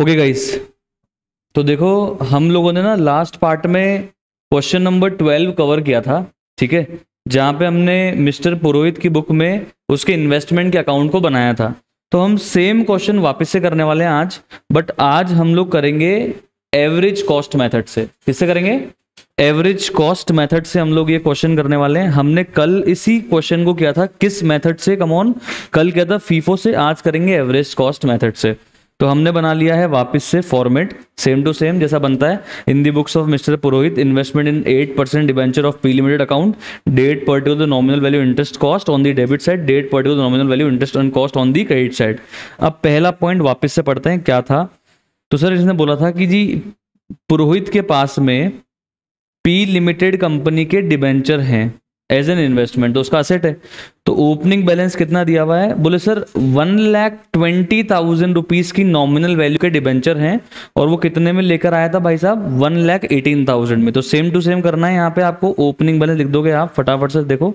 Okay guys, तो देखो हम लोगों ने ना लास्ट पार्ट में क्वेश्चन नंबर 12 कवर किया था, ठीक है, जहाँ पे हमने मिस्टर पुरोहित की बुक में उसके इन्वेस्टमेंट के अकाउंट को बनाया था। तो हम सेम क्वेश्चन वापस से करने वाले हैं आज, बट आज हम लोग करेंगे एवरेज कॉस्ट मेथड से। किससे करेंगे? एवरेज कॉस्ट मेथड से हम लोग ये क्वेश्चन करने वाले हैं। हमने कल इसी क्वेश्चन को किया था किस मेथड से? कम ऑन, कल किया था फीफो से, आज करेंगे एवरेज कॉस्ट मेथड से। तो हमने बना लिया है वापस से फॉर्मेट सेम टू सेम जैसा बनता है। In the books of mister Purohit, investment in 8% debenture of P limited account, date particular the nominal value interest cost on the debit side, date particular the nominal value interest and cost on the credit side. अब पहला point वापस से पढ़ते हैं, क्या था? तो sir इसने बोला था कि जी पुरोहित के पास में पी लिमिटेड कंपनी के डिबेंचर हैं एज एन इन्वेस्टमेंट, तो उसका असेट है। तो ओपनिंग बैलेंस कितना दिया हुआ है? बोले सर 1,20,000 रुपीज की नॉमिनल वैल्यू के डिबेंचर हैं, और वो कितने में लेकर आया था भाई साहब? 1,18,000 में। तो सेम टू सेम करना है यहाँ पे आपको। ओपनिंग बैलेंस लिख दोगे आप फटाफट से, देखो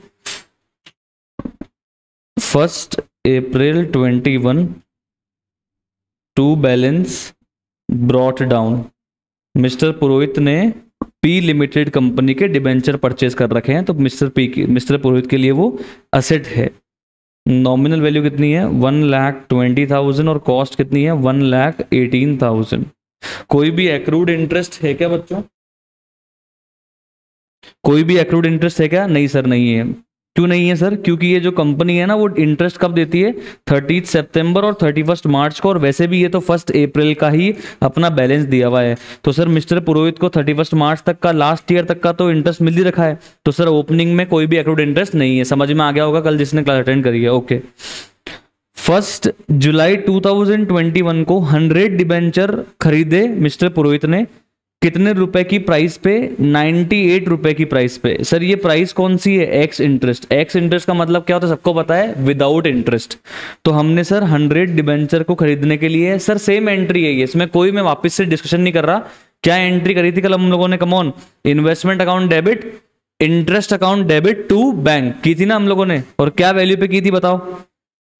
1 April 21 to balance brought down. Mister Purohit ने पी लिमिटेड कंपनी के डिबेंचर परचेज कर रखे हैं, तो मिस्टर पुरोहित के लिए वो असेट है। नॉमिनल वैल्यू कितनी है? 1,20,000 और कॉस्ट कितनी है? 1,18,000। कोई भी एक्रूड इंटरेस्ट है क्या बच्चों? कोई भी एक्रूड इंटरेस्ट है क्या? नहीं सर, नहीं है। क्यों नहीं है सर? क्योंकि ये जो कंपनी है ना वो इंटरेस्ट कब देती है? 30 सितंबर और 31 मार्च को, और वैसे भी ये तो 1 अप्रैल का ही अपना बैलेंस दिया हुआ है। तो सर मिस्टर पुरोहित को 31 मार्च तक का, लास्ट ईयर तक का तो इंटरेस्ट मिल ही रखा है। तो सर ओपनिंग में कोई भी एक्रूड इंटरेस्ट नहीं है। समझ में आ गया होगा कल जिसने क्लास अटेंड करी है। ओके, 1 जुलाई 2021 को 100 डिबेंचर खरीदे मिस्टर पुरोहित ने। कितने रुपए की प्राइस पे? 98 रुपए की प्राइस पे। सर ये प्राइस कौन सी है? X interest. एक्स इंटरेस्ट का मतलब क्या होता है सबको पता है, विदाउट इंटरेस्ट। तो हमने सर 100 डिबेंचर को खरीदने के लिए, सर सेम एंट्री है ये, इसमें कोई मैं वापस से डिस्कशन नहीं कर रहा। क्या एंट्री करी थी कल हम लोगों ने? Come on, investment account debit, interest account debit to bank की थी ना हम लोगों ने। और क्या वैल्यू पे की थी बताओ?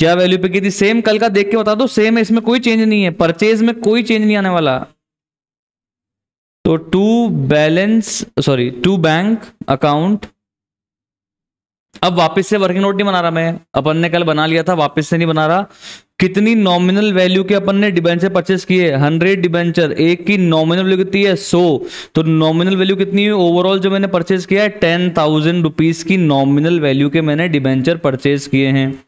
क्या वैल्यू पे की थी? सेम कल का देख के बता दो, सेम है, इसमें कोई चेंज नहीं है। परचेज में कोई चेंज नहीं आने वाला। तो टू बैंक अकाउंट। अब वापस से वर्किंग नोट नहीं बना रहा मैं, अपन ने कल बना लिया था, वापस से नहीं बना रहा। कितनी नॉमिनल वैल्यू के अपन ने डिबेंचर परचेस किए? 100 डिबेंचर, एक की नॉमिनल वैल्यू कितनी है? 100। तो नॉमिनल वैल्यू कितनी है ओवरऑल जो मैंने परचेस किया है? 10,000 रुपीज की नॉमिनल वैल्यू के मैंने डिबेंचर परचेस किए हैं।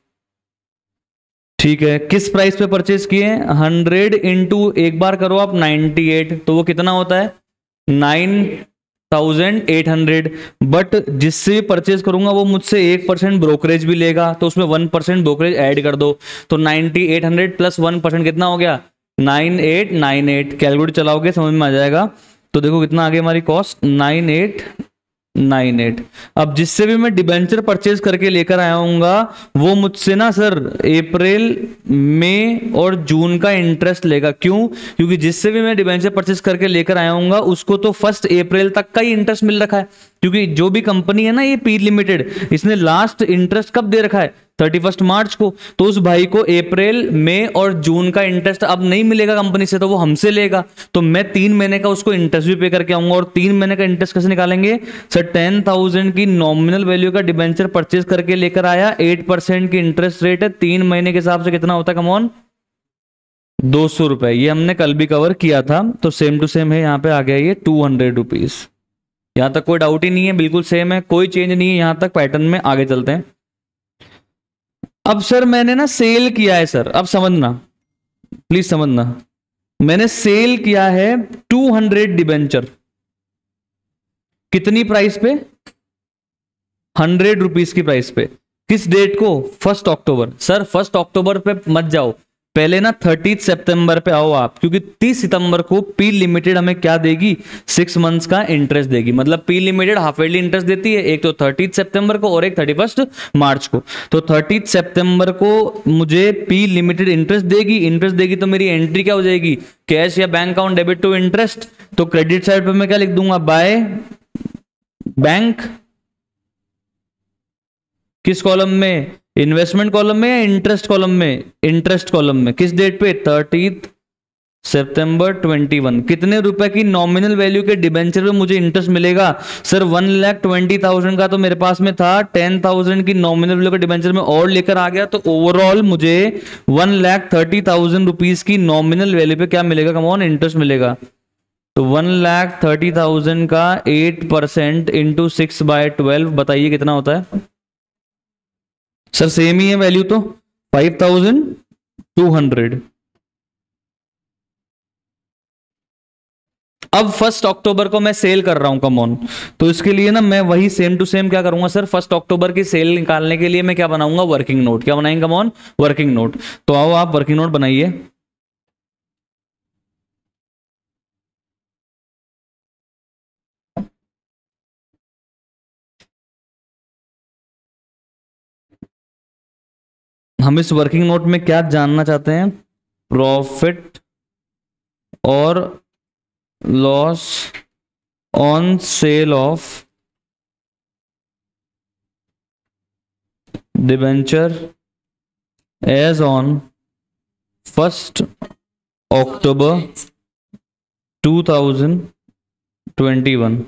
ठीक है, किस प्राइस पे परचेस किए हैं? 100 इंटू एक बार करो आप 98, तो वो कितना होता है? 9,800। बट जिससे परचेज करूंगा वो मुझसे 1% ब्रोकरेज भी लेगा, तो उसमें 1% ब्रोकरेज ऐड कर दो। तो 9,800 प्लस 1% कितना हो गया? 9,898। कैलकुलेटर चलाओगे समझ में आ जाएगा। तो देखो कितना आ गया हमारी कॉस्ट, 9,898। अब जिससे भी मैं डिबेंचर परचेज करके लेकर आया हूँगा वो मुझसे ना सर अप्रैल, मई और जून का इंटरेस्ट लेगा। क्यों? क्योंकि जिससे भी मैं डिबेंचर परचेज करके लेकर आया हूँगा उसको तो 1 अप्रैल तक का ही इंटरेस्ट मिल रखा है। क्योंकि जो भी कंपनी है ना ये पी लिमिटेड, इसने लास्ट इंटरेस्ट कब दे रखा है? 31 मार्च को। तो उस भाई को अप्रैल, मई और जून का इंटरेस्ट अब नहीं मिलेगा कंपनी से, तो वो हमसे लेगा। तो मैं 3 महीने का उसको इंटरेस्ट भी पे करके आऊंगा। और 3 महीने का इंटरेस्ट कैसे निकालेंगे सर? 10,000 की नॉमिनल वैल्यू का डिबेंचर परचेज करके लेकर आया, 8% की इंटरेस्ट रेट है, 3 महीने के हिसाब से कितना होता है कमॉन? 200 रुपए। ये हमने कल भी कवर किया था, तो सेम टू सेम है, यहाँ पे आ गया ये 200 रुपीज। यहां तक कोई डाउट ही नहीं है, बिल्कुल सेम है, कोई चेंज नहीं है यहां तक। पैटर्न में आगे चलते हैं। अब सर मैंने ना सेल किया है सर, अब समझना, प्लीज समझना, मैंने सेल किया है 200 डिबेंचर। कितनी प्राइस पे? 100 रुपीज की प्राइस पे। किस डेट को? 1 अक्टूबर। सर 1 अक्टूबर पे मत जाओ, पहले ना 30 सितंबर पे आओ आप, क्योंकि 30 सितंबर को पी लिमिटेड हमें क्या देगी? 6 मंथ्स का इंटरेस्ट देगी। मतलब P limited half yearly interest देती है, एक तो 30 सितंबर को और एक 31 मार्च को। तो 30 सितंबर को मुझे पी लिमिटेड इंटरेस्ट देगी। इंटरेस्ट देगी तो मेरी एंट्री क्या हो जाएगी? कैश या bank account debit to interest. तो क्रेडिट साइड पे मैं क्या लिख दूंगा? By bank. किस कॉलम में? इन्वेस्टमेंट कॉलम में या इंटरेस्ट कॉलम में? इंटरेस्ट कॉलम में। किस डेट पे? 30 सितंबर 21 कितने रुपए की नॉमिनल वैल्यू के डिबेंचर पे मुझे इंटरेस्ट मिलेगा? सर 1,20,000 का तो मेरे पास में था, 10,000 की नॉमिनल वैल्यू का डिबेंचर में और लेकर आ गया, तो ओवरऑल मुझे 1,30,000 रुपीज की नॉमिनल वैल्यू पे क्या मिलेगा? कम ऑन, इंटरेस्ट मिलेगा। तो 1,30,000 का 8% इंटू 6/12 बताइए कितना होता है? सर सेम ही है वैल्यू तो, 5,200। अब 1 अक्टूबर को मैं सेल कर रहा हूं कम ऑन, तो इसके लिए ना मैं वही सेम टू सेम क्या करूंगा सर, 1 अक्टूबर की सेल निकालने के लिए मैं क्या बनाऊंगा? Working note. क्या बनाएंगे कम ऑन? Working note. तो आओ आप वर्किंग नोट बनाइए। हम इस वर्किंग नोट में क्या जानना चाहते हैं? प्रॉफिट और loss on sale of debenture as on 1 October 2021।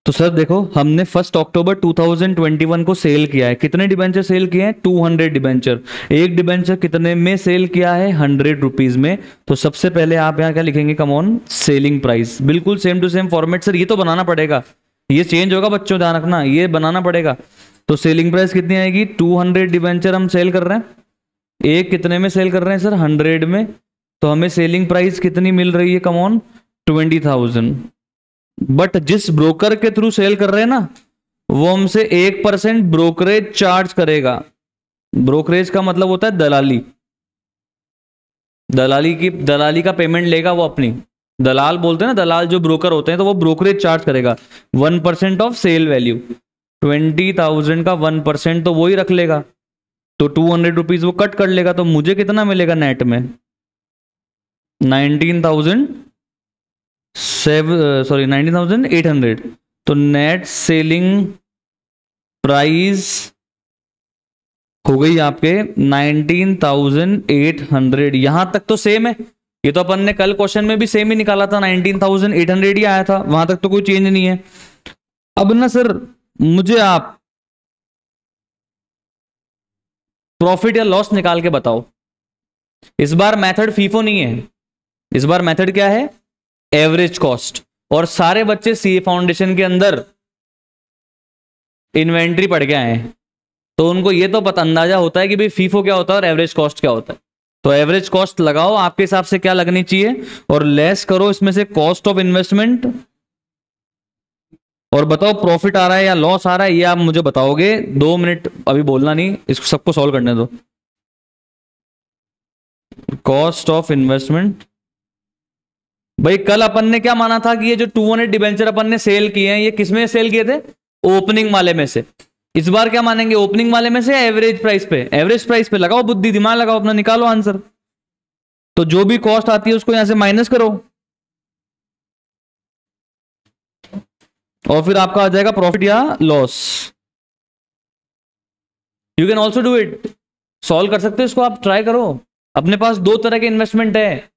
तो सर देखो, हमने 1 अक्टूबर 2021 को सेल किया है। कितने डिबेंचर सेल किए हैं? 200 डिबेंचर। एक डिबेंचर कितने में सेल किया है? 100 रुपीज में। तो सबसे पहले आप यहाँ क्या लिखेंगे? Come on, selling price. बिल्कुल same to same format sir, ये तो बनाना पड़ेगा, ये चेंज होगा बच्चों, ध्यान रखना, ये बनाना पड़ेगा। तो सेलिंग प्राइस कितनी आएगी? 200 डिबेंचर हम सेल कर रहे हैं, एक कितने में सेल कर रहे हैं सर? 100 में। तो हमें सेलिंग प्राइस कितनी मिल रही है? Come on, 20,000। बट जिस ब्रोकर के थ्रू सेल कर रहे हैं ना, वो हमसे 1% ब्रोकरेज चार्ज करेगा। ब्रोकरेज का मतलब होता है दलाली। दलाली का पेमेंट लेगा वो अपनी, दलाल बोलते हैं ना, दलाल जो ब्रोकर होते हैं, तो वो ब्रोकरेज चार्ज करेगा 1% ऑफ सेल वैल्यू। 20,000 का 1% तो वो ही रख लेगा, तो 200 रुपीज वो कट कर लेगा। तो मुझे कितना मिलेगा नेट में? 19,800। तो नेट सेलिंग प्राइस हो गई आपके 19,800। यहां तक तो सेम है, ये तो अपन ने कल क्वेश्चन में भी सेम ही निकाला था, 19,800 ही आया था, वहां तक तो कोई चेंज नहीं है। अब ना सर मुझे आप प्रॉफिट या लॉस निकाल के बताओ। इस बार मेथड फीफो नहीं है, इस बार मेथड क्या है? Average cost. और सारे बच्चे सीए फाउंडेशन के अंदर इन्वेंट्री पढ़ के आए हैं, तो उनको ये तो पता अंदाजा होता है कि भाई फीफो क्या होता है और एवरेज कॉस्ट क्या होता है। तो एवरेज कॉस्ट लगाओ, आपके हिसाब से क्या लगनी चाहिए, और लेस करो इसमें से कॉस्ट ऑफ इन्वेस्टमेंट, और बताओ प्रॉफिट आ रहा है या लॉस आ रहा है, ये आप मुझे बताओगे। 2 मिनट अभी बोलना नहीं, इसको सबको सॉल्व करने दो। कॉस्ट ऑफ इन्वेस्टमेंट, भाई कल अपन ने क्या माना था कि ये जो 200 डिबेंचर अपन ने सेल किए हैं, ये किसमें सेल किए थे? ओपनिंग वाले में से। इस बार क्या मानेंगे? ओपनिंग वाले में से या एवरेज प्राइस पे? एवरेज प्राइस पे। लगाओ बुद्धि, दिमाग लगाओ अपना, निकालो आंसर। तो जो भी कॉस्ट आती है उसको यहां से माइनस करो, और फिर आपका आ जाएगा प्रॉफिट या loss. You can also do it, solve कर सकते हो इसको, आप ट्राई करो। अपने पास 2 तरह के इन्वेस्टमेंट है।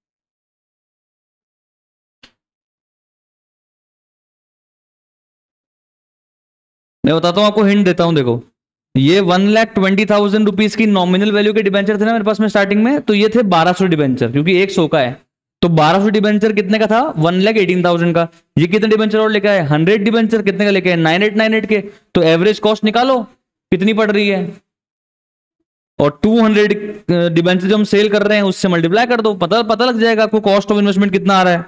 मैं बताता हूं आपको, हिंट देता हूं, देखो ये 1,20,000 रुपीज की नॉमिनल वैल्यू के डिबेंचर थे ना मेरे पास में स्टार्टिंग में, तो ये थे 1200 डिबेंचर, क्योंकि 100 का है। तो 1200 डिबेंचर कितने का था? 1,18,000 का। ये कितने डिबेंचर और लेके आए? 100 डिबेंचर। कितने का लेके आए? 9898 के। तो एवरेज कॉस्ट निकालो कितनी पड़ रही है, और 200 डिबेंचर जो हम सेल कर रहे हैं उससे मल्टीप्लाई कर दो, पता लग जाएगा आपको कॉस्ट ऑफ इन्वेस्टमेंट कितना आ रहा है।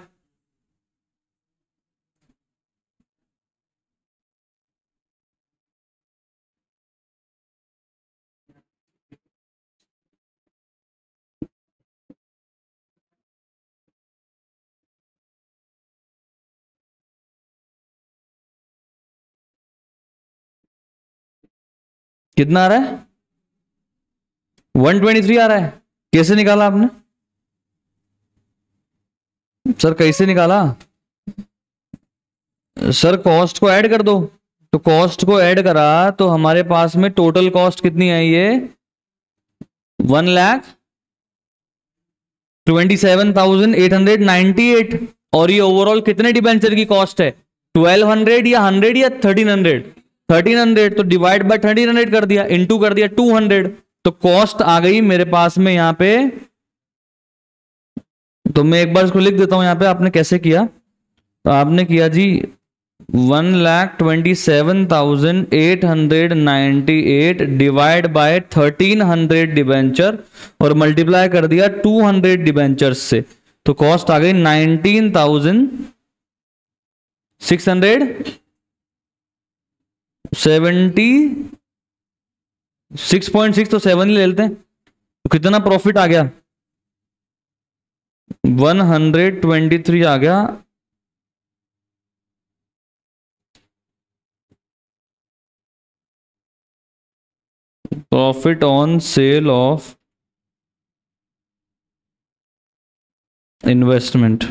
कितना आ रहा है? 123 आ रहा है। कैसे निकाला आपने सर? कैसे निकाला सर? कॉस्ट को ऐड कर दो। तो कॉस्ट को ऐड करा तो हमारे पास में टोटल कॉस्ट कितनी आई है? 1,27,898 और ये ओवरऑल कितने डिबेंचर की कॉस्ट है? 1200 या 100 या 1300? 1300, तो डिवाइड बाय 1300 कर दिया, इनटू कर दिया 200, तो कॉस्ट आ गई मेरे पास में यहां पे। तो मैं एक बार इसको लिख देता हूं यहां पे, आपने कैसे किया। तो आपने किया जी 1,27,898 डिवाइड बाय 1300 डिबेंचर और मल्टीप्लाई कर दिया 200 डिबेंचर्स से, तो कॉस्ट आ गई 19,676.6, तो 7 ही ले लेते हैं। तो कितना प्रॉफिट आ गया? 123 आ गया। Profit on sale of investment.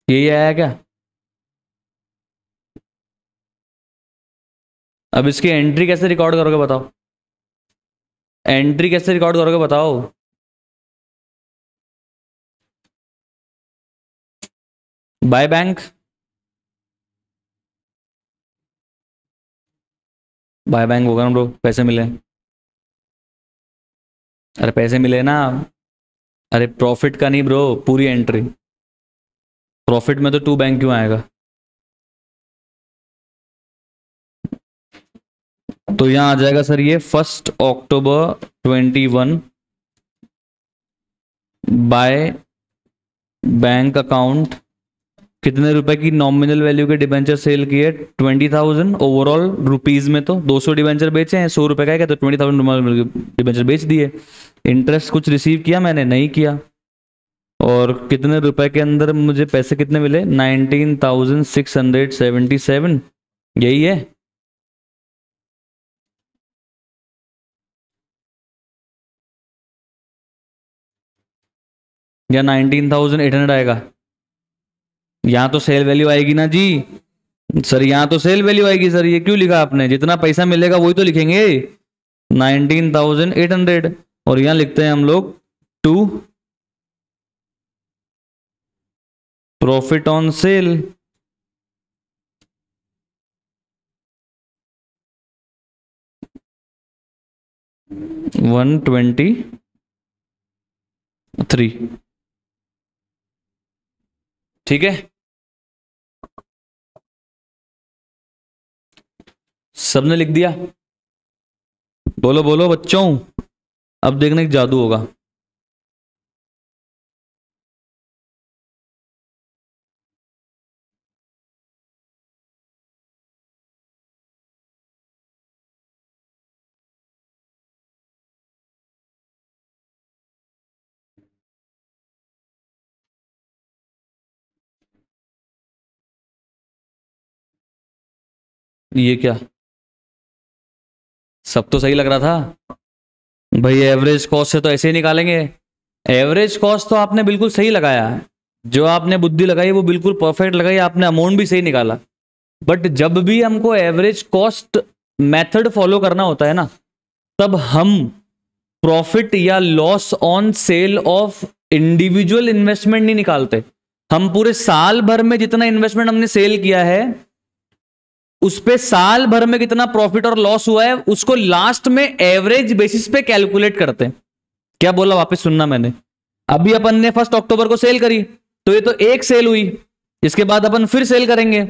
यही आया क्या? अब इसकी एंट्री कैसे रिकॉर्ड करोगे बताओ? एंट्री कैसे रिकॉर्ड करोगे बताओ? बाय बैंक, बाय बैंक होगा ना ब्रो, पैसे मिले। अरे पैसे मिले ना। अरे प्रॉफिट का नहीं ब्रो, पूरी एंट्री। प्रॉफिट में तो 2 बैंक क्यों आएगा? तो यहां आ जाएगा सर ये 1 अक्टूबर 21 बाय बैंक अकाउंट। कितने रुपए की नॉमिनल वैल्यू के डिबेंचर सेल किए? 20,000 ओवरऑल रुपीज में, तो 200 डिबेंचर बेचे हैं, 100 रुपए का है, तो 20,000 डिबेंचर बेच दिए। इंटरेस्ट कुछ रिसीव किया मैंने? नहीं किया। और कितने रुपए के अंदर मुझे पैसे कितने मिले? 19,677, यही है। या 19,800 आएगा? यहां तो सेल वैल्यू आएगी ना जी सर, यहां तो सेल वैल्यू आएगी सर। ये क्यों लिखा आपने? जितना पैसा मिलेगा वही तो लिखेंगे, 19,800। और यहां लिखते हैं हम लोग 2 प्रॉफिट ऑन सेल। $123, ठीक है। सबने लिख दिया? बोलो बोलो बच्चों, अब देखने का जादू होगा। ये क्या? सब तो सही लग रहा था भाई। एवरेज कॉस्ट से तो ऐसे ही निकालेंगे। एवरेज कॉस्ट तो आपने बिल्कुल सही लगाया, जो आपने बुद्धि लगाई वो बिल्कुल परफेक्ट लगाई, आपने अमाउंट भी सही निकाला। बट जब भी हमको एवरेज कॉस्ट मेथड फॉलो करना होता है ना, तब हम प्रॉफिट या loss on sale of individual investment नहीं निकालते। हम पूरे साल भर में जितना इन्वेस्टमेंट हमने सेल किया है, उस पे साल भर में कितना प्रॉफिट और लॉस हुआ है, उसको लास्ट में एवरेज बेसिस पे कैलकुलेट करते हैं। क्या बोला वापस सुनना मैंने? अभी अपन ने 1 अक्टूबर को सेल करी, तो ये तो एक सेल हुई। इसके बाद अपन फिर सेल करेंगे,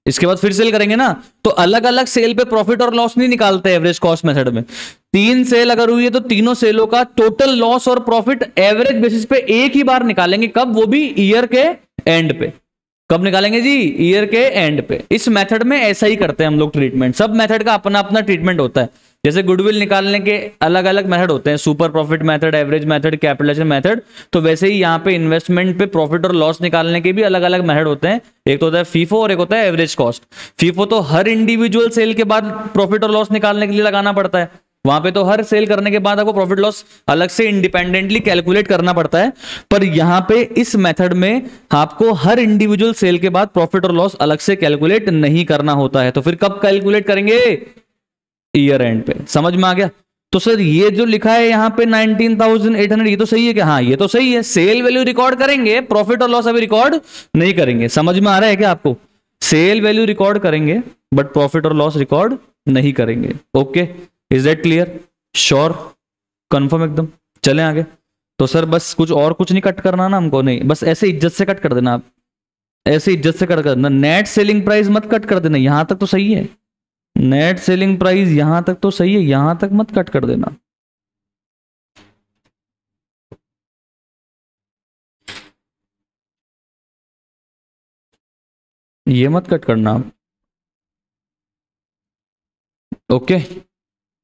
इसके बाद फिर सेल करेंगे ना, तो अलग अलग सेल पे प्रॉफिट और लॉस नहीं निकालते एवरेज कॉस्ट मेथड में। 3 सेल अगर हुई है तो तीनों सेलों का टोटल लॉस और प्रॉफिट एवरेज बेसिस पे एक ही बार निकालेंगे। कब? वो भी ईयर के एंड पे। कब निकालेंगे जी? ईयर के एंड पे। इस मेथड में ऐसा ही करते हैं हम लोग ट्रीटमेंट। सब मेथड का अपना अपना ट्रीटमेंट होता है। जैसे गुडविल निकालने के अलग अलग मेथड होते हैं, super profit method, average method, capitalisation method. तो वैसे ही यहाँ पे इन्वेस्टमेंट पे प्रॉफिट और लॉस निकालने के भी अलग अलग मेथड होते हैं। एक तो होता है फीफो और एक होता है एवरेज कॉस्ट। फीफो तो हर इंडिविजुअल सेल के बाद प्रॉफिट और लॉस निकालने के लिए लगाना पड़ता है, वहां पे तो हर सेल करने के बाद आपको प्रॉफिट लॉस अलग से इंडिपेंडेंटली कैलकुलेट करना पड़ता है, पर यहां पे इस मेथड में आपको हर इंडिविजुअल सेल के बाद प्रॉफिट और लॉस अलग से कैलकुलेट नहीं करना होता है। तो फिर कब कैलकुलेट करेंगे? ईयर एंड पे। समझ में आ गया? तो सर ये जो लिखा है यहां पे 19,800, ये तो सही है क्या? हाँ ये तो सही है। सेल वैल्यू रिकॉर्ड करेंगे, प्रॉफिट और लॉस अभी रिकॉर्ड नहीं करेंगे। समझ में आ रहा है क्या आपको? सेल वैल्यू रिकॉर्ड करेंगे बट प्रॉफिट और लॉस रिकॉर्ड नहीं करेंगे। Okay, is that clear? Sure? Confirm एकदम? चलें आगे। तो सर बस कुछ नहीं कट करना ना हमको? नहीं, बस ऐसे इज्जत से कट कर देना आप, ऐसे इज्जत से कट कर देना। नेट सेलिंग प्राइस मत कट कर देना, यहां तक तो सही है। नेट सेलिंग प्राइस यहां तक तो सही है, यहां तक मत कट कर देना। ये मत कट करना आप। ओके,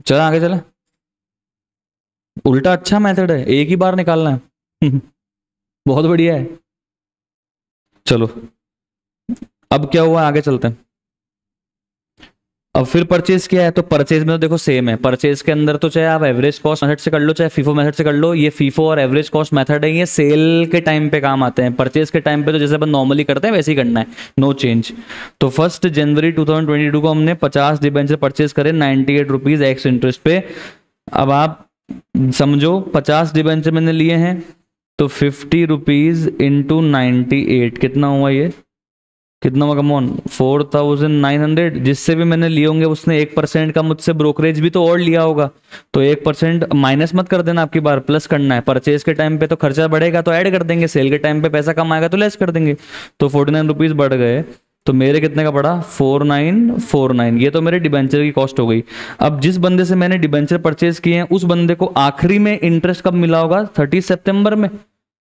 चला आगे चला। उल्टा अच्छा मेथड है, एक ही बार निकालना है। बहुत बढ़िया है। चलो अब क्या हुआ, आगे चलते हैं। अब फिर परचेज किया है, तो परचेज में तो देखो सेम है। परचेज के अंदर तो चाहे आप एवरेज कॉस्ट मेथड से कर लो चाहे फीफो मेथड से कर लो, ये फीफो और एवरेज कॉस्ट मेथड है, ये सेल के टाइम पे काम आते हैं। परचेज के टाइम पे तो जैसे अपन नॉर्मली करते हैं वैसे ही करना है, नो चेंज। तो 1 जनवरी 2022 को हमने 50 डिबेंचर परचेज करे 98 रुपीज एक्स इंटरेस्ट पे। अब आप समझो 50 डिबेंचर मैंने लिए हैं, तो 50 रुपीज इंटू 98 कितना हुआ? ये कितना होगा कमॉन? 4,900। जिससे भी मैंने लिए होंगे उसने 1% का मुझसे ब्रोकरेज भी तो और लिया होगा, तो 1% माइनस मत कर देना, आपकी बार प्लस करना है। परचेज के टाइम पे तो खर्चा बढ़ेगा तो ऐड कर देंगे, सेल के टाइम पे पैसा कम आएगा तो लेस कर देंगे। तो 49 रुपीज बढ़ गए, तो मेरे कितने का पड़ा? 4949। ये तो मेरे डिबेंचर की कॉस्ट हो गई। अब जिस बंदे से मैंने डिबेंचर परचेज किए हैं उस बंदे को आखिरी में इंटरेस्ट कब मिला होगा? 30 सितंबर में।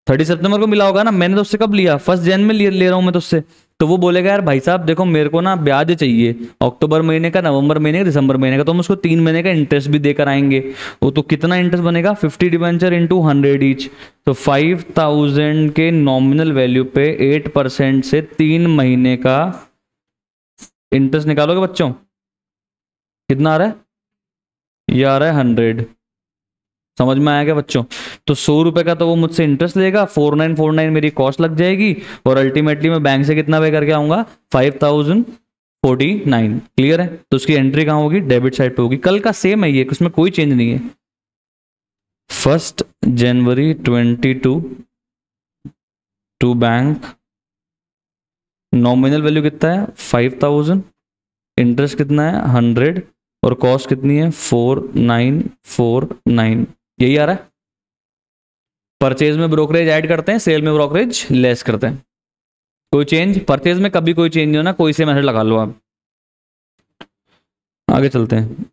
30 सितंबर को मिला होगा ना। मैंने तो उससे कब लिया? 1 जन में ले रहा हूं मैं तो उससे। तो वो बोलेगा यार भाई साहब देखो मेरे को ना ब्याज चाहिए, अक्टूबर महीने का, नवंबर महीने का, दिसंबर महीने का, तो हम उसको 3 महीने का इंटरेस्ट भी देकर आएंगे। वो तो कितना इंटरेस्ट बनेगा? 50 डिबेंचर इंटू 100 ईच, तो 5000 के नॉमिनल वैल्यू पे 8% से 3 महीने का इंटरेस्ट निकालोगे बच्चों, कितना आ रहा है? ये आ रहा है 100। समझ में आया क्या बच्चों? तो 100 रुपए का तो वो मुझसे इंटरेस्ट लेगा, 4949 मेरी कॉस्ट लग जाएगी, और अल्टीमेटली मैं बैंक से कितना पे करके आऊंगा? 5049। क्लियर है? तो उसकी एंट्री कहां होगी? डेबिट साइड पे होगी। कल का सेम है ये, उसमें कोई चेंज नहीं है। 1 जनवरी 22 टू बैंक, नॉमिनल वैल्यू कितना है? 5000, इंटरेस्ट कितना है? 100, और कॉस्ट कितनी है? 4949। यही आ रहा है। परचेज में ब्रोकरेज ऐड करते हैं, सेल में ब्रोकरेज लेस करते हैं। कोई चेंज? परचेज में कभी कोई चेंज नहीं होना, कोई से मेथड लगा लो आप। आगे चलते हैं।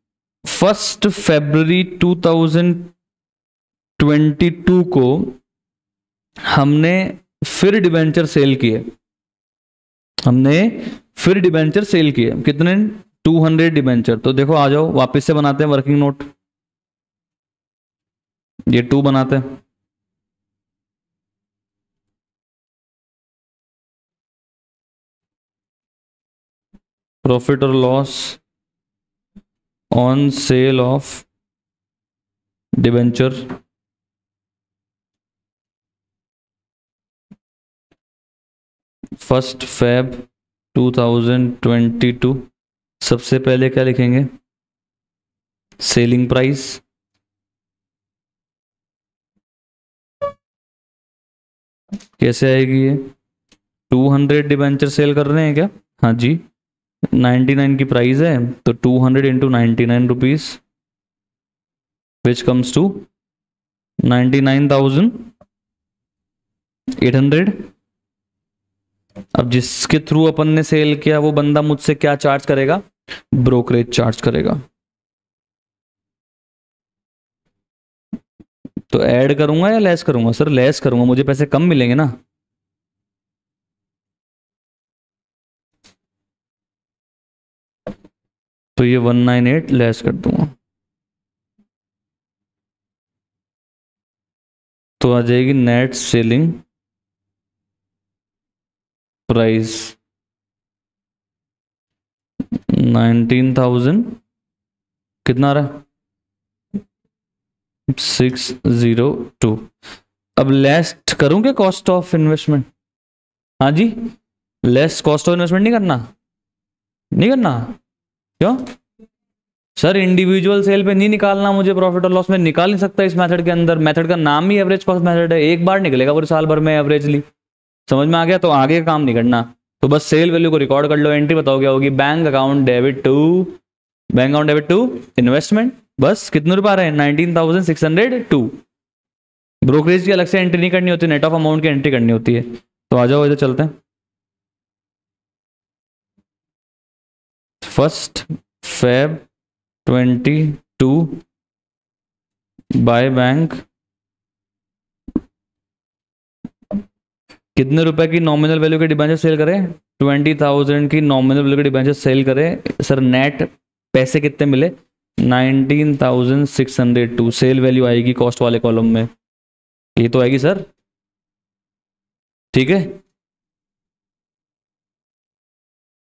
1 फरवरी 2022 को हमने फिर डिबेंचर सेल किए। हमने फिर डिबेंचर सेल किए कितने? 200 डिबेंचर। तो देखो आ जाओ वापस से बनाते हैं वर्किंग नोट। ये 2 बनाते हैं। प्रॉफिट और loss on sale of debenture, first Feb 2022। सबसे पहले क्या लिखेंगे? Selling price. कैसे आएगी ये? 200 डिबेंचर सेल कर रहे हैं क्या? हाँ जी, 99 की प्राइस है, तो 200 into 99 rupees, which comes to 99,800। अब जिसके थ्रू अपन ने सेल किया वो बंदा मुझसे क्या चार्ज करेगा? ब्रोकरेज चार्ज करेगा। तो ऐड करूंगा या लेस करूंगा? सर लेस करूंगा, मुझे पैसे कम मिलेंगे ना। तो ये 198 लेस कर दूंगा, तो आ जाएगी नेट सेलिंग प्राइस 19,000। कितना आ रहा है? 602। अब लेस करूं क्या कॉस्ट ऑफ इन्वेस्टमेंट? हाँ जी, लेस कॉस्ट ऑफ इन्वेस्टमेंट नहीं करना, नहीं करना क्यों सर? इंडिविजुअल सेल पे नहीं निकालना मुझे प्रॉफिट और लॉस में, निकाल नहीं सकता इस मेथड के अंदर। मेथड का नाम ही एवरेज कॉस्ट मेथड है, एक बार निकलेगा पूरे साल भर में एवरेजली। समझ में आ गया? तो आगे का काम नहीं करना, तो बस सेल वैल्यू को रिकॉर्ड कर लो। एंट्री बताओ क्या होगी? Bank account debit to investment. बस कितने रुपए आ रहे हैं? 19,602। ब्रोकरेज की अलग से एंट्री नहीं करनी होती, नेट ऑफ अमाउंट की एंट्री करनी होती है। तो आ जाओ इधर चलते हैं। 1 Feb 22 बाय बैंक। कितने रुपए की नॉमिनल वैल्यू के डिबेंचर सेल करें? 20,000 की नॉमिनल वैल्यू के डिबेंचर सेल करें। सर नेट पैसे कितने मिले? 19,602। सेल वैल्यू आएगी कॉस्ट वाले कॉलम में, ये तो आएगी सर, ठीक है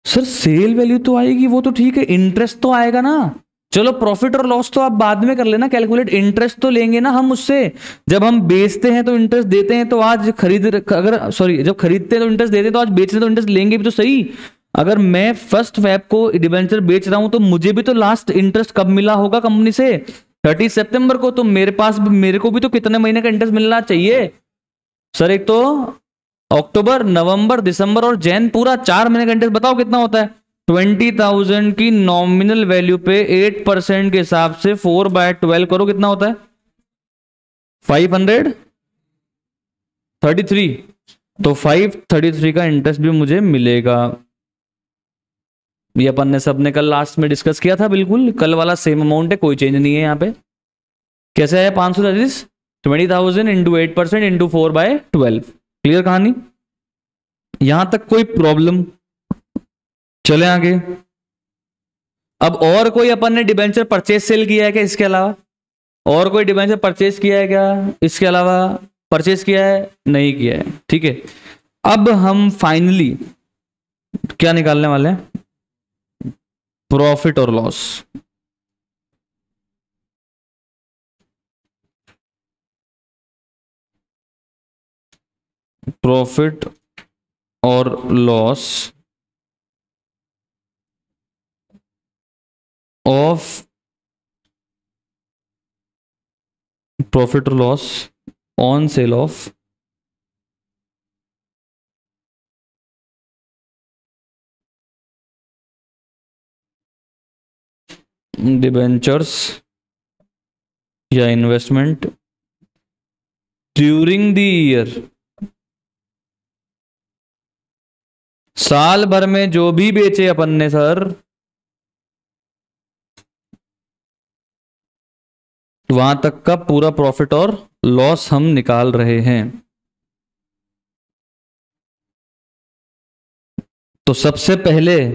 सर। सेल वैल्यू तो आएगी, वो तो ठीक है, इंटरेस्ट तो आएगा ना। चलो प्रॉफिट और लॉस तो आप बाद में कर लेना कैलकुलेट, इंटरेस्ट तो लेंगे ना हम उससे। जब हम बेचते हैं तो इंटरेस्ट देते हैं, तो आज जब खरीदते हैं तो इंटरेस्ट देते हैं, तो आज बेचते हैं तो इंटरेस्ट लेंगे भी तो सही। अगर मैं 1 Feb को डिबेंचर बेच रहा हूं तो मुझे भी तो लास्ट इंटरेस्ट कब मिला होगा कंपनी से? 30 सितंबर को। तो मेरे को भी तो कितने महीने का इंटरेस्ट मिलना चाहिए सर? एक तो अक्टूबर, नवंबर, दिसंबर और जैन, पूरा 4 महीने का इंटरेस्ट। बताओ कितना होता है? 20,000 की नॉमिनल वैल्यू पे 8% के हिसाब से 4/12 करो, कितना होता है? 533। तो 533 का इंटरेस्ट भी मुझे मिलेगा। ये अपन ने सबने कल लास्ट में डिस्कस किया था, बिल्कुल कल वाला सेम अमाउंट है, कोई चेंज नहीं है यहाँ पे। कैसे है? 533, 20,000 इंटू 8% इंटू 4/12। क्लियर कहानी? यहां तक कोई प्रॉब्लम? चले आगे। अब और कोई अपन ने डिबेंचर परचेज सेल किया है क्या इसके अलावा? और कोई डिबेंचर परचेज किया है क्या इसके अलावा? परचेज किया है? नहीं किया है, ठीक है। अब हम फाइनली क्या निकालने वाले हैं? प्रॉफिट और लॉस। प्रॉफिट और लॉस ऑफ प्रॉफिट और loss on sale of debentures या इन्वेस्टमेंट ड्यूरिंग द ईयर। साल भर में जो भी बेचे अपन ने सर, वहां तक का पूरा प्रॉफिट और लॉस हम निकाल रहे हैं। तो सबसे पहले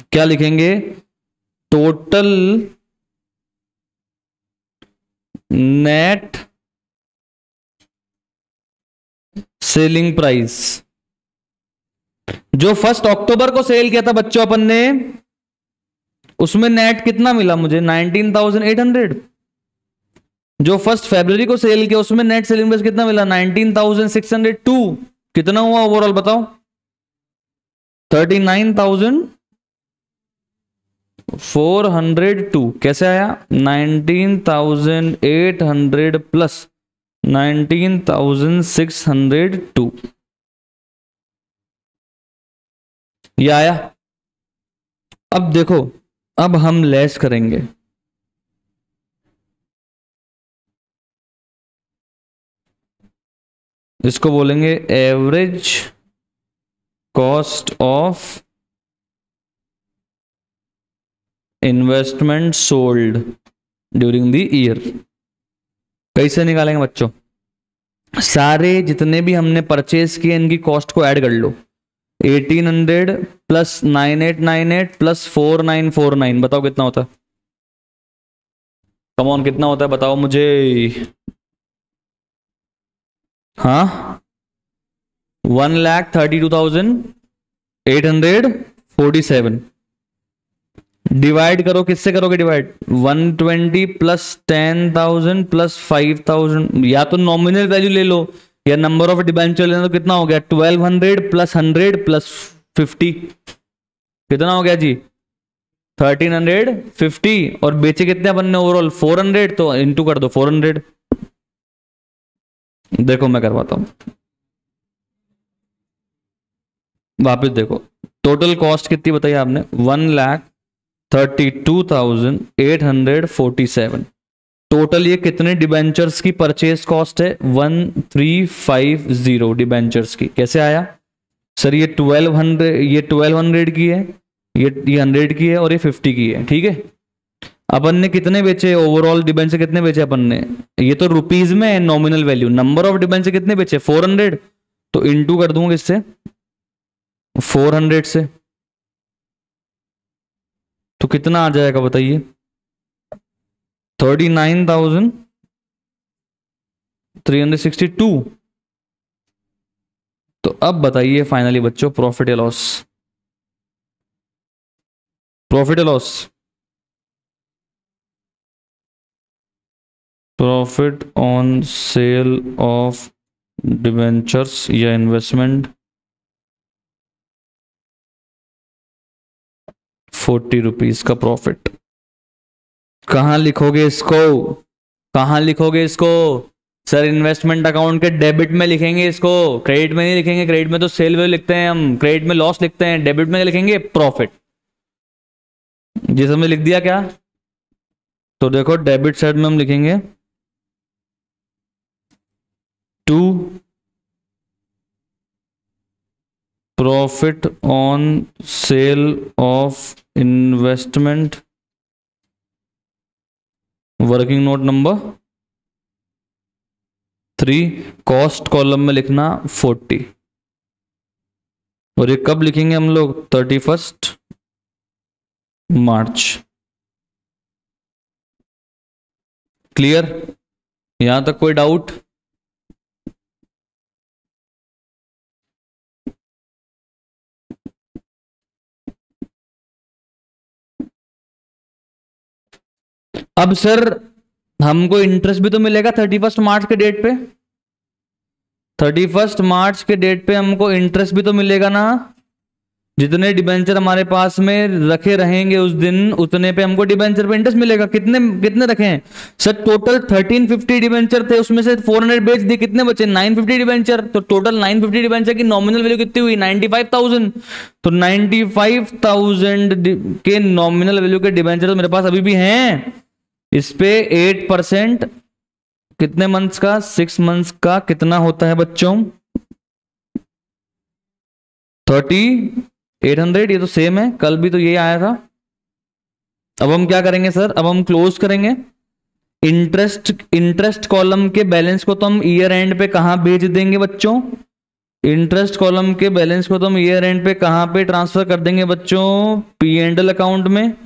क्या लिखेंगे? Total net selling price. जो 1 अक्टूबर को सेल किया था बच्चों अपन ने, उसमें नेट कितना मिला मुझे? 19,800। जो 1 फरवरी को सेल किया उसमें नेट सेलिंग प्राइस कितना मिला? 19,602। कितना हुआ ओवरऑल बताओ? 39,402। कैसे आया? 19,800 प्लस 19,602, ये आया। अब देखो, अब हम लेस करेंगे। इसको बोलेंगे average cost of investment sold during the year. कैसे निकालेंगे बच्चों? सारे जितने भी हमने परचेज किए इनकी कॉस्ट को ऐड कर लो। 1800 प्लस 9898 प्लस 4949, बताओ कितना होता है? कम ऑन, कितना होता है बताओ मुझे? हाँ, 1,32,847। डिवाइड करो, किससे करोगे डिवाइड? 120 प्लस 10,000 प्लस 5,000, या तो नॉमिनल वैल्यू ले लो या नंबर ऑफ डिबेंचर ले लो। तो कितना हो गया? 1200 प्लस 100 प्लस 50, कितना हो गया जी? 1350। और बेचे कितने अपन ने ओवरऑल? 400, तो इंटू कर दो 400। देखो मैं करवाता हूं, वापस देखो। टोटल कॉस्ट कितनी बताई आपने? 1,32,847। टोटल ये कितने डिबेंचर्स की परचेज कॉस्ट है? 1350 डिबेंचर्स की। कैसे आया सर? ये 1200 की है, ये 100 की है और ये 50 की है, ठीक है। अपन ने कितने बेचे ओवरऑल डिबेंचर? कितने बेचे अपन ने? ये तो रुपीज में है nominal value. Number of debenture कितने बेचे? 400। तो इंटू कर दूंगा इससे 400 से, तो कितना आ जाएगा बताइए? 39,362। तो अब बताइए फाइनली बच्चों, प्रॉफिट या लॉस? प्रॉफिट या loss? Profit on sale of debentures या इन्वेस्टमेंट 40 रुपीज का प्रॉफिट। कहां लिखोगे इसको? कहां लिखोगे इसको? सर इन्वेस्टमेंट अकाउंट के डेबिट में लिखेंगे इसको, क्रेडिट में नहीं लिखेंगे। क्रेडिट में तो सेल वैल्यू लिखते हैं हम, क्रेडिट में लॉस लिखते हैं, डेबिट में लिखेंगे प्रॉफिट। जिस हमने लिख दिया क्या? तो देखो डेबिट साइड में हम लिखेंगे to profit on sale of investment, working note number 3, cost column में लिखना 40। और ये कब लिखेंगे हम लोग? 31 मार्च। क्लियर? यहां तक कोई डाउट? अब सर हमको इंटरेस्ट भी तो मिलेगा 31 मार्च के डेट पे। 31 मार्च के डेट पे हमको इंटरेस्ट भी तो मिलेगा ना। जितने डिबेंचर हमारे पास में रखे रहेंगे उस दिन, उतने पे हमको डिबेंचर पे इंटरेस्ट मिलेगा। कितने कितने रखे हैं सर? टोटल 1350 डिबेंचर थे, उसमें से 400 बेच दिए, कितने बचे? 950 डिबेंचर। तो टोटल 950 डिबेंचर की नॉमिनल वैल्यू कितनी हुई? 95,000। तो 95,000 के नॉमिनल वैल्यू के डिबेंचर तो मेरे पास अभी भी हैं। इस पे 8% कितने मंथ्स का? 6 मंथ्स का कितना होता है बच्चों? 3800। ये तो सेम है, कल भी तो ये आया था। अब हम क्या करेंगे सर? अब हम क्लोज करेंगे। इंटरेस्ट कॉलम के बैलेंस को तो हम ईयर एंड पे कहां भेज देंगे बच्चों? इंटरेस्ट कॉलम के बैलेंस को तो हम ईयर एंड पे कहां पे ट्रांसफर कर देंगे बच्चों? P&L अकाउंट में।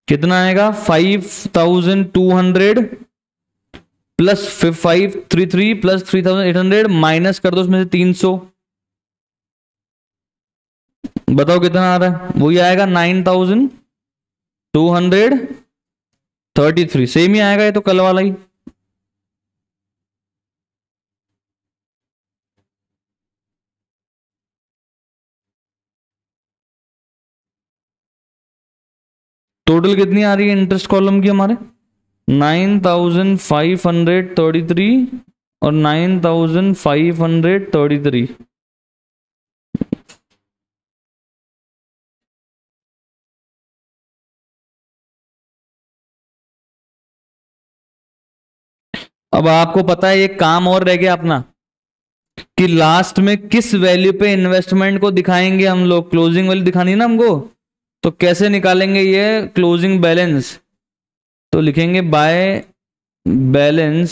कितना आएगा? 5,200 प्लस 533 प्लस 3,800 माइनस कर दो उसमें से 300। बताओ कितना आ रहा है? वही आएगा 9,233। सेम ही आएगा, ये तो कल वाला ही। टोटल कितनी आ रही है इंटरेस्ट कॉलम की हमारे? 9,533 और 9,533। अब आपको पता है एक काम और रह गया अपना, कि लास्ट में किस वैल्यू पे इन्वेस्टमेंट को दिखाएंगे हम लोग। क्लोजिंग वैल्यू दिखानी है ना हमको, तो कैसे निकालेंगे ये क्लोजिंग बैलेंस? तो लिखेंगे बाय बैलेंस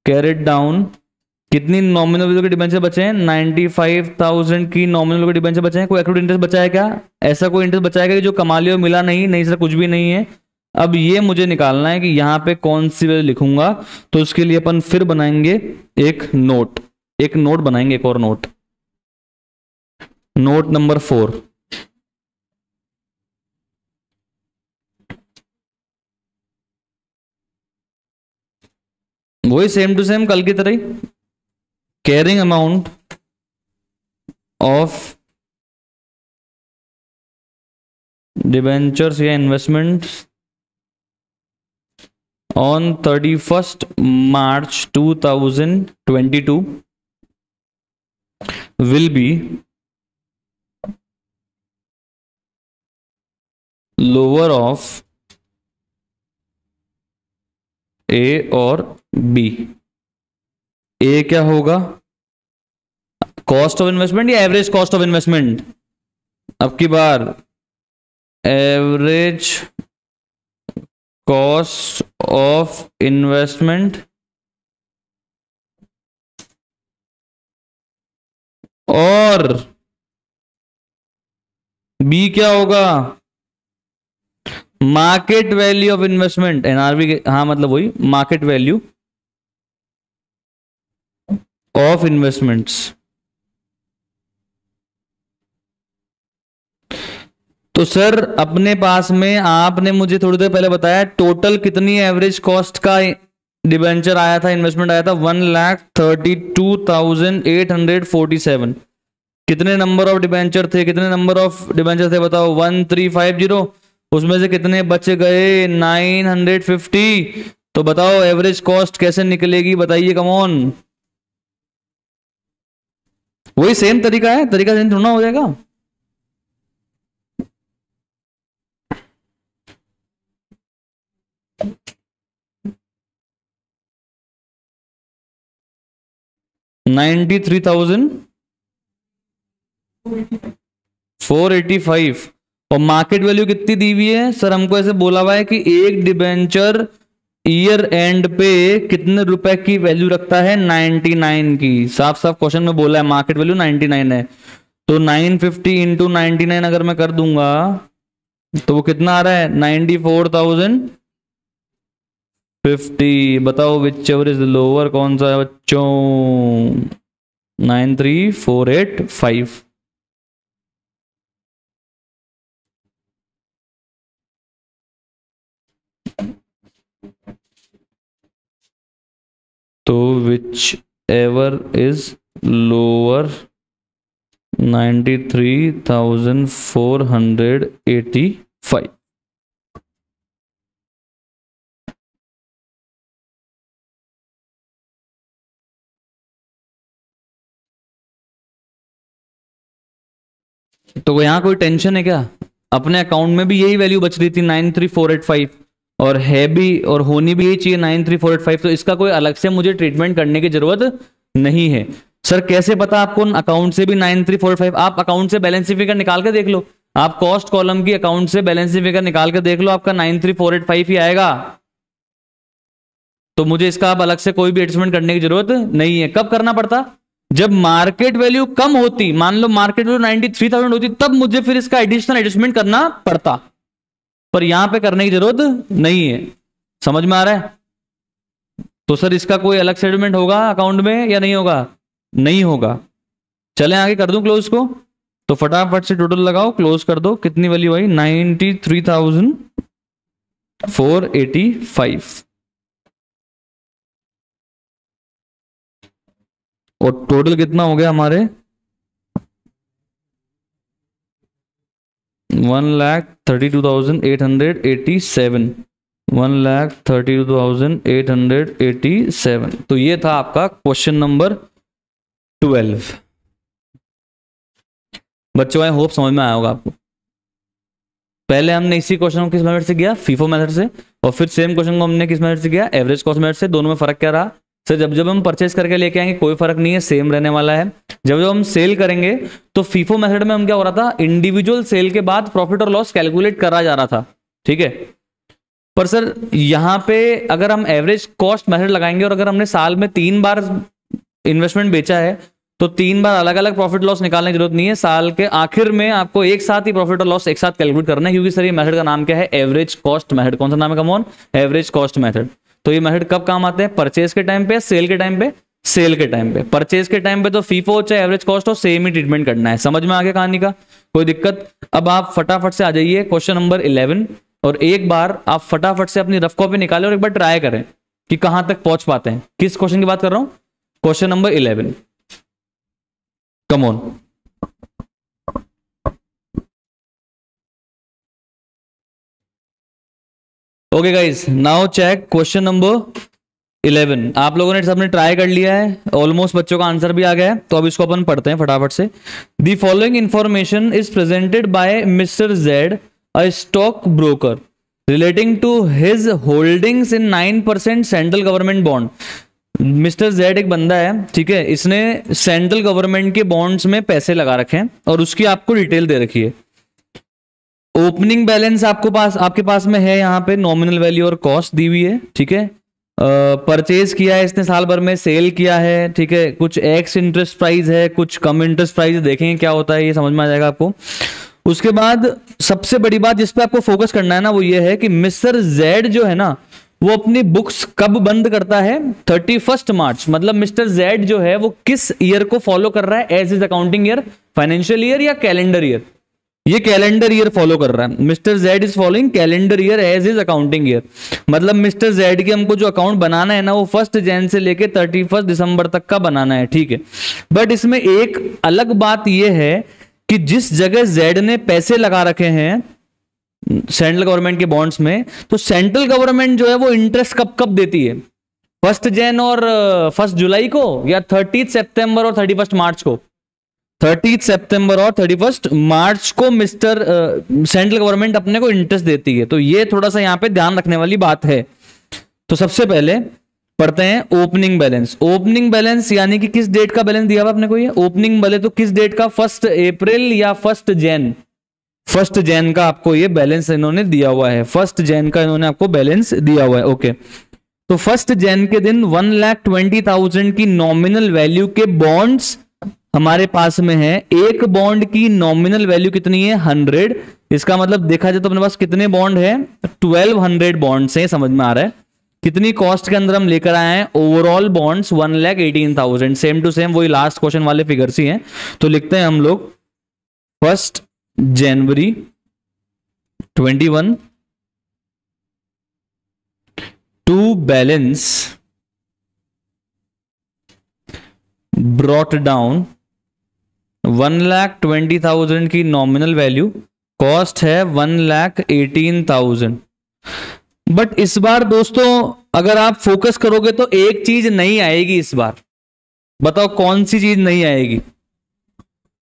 कैरेट डाउन। कितनी नॉमिनल वैल्यू के डिबेंचर बचे हैं? 95,000 की नॉमिनल वैल्यू के डिबेंचर बचे हैं। कोई एक्रूड इंटरेस्ट बचा है क्या? ऐसा कोई इंटरेस्ट बचा है क्या जो कमा लिया मिला नहीं? नहीं सर, कुछ भी नहीं है। अब ये मुझे निकालना है कि यहां पे कौन सी वैल्यू लिखूंगा। तो उसके लिए अपन फिर बनाएंगे एक नोट, एक नोट बनाएंगे, एक और नोट, नोट नंबर 4। वही सेम टू सेम कल की तरह ही, कैरिंग अमाउंट ऑफ डिबेंचर्स या investments on 31st March 2022 will be lower of A और B। A क्या होगा, कॉस्ट ऑफ इन्वेस्टमेंट या एवरेज कॉस्ट ऑफ इन्वेस्टमेंट? अब की बार एवरेज कॉस्ट ऑफ इन्वेस्टमेंट और बी क्या होगा, market value of investment, NRV. हाँ मतलब वही मार्केट वैल्यू ऑफ इन्वेस्टमेंट्स। तो सर अपने पास में आपने मुझे थोड़ी देर पहले बताया टोटल कितनी एवरेज कॉस्ट का डिबेंचर आया था, इन्वेस्टमेंट आया था 1,32,847। कितने नंबर ऑफ डिबेंचर थे, कितने नंबर ऑफ डिबेंचर थे बताओ, 1350। उसमें से कितने बच गए, 950। तो बताओ एवरेज कॉस्ट कैसे निकलेगी, बताइए कम ऑन। वही सेम तरीका है, तरीका सेम थोड़ा हो जाएगा। $93,485 और मार्केट वैल्यू कितनी दी हुई है सर? हमको ऐसे बोला हुआ है कि एक डिबेंचर ईयर एंड पे कितने रुपए की वैल्यू रखता है, 99 की। साफ साफ क्वेश्चन में बोला है मार्केट वैल्यू 99 है। तो 950 इंटू 99 अगर मैं कर दूंगा तो वो कितना आ रहा है, 94,050। बताओ विच एवर इज लोअर, कौन सा है बच्चों, 93,485। तो विच एवर इज लोअर 93,485। तो यहाँ कोई टेंशन है क्या? अपने अकाउंट में भी यही वैल्यू बच रही थी 93,485 और है भी और होनी भी यही चाहिए 93,485। तो इसका कोई अलग से मुझे ट्रीटमेंट करने की जरूरत नहीं है। सर कैसे पता आपको अकाउंट से भी 93,485? आप अकाउंट से बैलेंस शीट फिगर निकाल के देख लो, आप कॉस्ट कॉलम की अकाउंट से बैलेंस शीट फिगर निकाल के देख लो, आपका 93,485 ही आएगा। तो मुझे इसका अब अलग से कोई भी एडजस्टमेंट करने की जरूरत नहीं है। कब करना पड़ता, जब मार्केट वैल्यू कम होती, मान लो मार्केट वैल्यू 93,000 होती, तब मुझे फिर इसका एडिशनल एडजस्टमेंट करना पड़ता, पर यहां पे करने की जरूरत नहीं है। समझ में आ रहा है? तो सर इसका कोई अलग सेटलमेंट होगा अकाउंट में या नहीं होगा? नहीं होगा। चले आगे कर दूं क्लोज को, तो फटाफट से टोटल लगाओ, क्लोज कर दो। कितनी वैल्यू आई, 93,485 और टोटल कितना हो गया हमारे 1,32,887। 1,32,887। तो ये था आपका क्वेश्चन नंबर 12। बच्चों आई होप समझ में आया होगा आपको। पहले हमने इसी क्वेश्चन को किस मेथड से किया, फीफो मेथड से, और फिर सेम क्वेश्चन को हमने किस मेथड से किया, एवरेज कॉस्ट मेथड से। दोनों में फर्क क्या रहा सर? जब हम परचेज करके लेके आएंगे कोई फर्क नहीं है, सेम रहने वाला है। जब हम सेल करेंगे तो फीफो मेथड में हम क्या हो रहा था, इंडिविजुअल सेल के बाद प्रॉफिट और लॉस कैलकुलेट करा जा रहा था, ठीक है। पर सर यहां पे अगर हम एवरेज कॉस्ट मेथड लगाएंगे और अगर हमने साल में 3 बार इन्वेस्टमेंट बेचा है तो 3 बार अलग अलग प्रॉफिट लॉस निकालने की जरूरत नहीं है। साल के आखिर में आपको एक साथ ही प्रॉफिट और लॉस एक साथ कैलकुलेट करना है, क्योंकि सर ये मेथड का नाम क्या है, एवरेज कॉस्ट मेथड। कौन सा नाम है कमॉन, एवरेज कॉस्ट मेथड। तो ये मेथड कब काम आते हैं, परचेज के टाइम पे, सेल के टाइम पे। सेल के टाइम पे, परचेज के टाइम पे तो फीफो हो चाहे एवरेज कॉस्ट हो, सेम ही ट्रीटमेंट करना है। समझ में आ गया कहानी का, कोई दिक्कत? अब आप फटाफट से आ जाइए क्वेश्चन नंबर 11 और एक बार आप फटाफट से अपनी रफ कॉपी निकालें और एक बार ट्राई करें कि कहां तक पहुंच पाते हैं। किस क्वेश्चन की बात कर रहा हूं? Question number 11। Come on. Okay guys, now check question number 11। आप लोगों ने सबने ट्राई कर लिया है, ऑलमोस्ट बच्चों का आंसर भी आ गया है, तो अब इसको अपन पढ़ते हैं फटाफट से। The following information is presented by mister Z, a stock broker, relating to his holdings in 9% central government bond. Mister Z एक बंदा है, ठीक है, इसने सेंट्रल गवर्नमेंट के बॉन्ड्स में पैसे लगा रखे हैं और उसकी आपको डिटेल दे रखी है। ओपनिंग बैलेंस आपके पास में है, यहाँ पे नॉमिनल वैल्यू और कॉस्ट दी हुई है, ठीक है। परचेज किया है इसने साल भर में, सेल किया है, ठीक है, कुछ एक्स इंटरेस्ट प्राइस है, कुछ कम इंटरेस्ट प्राइस, देखेंगे क्या होता है, ये समझ में आ जाएगा आपको। उसके बाद सबसे बड़ी बात जिस पे आपको फोकस करना है ना, वो ये है कि मिस्टर जेड जो है ना, वो अपनी बुक्स कब बंद करता है? 31 मार्च। मतलब मिस्टर जेड जो है वो किस ईयर को फॉलो कर रहा है as is accounting year? Financial year या कैलेंडर ईयर? ये कैलेंडर ईयर फॉलो कर रहा है। Mister Z is following calendar year as is accounting year. मतलब मिस्टर जेड के हमको जो अकाउंट बनाना है ना, वो 1 जनवरी से लेके 31 दिसंबर तक का बनाना है, ठीक है। बट इसमें एक अलग बात यह है कि जिस जगह जेड ने पैसे लगा रखे हैं सेंट्रल गवर्नमेंट के बॉन्ड्स में, तो सेंट्रल गवर्नमेंट जो है वो इंटरेस्ट कब कब देती है? 1 जनवरी और 1 जुलाई को, या 30 सितंबर और 31 मार्च को? 30 सितंबर और 31 मार्च को मिस्टर सेंट्रल गवर्नमेंट अपने को इंटरेस्ट देती है। तो ये थोड़ा सा यहाँ पे ध्यान रखने वाली बात है। तो सबसे पहले पढ़ते हैं ओपनिंग बैलेंस। ओपनिंग बैलेंस यानी कि किस डेट का बैलेंस दिया हुआ आपने को? ये ओपनिंग बैलेंस तो किस डेट का? 1 अप्रैल या 1 जनवरी? 1 जनवरी का आपको ये बैलेंस इन्होंने दिया हुआ है। 1 जनवरी का इन्होंने आपको बैलेंस दिया हुआ है। ओके, तो 1 जनवरी के दिन 1,20,000 की नॉमिनल वैल्यू के बॉन्ड्स हमारे पास में है। एक बॉन्ड की नॉमिनल वैल्यू कितनी है? 100। इसका मतलब देखा जाए तो अपने पास कितने बॉन्ड है? 1200 बॉन्ड्स हैं, समझ में आ रहा है। कितनी कॉस्ट के अंदर हम लेकर आए हैं? Overall bonds 1,18,000। Same to same वही लास्ट क्वेश्चन वाले फिगर्स ही हैं। तो लिखते हैं हम लोग 1 January 21 to balance brought down 1,20,000 की नॉमिनल वैल्यू, कॉस्ट है 1,18,000। बट इस बार दोस्तों अगर आप फोकस करोगे तो एक चीज नहीं आएगी इस बार। बताओ कौन सी चीज नहीं आएगी?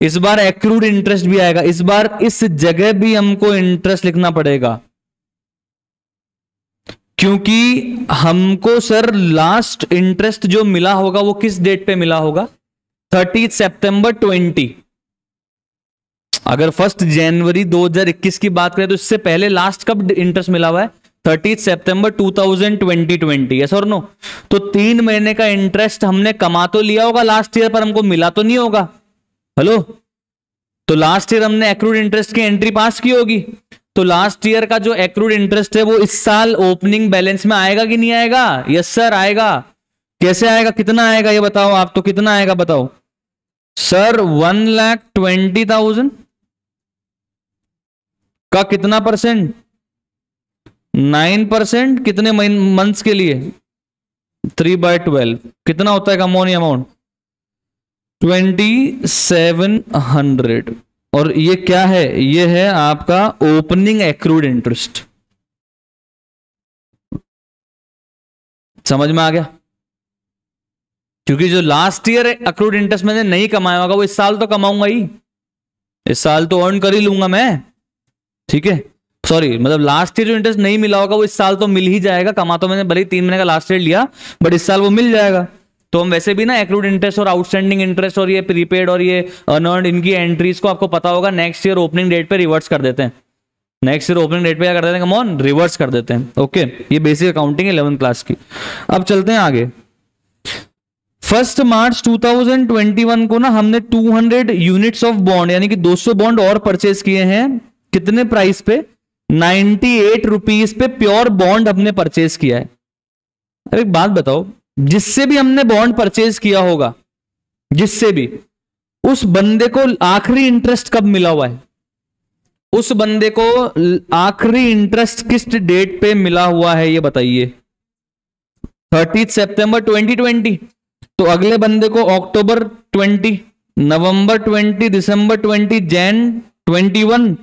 इस बार एक्रूड इंटरेस्ट भी आएगा। इस बार इस जगह भी हमको इंटरेस्ट लिखना पड़ेगा, क्योंकि हमको सर लास्ट इंटरेस्ट जो मिला होगा वो किस डेट पे मिला होगा? 30 सितंबर 20। अगर 1 जनवरी 2021 की बात करें तो इससे पहले लास्ट कब इंटरेस्ट मिला हुआ है? 30 सितंबर 2020। यस और नो? तो 3 महीने का इंटरेस्ट हमने कमा तो लिया होगा लास्ट ईयर, पर हमको मिला तो नहीं होगा। हेलो, तो लास्ट ईयर हमने एक्रूड इंटरेस्ट की एंट्री पास की होगी। तो लास्ट ईयर का जो एक्रूड इंटरेस्ट है वो इस साल ओपनिंग बैलेंस में आएगा कि नहीं आएगा? यस सर आएगा। कैसे आएगा? कितना आएगा ये बताओ आप तो, कितना आएगा बताओ सर? 1,20,000 का कितना परसेंट? 9%। कितने मंथ्स के लिए? 3/12। कितना होता है कमोनी अमाउंट? 2,700। और ये क्या है? ये है आपका ओपनिंग एक्रूड इंटरेस्ट। समझ में आ गया? क्योंकि जो लास्ट ईयर एक्रूड इंटरेस्ट मैंने नहीं कमाया होगा वो इस साल तो कमाऊंगा ही, इस साल तो अर्न कर ही लूंगा मैं, ठीक है। सॉरी, मतलब लास्ट ईयर जो इंटरेस्ट नहीं मिला होगा वो इस साल तो मिल ही जाएगा। कमा तो मैंने भले ही 3 महीने का लास्ट ईयर लिया, बट इस साल वो मिल जाएगा। तो हम वैसे भी ना एक्रूड इंटरेस्ट और आउटस्टैंडिंग इंटरेस्ट और ये प्रीपेड और ये अनअर्न्ड, इनकी एंट्रीज को आपको पता होगा नेक्स्ट ईयर ओपनिंग डेट पे रिवर्स कर देते हैं। नेक्स्ट ईयर ओपनिंग डेट पे क्या कर देते हैं? कम ऑन, रिवर्स कर देते हैं। ओके, ये बेसिक अकाउंटिंग है 11th क्लास की। अब चलते हैं आगे। 1 मार्च 2021 को ना हमने 200 यूनिट्स ऑफ बॉन्ड यानी कि 200 बॉन्ड और परचेज किए हैं। कितने प्राइस पे? 98 रुपीज पे प्योर बॉन्ड हमने परचेज किया है। अब एक बात बताओ, जिससे भी हमने बॉन्ड परचेज किया होगा, जिससे भी, उस बंदे को आखिरी इंटरेस्ट कब मिला हुआ है? उस बंदे को आखिरी इंटरेस्ट किस डेट पे मिला हुआ है ये बताइए। 30 सितंबर 2020, तो अगले बंदे को अक्टूबर 20, नवंबर 20, दिसंबर 20, जैन 21,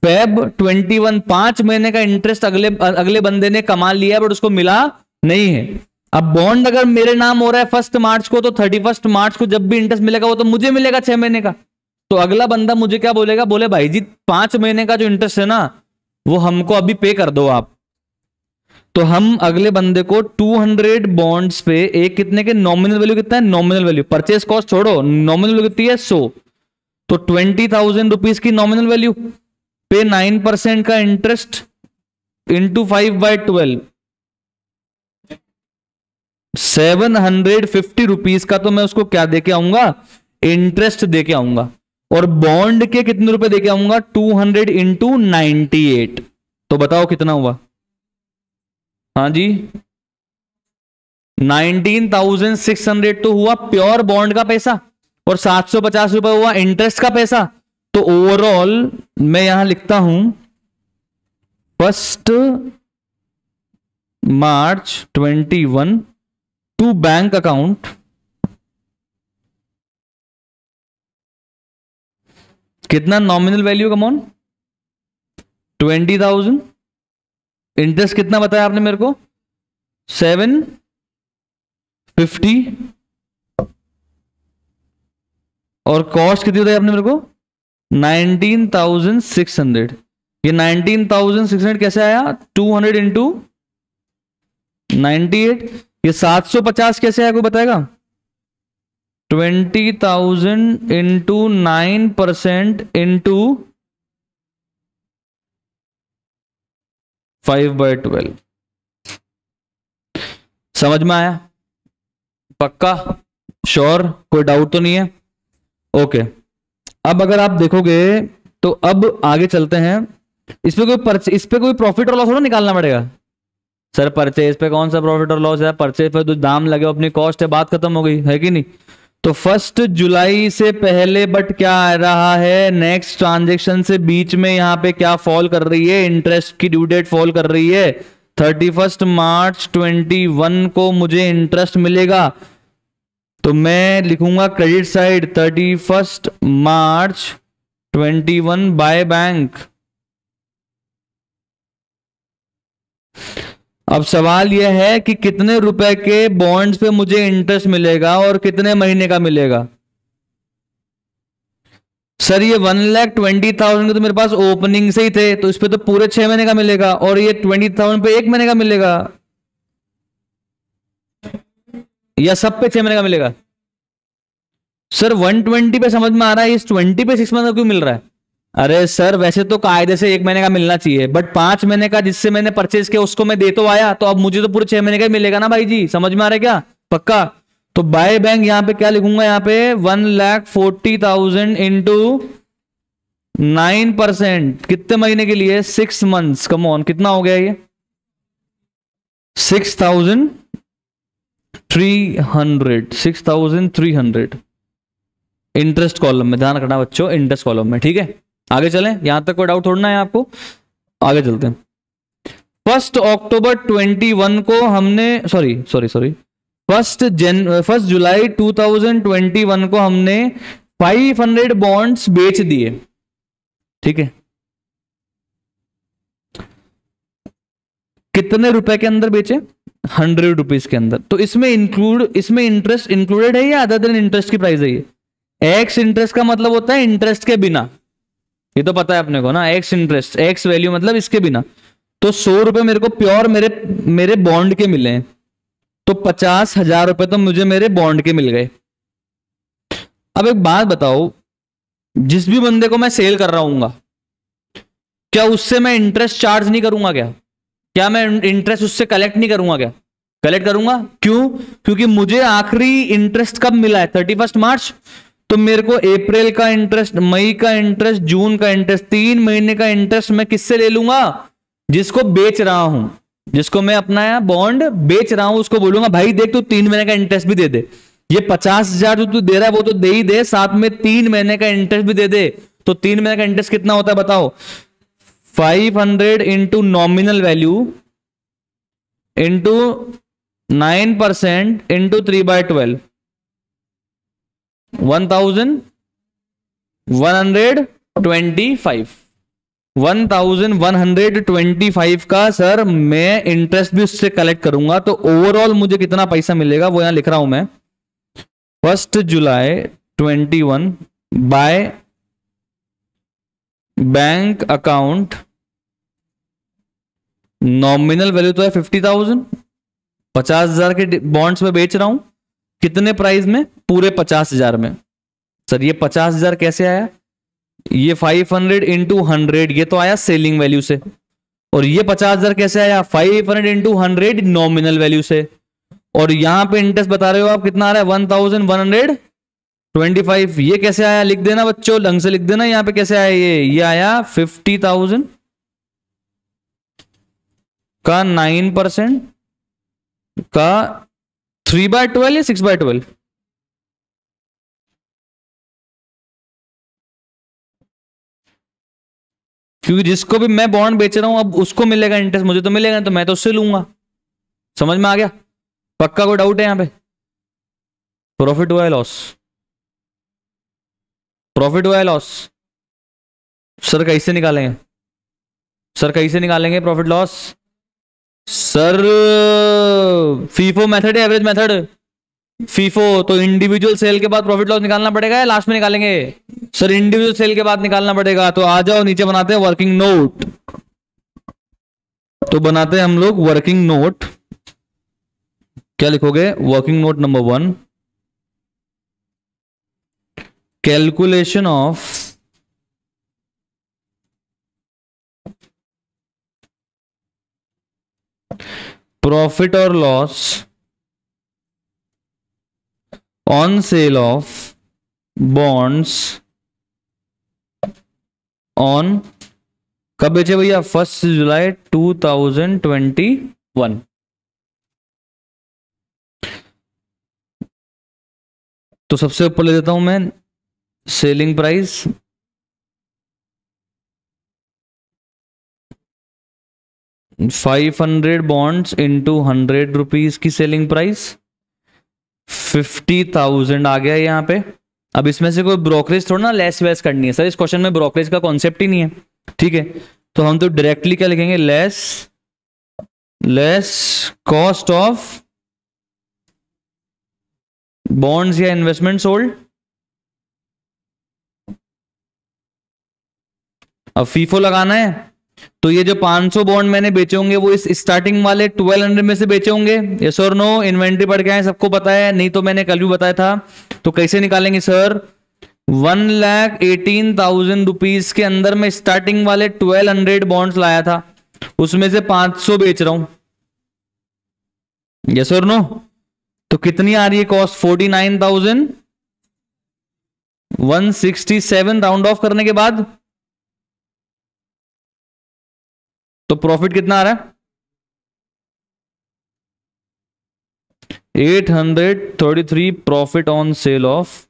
फेब 21, 5 महीने का इंटरेस्ट अगले बंदे ने कमा लिया बट उसको मिला नहीं है। अब बॉन्ड अगर मेरे नाम हो रहा है 1 मार्च को, तो 31 मार्च को जब भी इंटरेस्ट मिलेगा वो तो मुझे मिलेगा 6 महीने का। तो अगला बंदा मुझे क्या बोलेगा, बोले भाई जी 5 महीने का जो इंटरेस्ट है ना वो हमको अभी पे कर दो आप। तो हम अगले बंदे को 200 बॉन्ड्स पे एक कितने के नॉमिनल वैल्यू कितना है, नॉमिनल वैल्यू, परचेस कॉस्ट छोड़ो, नॉमिनल वैल्यू कितनी है 100, तो 20,000 रुपीज की नॉमिनल वैल्यू पे 9% का इंटरेस्ट इंटू 5/12, 750 रुपीज का तो मैं उसको क्या देके आऊंगा, इंटरेस्ट देके आऊंगा। और बॉन्ड के कितने रुपए देके आऊंगा, 200 इंटू 98, तो बताओ कितना हुआ। हाँ जी 19,600 तो हुआ प्योर बॉन्ड का पैसा और 750 रुपए हुआ इंटरेस्ट का पैसा। तो ओवरऑल मैं यहां लिखता हूं 1 मार्च 21 टू बैंक अकाउंट कितना nominal value come on 20,000, interest कितना बताया आपने मेरे को 750 और कॉस्ट कितनी बताई आपने मेरे को 19,600। ये 19,600 कैसे आया, 200 इंटू 98, ये 750 कैसे आया कोई बताएगा, 20,000 इंटू 9% इंटू 5/12, समझ में आया, पक्का, श्योर, कोई डाउट तो नहीं है, ओके। अब अगर आप देखोगे तो अब आगे चलते हैं, इस पे कोई प्रॉफिट और लॉस थोड़ा निकालना पड़ेगा। सर परचेज पे कौन सा प्रॉफिट और लॉस है, परचेज पे तो दाम लगे अपनी कॉस्ट है, बात खत्म हो गई है कि नहीं। तो 1 जुलाई से पहले बट क्या आ रहा है, नेक्स्ट ट्रांजेक्शन से बीच में यहां पे क्या फॉल कर रही है, इंटरेस्ट की ड्यू डेट फॉल कर रही है, 31 मार्च 21 को मुझे इंटरेस्ट मिलेगा। तो मैं लिखूंगा credit side 31 March 21 by bank. अब सवाल यह है कि कितने रुपए के बॉन्ड्स पे मुझे इंटरेस्ट मिलेगा और कितने महीने का मिलेगा। सर ये 1,20,000 के तो मेरे पास ओपनिंग से ही थे, तो इस पे तो पूरे 6 महीने का मिलेगा, और ये 20,000 पे 1 महीने का मिलेगा, या सब पे 6 महीने का मिलेगा। सर 120 पे समझ में आ रहा है, इस 20 पे 6 महीने का क्यों मिल रहा है। अरे सर वैसे तो कायदे से 1 महीने का मिलना चाहिए, बट 5 महीने का जिससे मैंने परचेज किया उसको मैं दे तो आया, तो अब मुझे तो पूरे 6 महीने का ही मिलेगा ना भाई जी, समझ में आ रहा है क्या, पक्का। तो बाय बैंक यहां पे क्या लिखूंगा, यहां पे 1,40,000 इंटू 9%, कितने महीने के लिए, 6 मंथ्स, कम ऑन, कितना हो गया ये 6,300 इंटरेस्ट कॉलम में, ध्यान रखना बच्चों, इंटरेस्ट कॉलम में, ठीक है। आगे चलें, यहां तक कोई डाउट थोड़ा है आपको, आगे चलते हैं। 1 अक्टूबर 21 को हमने सॉरी 1 जुलाई 2021 को हमने 500 बॉन्ड्स बेच दिए, ठीक है। कितने रुपए के अंदर बेचे, 100 रुपीज के अंदर। तो इसमें इंटरेस्ट इंक्लूडेड है या अदर देन इंटरेस्ट की प्राइस है ये। एक्स इंटरेस्ट का मतलब होता है इंटरेस्ट के बिना, ये तो पता है अपने को ना, एक्स इंटरेस्ट, एक्स वैल्यू मतलब इसके बिना। तो 100 रुपए मेरे को प्योर मेरे बॉन्ड के मिले हैं, तो 50,000 रुपए तो मुझे मेरे बॉन्ड के मिल गए। अब एक बात बताओ, जिस भी बंदे को मैं सेल कर रहा हूं, क्या उससे मैं इंटरेस्ट चार्ज नहीं करूंगा क्या मैं इंटरेस्ट उससे कलेक्ट नहीं करूंगा क्या, कलेक्ट करूंगा। क्यों, क्योंकि मुझे आखिरी इंटरेस्ट कब मिला है, 31 मार्च। तो मेरे को अप्रैल का इंटरेस्ट, मई का इंटरेस्ट, जून का इंटरेस्ट, 3 महीने का इंटरेस्ट मैं किससे ले लूंगा, जिसको बेच रहा हूं, जिसको मैं अपना बॉन्ड बेच रहा हूं, उसको बोलूंगा भाई देख तू 3 महीने का इंटरेस्ट भी दे दे, ये 50,000 जो तू दे रहा है वो तो दे ही दे, साथ में 3 महीने का इंटरेस्ट भी दे दे। तो 3 महीने का इंटरेस्ट कितना होता है बताओ, 500 into nominal value into 9% into 3/12, 1125, 1125 का सर मैं इंटरेस्ट भी उससे कलेक्ट करूंगा, तो ओवरऑल मुझे कितना पैसा मिलेगा वो यहां लिख रहा हूं मैं। 1 जुलाई 21 by bank account, nominal value तो है 50,000, 50,000 के बॉन्ड्स में बेच रहा हूं। कितने प्राइस में? पूरे 50,000 में। सर ये 50,000 कैसे आया? ये 500 इंटू 100 ये तो आया सेलिंग वैल्यू से, और ये 50,000 कैसे आया? 500 इंटू 100 नॉमिनल वैल्यू से। और यहां पे इंटरेस्ट बता रहे हो आप कितना आ रहा है? 1125। ये कैसे आया? लिख देना बच्चों, ढंग से लिख देना। यहां पे कैसे आया? ये आया 50,000 का 9% का 3/12 या 6/12? क्योंकि जिसको भी मैं बॉन्ड बेच रहा हूं अब उसको मिलेगा इंटरेस्ट, मुझे तो मिलेगा, तो मैं तो उससे लूंगा। समझ में आ गया? पक्का कोई डाउट है यहां पे? प्रॉफिट हुआ है लॉस? प्रॉफिट हुआ है लॉस? सर कैसे निकालेंगे? सर कैसे निकालेंगे profit loss? Sir FIFO method है, एवरेज मेथड। फीफो तो इंडिविजुअल सेल के बाद प्रॉफिट लॉस निकालना पड़ेगा या लास्ट में निकालेंगे? सर इंडिविजुअल सेल के बाद निकालना पड़ेगा। तो आ जाओ नीचे बनाते हैं वर्किंग नोट। तो बनाते हैं हम लोग वर्किंग नोट। क्या लिखोगे? Working note number 1, calculation of profit और loss on sale of bonds on, कब बेचे भैया? 1 जुलाई 2021। तो सबसे ऊपर ले देता हूं मैं selling price, $500 bonds into 100 rupees की सेलिंग प्राइस, 50,000 आ गया यहां पे। अब इसमें से कोई ब्रोकरेज थोड़ा ना लेस वेस करनी है। सर इस क्वेश्चन में ब्रोकरेज का कॉन्सेप्ट ही नहीं है, ठीक है? तो हम तो डायरेक्टली क्या लिखेंगे? लेस कॉस्ट ऑफ बॉन्ड्स या इन्वेस्टमेंट सोल्ड। अब फीफो लगाना है, तो ये जो 500 बॉन्ड मैंने बेचे होंगे वो इस स्टार्टिंग वाले 1200 में से बेचे होंगे। यस और नो? इन्वेंट्री पढ़ के आए, सबको पता है? नहीं तो मैंने कल भी बताया था। तो कैसे निकालेंगे सर? 1,18,000 रुपीज के अंदर में स्टार्टिंग वाले 1200 बॉन्ड्स लाया था, उसमें से 500 बेच रहा हूं। यस और नो? तो कितनी आ रही है कॉस्ट? 49,167 राउंड ऑफ करने के बाद। तो प्रॉफिट कितना आ रहा है? 833 profit on sale of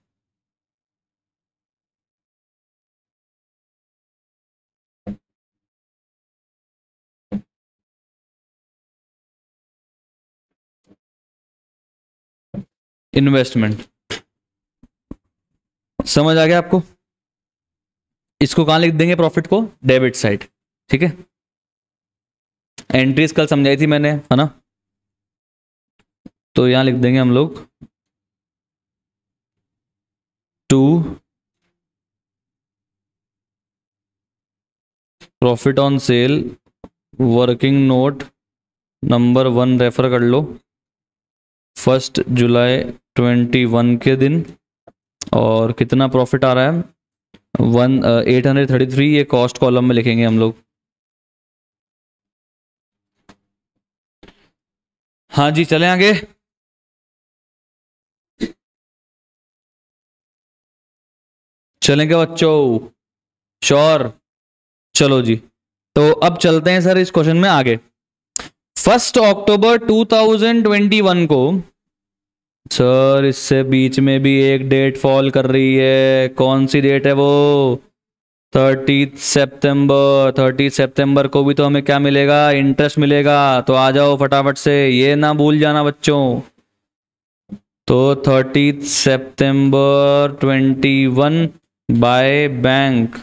investment. समझ आ गया आपको? इसको कहां लिख देंगे प्रॉफिट को? डेबिट साइड, ठीक है? एंट्रीज कल समझाई थी मैंने, है ना? तो यहां लिख देंगे हम लोग 2 profit on cell working note number 1 refer कर लो, 1 जुलाई 21 के दिन। और कितना प्रॉफिट आ रहा है? 833। ये कॉस्ट कॉलम में लिखेंगे हम लोग। हाँ जी, चलें आगे। चलेंगे बच्चों? श्योर? चलो जी, तो अब चलते हैं सर इस क्वेश्चन में आगे। 1 अक्टूबर 2021 को सर इससे बीच में भी एक डेट फॉल कर रही है। कौन सी डेट है वो? 30 सितंबर को भी तो हमें क्या मिलेगा, इंटरेस्ट मिलेगा। तो आ जाओ फटाफट से, ये ना भूल जाना बच्चों। तो 30 सितंबर 2021 बाय बैंक।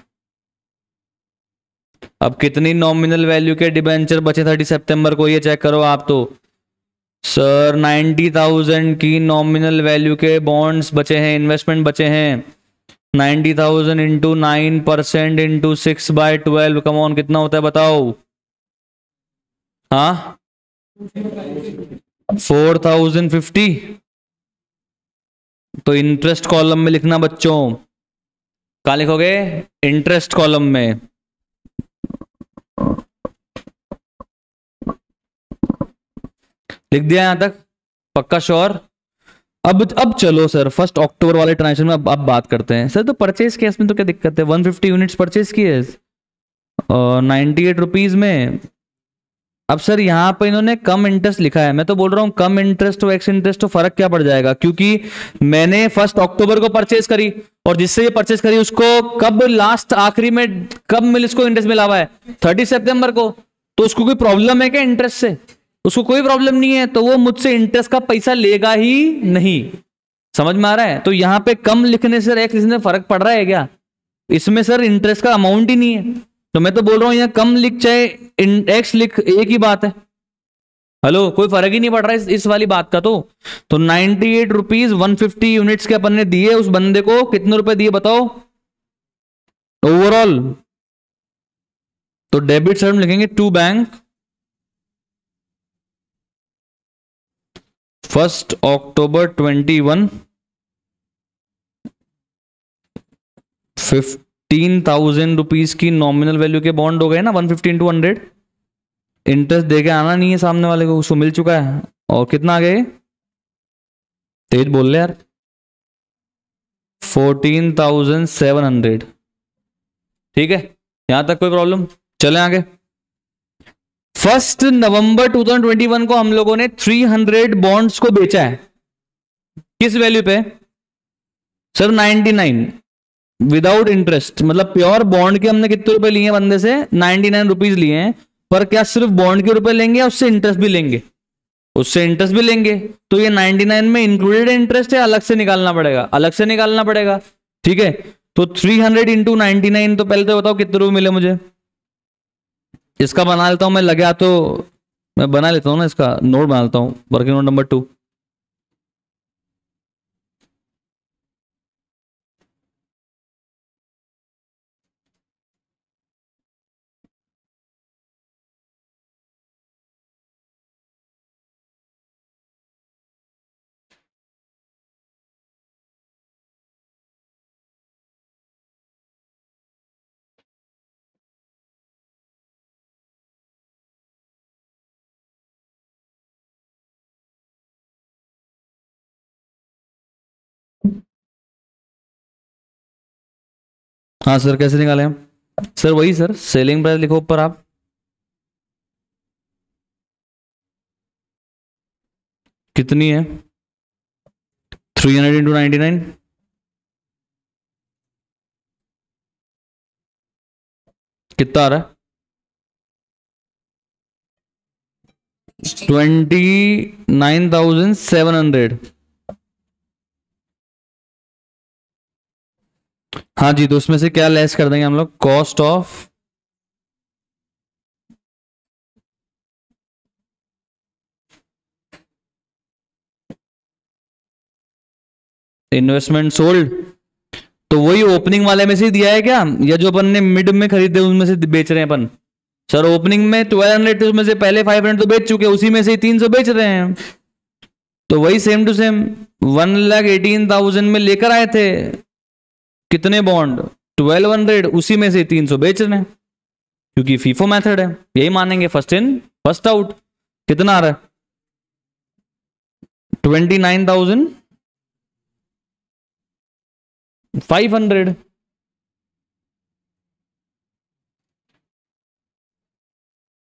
अब कितनी नॉमिनल वैल्यू के डिबेंचर बचे 30 सितंबर को, ये चेक करो आप तो। सर 90,000 की नॉमिनल वैल्यू के बॉन्ड्स बचे हैं, इन्वेस्टमेंट बचे हैं। 90,000 इंटू 9% इंटू 6/12, कमॉन कितना होता है बताओ। हाँ 4,050। तो इंटरेस्ट कॉलम में लिखना बच्चों। कहाँ लिखोगे, इंटरेस्ट कॉलम में। लिख दिया यहां तक, पक्का श्योर। अब चलो सर 1 अक्टूबर वाले ट्रांजेक्शन में अब बात करते हैं। सर तो परचेज केस में तो क्या दिक्कत है, 150 यूनिट्स परचेज की है 98 रुपीज में। अब सर यहाँ पे इन्होंने कम इंटरेस्ट लिखा है, मैं तो बोल रहा हूँ कम इंटरेस्ट तो एक्स इंटरेस्ट तो फर्क क्या पड़ जाएगा, क्योंकि मैंने 1 अक्टूबर को परचेज करी और जिससे ये परचेज करी उसको कब लास्ट आखिरी में कब मिल इसको इंटरेस्ट मिला हुआ है 30 सितंबर को। तो उसको कोई प्रॉब्लम है क्या इंटरेस्ट से, उसको कोई प्रॉब्लम नहीं है, तो वो मुझसे इंटरेस्ट का पैसा लेगा ही नहीं। समझ में आ रहा है। तो यहाँ पे कम लिखने से एक्स लिखने से फर्क पड़ रहा है क्या, इसमें सर इंटरेस्ट का अमाउंट ही नहीं है। तो मैं तो बोल रहा हूं यहाँ कम लिख चाहे एक्स लिख, एक ही बात है। हेलो, कोई फर्क ही नहीं पड़ रहा है इस वाली बात का। तो 98 रुपीज 150 यूनिट्स के अपन ने दिए उस बंदे को, कितने रुपए दिए बताओ ओवरऑल। तो डेबिट साइड में लिखेंगे टू बैंक 1 अक्टूबर 21 15,000 रुपीज की नॉमिनल वैल्यू के बॉन्ड हो गए ना, 150 इंटू 100। इंटरेस्ट देके आना नहीं है सामने वाले को, उसको मिल चुका है। और कितना आ गए, तेज बोल ले यार, 14,700। ठीक है, यहां तक कोई प्रॉब्लम। चले आगे। 1 नवंबर 2021 को हम लोगों ने 300 बॉन्ड्स को बेचा है, किस वैल्यू पे सर 99 विदाउट इंटरेस्ट। मतलब प्योर बॉन्ड के हमने कितने रुपए लिए हैं बंदे से, 99 रुपीज लिए हैं। पर क्या सिर्फ बॉन्ड के रुपए लेंगे या उससे इंटरेस्ट भी लेंगे, उससे इंटरेस्ट भी लेंगे। तो ये 99 में इंक्लूडेड इंटरेस्ट है, अलग से निकालना पड़ेगा, अलग से निकालना पड़ेगा। ठीक है, तो 300 इंटू 99, तो पहले तो बताओ कितने रुपए मिले मुझे। इसका बना लेता हूं मैं, लगे तो मैं बना लेता हूं ना, इसका नोट बना लेता हूं, वर्किंग नोट नंबर 2। हाँ सर, कैसे निकाले हम सर, वही सर सेलिंग प्राइस लिखो ऊपर आप। कितनी है 300 इंटू 99, कितना आ रहा है 29,700। हाँ जी, तो उसमें से क्या लेस कर देंगे हम लोग, कॉस्ट ऑफ इन्वेस्टमेंट सोल्ड। तो वही ओपनिंग वाले में से ही दिया है क्या, या जो अपन ने मिड में खरीदे उनमें से बेच रहे हैं अपन। सर ओपनिंग में 1200 उसमें से पहले 500 तो बेच चुके, उसी में से 300 बेच रहे हैं। तो वही सेम टू सेम 1,18,000 में लेकर आए थे कितने बॉन्ड 1200, उसी में से 300 बेच रहे हैं, क्योंकि फीफो मेथड है, यही मानेंगे, फर्स्ट इन फर्स्ट आउट। कितना आ रहा है 29,500।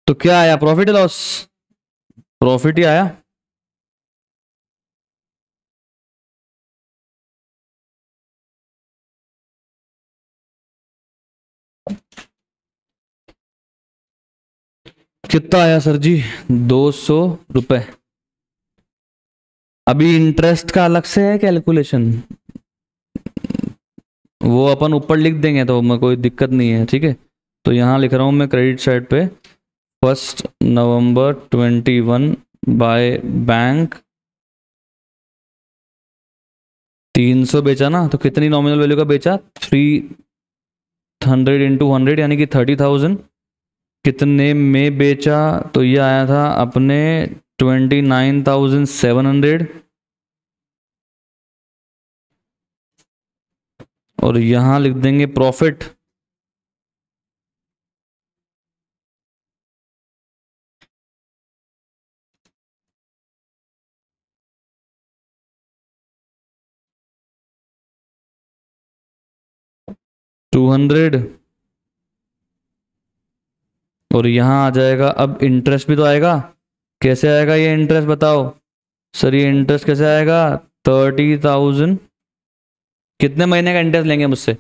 तो क्या आया, प्रॉफिट लॉस, प्रॉफिट ही आया। कितना आया सर जी? 200 रुपए। अभी इंटरेस्ट का अलग से है कैलकुलेशन, वो अपन ऊपर लिख देंगे तो मैं कोई दिक्कत नहीं है, ठीक है। तो यहाँ लिख रहा हूँ मैं क्रेडिट साइड पे 1 नवंबर 21 बाय बैंक। 300 बेचा ना, तो कितनी नॉमिनल वैल्यू का बेचा? 300 इंटू 100 यानी कि 30,000। कितने में बेचा? तो ये आया था अपने 29,700। और यहां लिख देंगे प्रॉफिट। $200। और यहाँ आ जाएगा, अब इंटरेस्ट भी तो आएगा। कैसे आएगा ये इंटरेस्ट बताओ सर? ये इंटरेस्ट कैसे आएगा? 30,000। कितने महीने का इंटरेस्ट लेंगे मुझसे?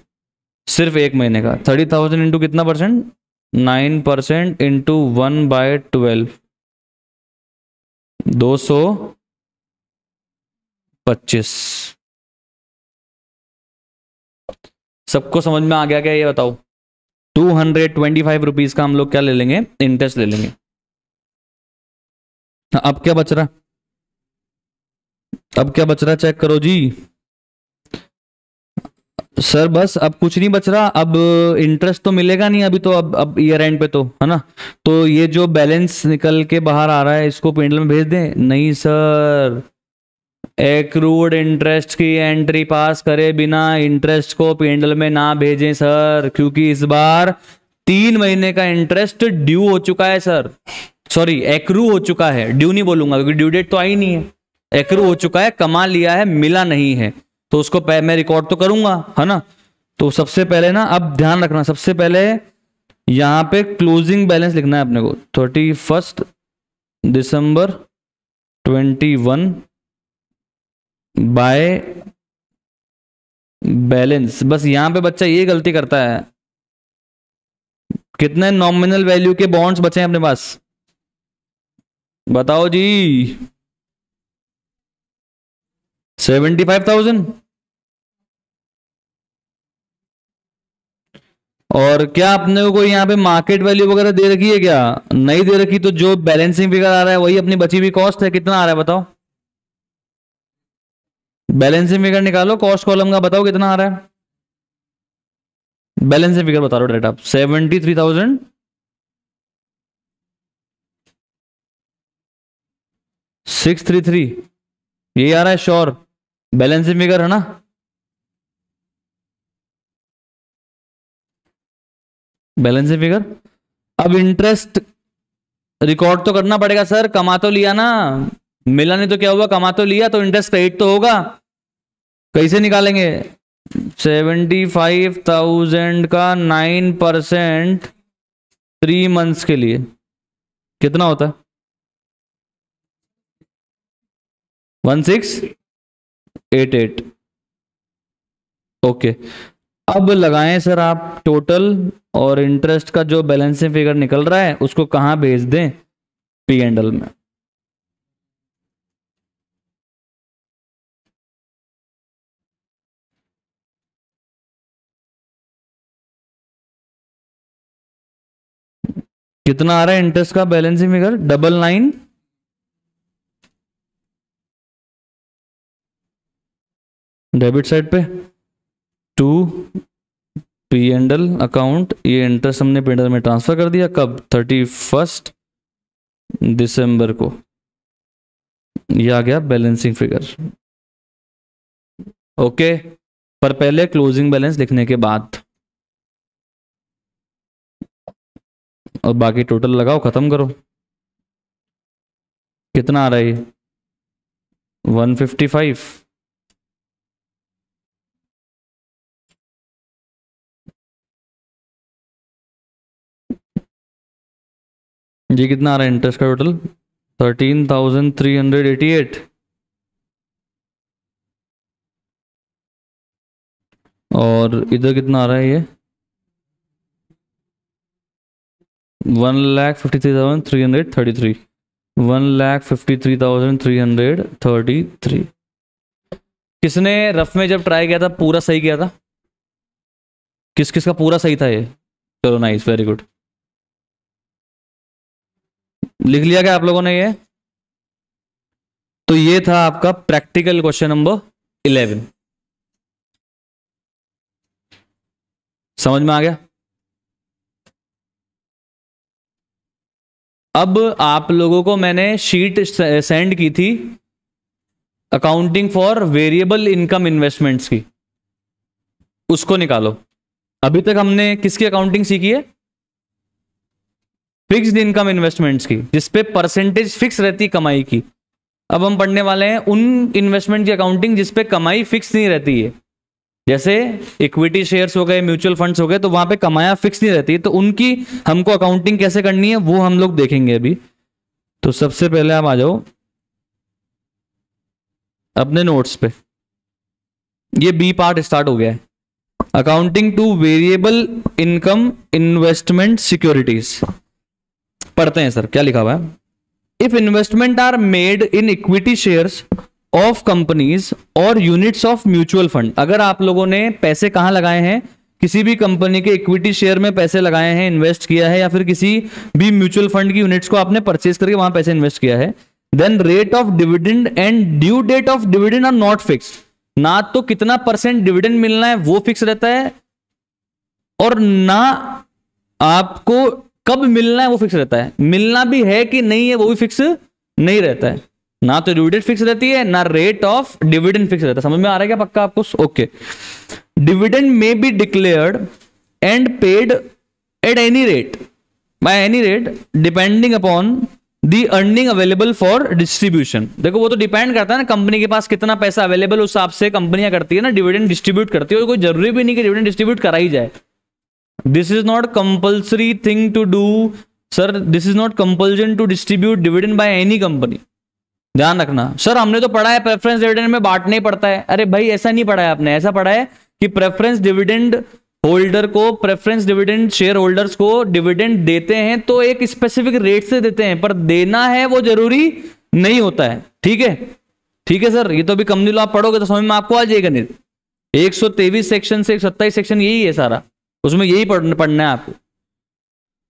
सिर्फ 1 महीने का। 30,000 इंटू कितना परसेंट? 9% इंटू 1/12, 225। सबको समझ में आ गया क्या ये बताओ? 225 रुपीज का हम लोग क्या ले लेंगे? इंटरेस्ट ले लेंगे। अब क्या बच रहा? अब क्या बच रहा चेक करो जी। सर बस अब कुछ नहीं बच रहा। अब इंटरेस्ट तो मिलेगा नहीं अभी तो, अब ईयर एंड पे तो है ना। तो ये जो बैलेंस निकल के बाहर आ रहा है इसको पेंडल में भेज दें? नहीं सर, एक्रूड इंटरेस्ट की एंट्री पास करे बिना इंटरेस्ट को पेंडल में ना भेजें सर, क्योंकि इस बार 3 महीने का इंटरेस्ट ड्यू हो चुका है सर। सॉरी, एक्रू हो चुका है, ड्यू नहीं बोलूंगा क्योंकि ड्यू डेट तो आई नहीं है। एक्रू हो चुका है, कमा लिया है, मिला नहीं है, तो उसको मैं रिकॉर्ड तो करूंगा है ना। तो सबसे पहले ना, अब ध्यान रखना, सबसे पहले यहां पे क्लोजिंग बैलेंस लिखना है अपने को। 31 दिसंबर 21 बाय बैलेंस। बस यहां पे बच्चा ये गलती करता है। कितने नॉमिनल वैल्यू के बॉन्ड्स बचे हैं अपने पास बताओ जी? 75,000। और क्या अपने को कोई यहाँ पे मार्केट वैल्यू वगैरह दे रखी है क्या? नहीं दे रखी, तो जो बैलेंसिंग फिगर आ रहा है वही अपनी बची हुई कॉस्ट है। कितना आ रहा है बताओ? बैलेंसिंग फिगर निकालो कॉस्ट कॉलम का, बताओ कितना आ रहा है? बैलेंसिंग फिगर बता रहा डायरेक्ट आप। 73,633 यही आ रहा है श्योर? बैलेंसिंग फिगर है ना? Balancing figure. अब इंटरेस्ट रिकॉर्ड तो करना पड़ेगा सर, कमा तो लिया ना। मिला नहीं तो क्या हुआ? कमा तो लिया, तो इंटरेस्ट क्रेडिट तो होगा। कैसे निकालेंगे? 75,000 का 9% 3 मंथ्स के लिए कितना होता है? 1688। ओके। अब लगाएं सर आप टोटल, और इंटरेस्ट का जो बैलेंसिंग फिगर निकल रहा है उसको कहां भेज दें? पी एंड एल में। कितना आ रहा है इंटरेस्ट का बैलेंसिंग फिगर? 99। डेबिट साइड पे 2 पी एंड एल अकाउंट, ये इंटरेस्ट हमने पी एंड एल में ट्रांसफर कर दिया। कब? 31 दिसंबर को। ये आ गया बैलेंसिंग फिगर। ओके, पर पहले क्लोजिंग बैलेंस लिखने के बाद, और बाकी टोटल लगाओ, खत्म करो। कितना आ रहा है ये? 155। ये कितना आ रहा है इंटरेस्ट का टोटल? 13,388। और इधर कितना आ रहा है ये? 1,53,333, 1,53,333। किसने रफ में जब ट्राई किया था पूरा सही किया था? किस किस का पूरा सही था ये? चलो नाइस, वेरी गुड। लिख लिया क्या आप लोगों ने ये? तो ये था आपका प्रैक्टिकल क्वेश्चन नंबर 11। समझ में आ गया? अब आप लोगों को मैंने शीट सेंड की थी accounting for variable income investments की, उसको निकालो। अभी तक हमने किसकी अकाउंटिंग सीखी है? फिक्स्ड इनकम इन्वेस्टमेंट्स की, जिसपे परसेंटेज फिक्स रहती है कमाई की। अब हम पढ़ने वाले हैं उन इन्वेस्टमेंट की अकाउंटिंग जिसपे कमाई फिक्स नहीं रहती है, जैसे इक्विटी शेयर्स हो गए, म्यूचुअल फंड्स हो गए, तो वहां पे कमाया फिक्स नहीं रहती, तो उनकी हमको अकाउंटिंग कैसे करनी है वो हम लोग देखेंगे अभी। तो सबसे पहले आप आ जाओ अपने नोट्स पे। ये बी पार्ट स्टार्ट हो गया है, accounting to variable income investment securities. पढ़ते हैं सर क्या लिखा हुआ है। If investment are made in equity shares of companies और यूनिट्स ऑफ म्यूचुअल फंड, अगर आप लोगों ने पैसे कहां लगाए हैं, किसी भी कंपनी के इक्विटी शेयर में पैसे लगाए हैं, इन्वेस्ट किया है, या फिर किसी भी म्यूचुअल फंड की यूनिट्स को आपने परचेज करके वहां पैसे इन्वेस्ट किया है, then rate of dividend and due date of dividend are not fixed. ना तो कितना परसेंट डिविडेंड मिलना है वो फिक्स रहता है, और ना आपको कब मिलना है वो फिक्स रहता है। मिलना भी है कि नहीं है वो भी फिक्स नहीं रहता है। ना तो ड्यू डेट फिक्स रहती है, ना रेट ऑफ डिविडेंड फिक्स रहता है। समझ में आ रहा है क्या पक्का आपको? ओके। डिविडेंड में be declared and paid at any rate, by any rate, depending upon the earning available for distribution. देखो वो तो डिपेंड करता है ना कंपनी के पास कितना पैसा अवेलेबल, उस हिसाब से कंपनियां करती है ना डिविडेंड डिस्ट्रीब्यूट करती है। और कोई जरूरी भी नहीं कि डिविडेंड डिस्ट्रीब्यूट करा ही जाए। This is not compulsory thing to do sir, this is not compulsion to distribute dividend by any company. ध्यान रखना सर, हमने तो पढ़ा है प्रेफरेंस डिविडेंड में बांटना ही पड़ता है। अरे भाई ऐसा नहीं पढ़ा है आपने, ऐसा पढ़ा है कि प्रेफरेंस डिविडेंड होल्डर को, प्रेफरेंस डिविडेंड शेयर होल्डर्स को डिविडेंड देते हैं तो एक स्पेसिफिक रेट से देते हैं, पर देना है वो जरूरी नहीं होता है। ठीक है, ठीक है सर, ये तो अभी कंपनी लॉ आप पढ़ोगे तो समझ में आपको आ जाएगा। नहीं 123 सेक्शन से 127 सेक्शन यही है सारा, उसमें यही पढ़ना है आपको।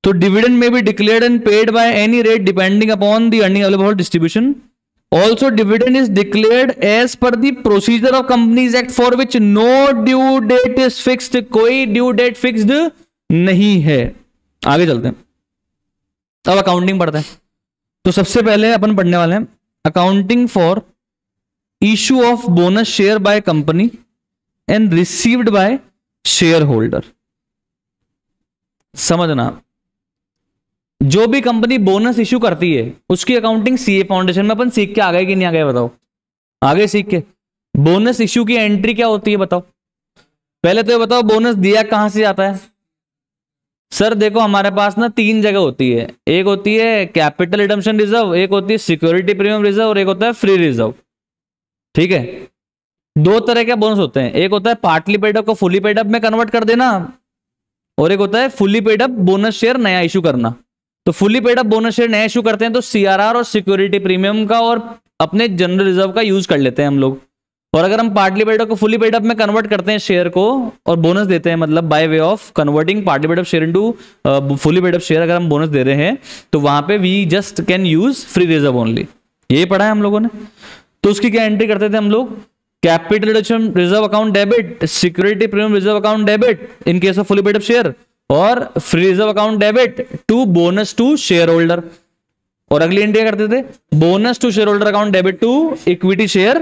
तो डिविडेंड में भी declared and paid by any rate depending upon the earning available for distribution. Also, dividend is declared as per the procedure of Companies Act for which no due date is fixed। कोई due date fixed नहीं है। आगे चलते हैं, अब accounting पढ़ते हैं। तो सबसे पहले अपन पढ़ने वाले हैं accounting for issue of bonus share bye company and received by share holder. समझना, जो भी कंपनी बोनस इश्यू करती है उसकी अकाउंटिंग सीए फाउंडेशन में अपन सीख के आ गए कि नहीं आ गए बताओ? आगे सीख के। बोनस इश्यू की एंट्री क्या होती है बताओ? पहले तो ये बताओ बोनस दिया कहां से जाता है? सर देखो हमारे पास ना 3 जगह होती है, एक होती है कैपिटल रिडम्पशन रिजर्व, एक होती है सिक्योरिटी प्रीमियम रिजर्व, और एक होता है फ्री रिजर्व। ठीक है, 2 तरह के बोनस होते हैं, एक होता है पार्टली पेड अप को फुली पेड अप में कन्वर्ट कर देना, और एक होता है fully paid up bonus share नया इशू करना। तो fully paid up bonus share नया इशू करते हैं तो सीआरआर और सिक्योरिटी प्रीमियम का और अपने जनरल रिजर्व का यूज कर लेते हैं हम लोग। और अगर हम पार्टली पेड अप को फुली पेड अप में कन्वर्ट करते हैं शेयर को और बोनस देते हैं, मतलब by way of converting partly paid up share into fully paid up share, अगर हम बोनस दे रहे हैं तो वहां पे we just can use free reserve only. यही पढ़ा है हम लोगों ने। तो उसकी क्या एंट्री करते थे हम लोग? Capital reserve account debit, security premium reserve account debit in case of fully paid up share, और free reserve account debit to bonus to share holder. और अगली एंट्री करते थे bonus to share holder account debit to equity share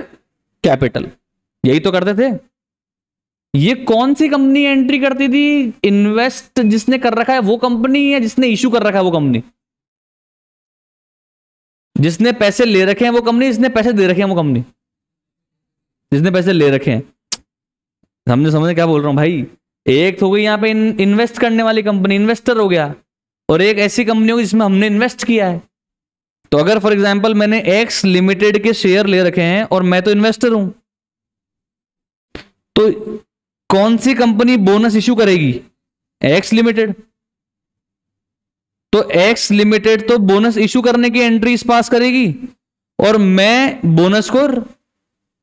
capital. यही तो करते थे। ये कौन सी कंपनी एंट्री करती थी? इन्वेस्ट जिसने कर रखा है वो कंपनी, या जिसने इश्यू कर रखा है वो कंपनी? जिसने पैसे ले रखे हैं वो कंपनी, जिसने पैसे दे रखे हैं वो कंपनी? जिसने पैसे ले रखे हैं। हमने समझे क्या बोल रहा हूं भाई? एक तो गई यहां पे इन्वेस्ट करने वाली कंपनी, इन्वेस्टर हो गया, और एक ऐसी कंपनी होगी जिसमें हमने इन्वेस्ट किया है। तो अगर फॉर एग्जांपल मैंने एक्स लिमिटेड के शेयर ले रखे हैं और मैं तो इन्वेस्टर हूं, तो कौन सी कंपनी बोनस इश्यू करेगी? X limited. तो एक्स लिमिटेड तो बोनस इशू करने की एंट्रीज पास करेगी और मैं बोनस को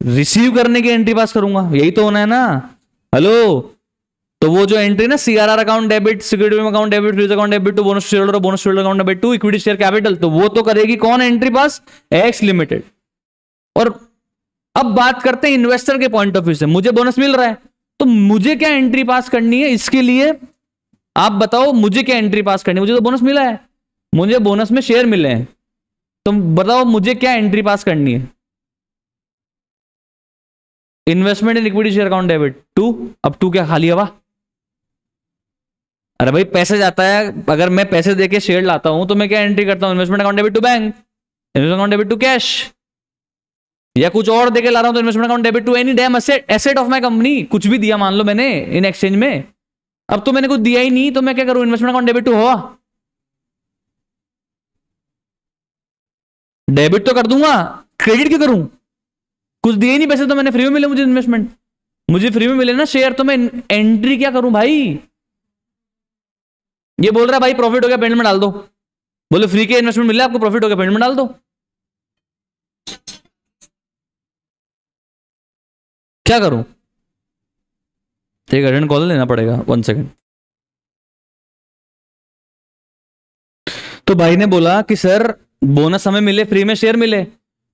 रिसीव करने की एंट्री पास करूंगा, यही तो होना है ना। हेलो, तो वो जो एंट्री ना CRR account debit, security account debit, freeze account debit to bonus share holder, bonus share account debit to equity share capital, तो वो तो करेगी कौन एंट्री पास? X limited. और अब बात करते हैं इन्वेस्टर के पॉइंट ऑफ व्यू से, मुझे बोनस मिल रहा है तो मुझे क्या एंट्री पास करनी है? इसके लिए आप बताओ मुझे क्या एंट्री पास करनी है? मुझे तो बोनस मिला है, मुझे बोनस में शेयर मिले हैं, तो बताओ मुझे क्या एंट्री पास करनी है? Investment in equity share account debit to, अब टू क्या खाली हवा? अरे भाई पैसे जाता है, अगर मैं पैसे देके शेयर लाता हूं तो मैं क्या एंट्री करता हूं? Investment account debit to bank, investment account debit to cash, या कुछ और देके ला रहा हूं तो investment account debit to any damn asset of my company. कुछ भी दिया मान लो मैंने इन एक्सचेंज में, अब तो मैंने कुछ दिया ही नहीं, तो मैं क्या करूं? इन्वेस्टमेंट अकाउंट डेबिट टू हुआ, डेबिट तो कर दूंगा, क्रेडिट क्यों करूं? कुछ दिए ही नहीं पैसे तो मैंने, फ्री में मिले मुझे इन्वेस्टमेंट, मुझे फ्री में मिले ना शेयर, तो मैं एंट्री क्या करूं भाई? ये बोल रहा है भाई प्रॉफिट हो गया पेमेंट में डाल दो, बोले फ्री के इन्वेस्टमेंट मिले आपको, प्रॉफिट हो गया पेमेंट में डाल दो, क्या करूं? एक अर्जेंट कॉल लेना पड़ेगा, 1 सेकंड। तो भाई ने बोला कि सर बोनस हमें मिले, फ्री में शेयर मिले,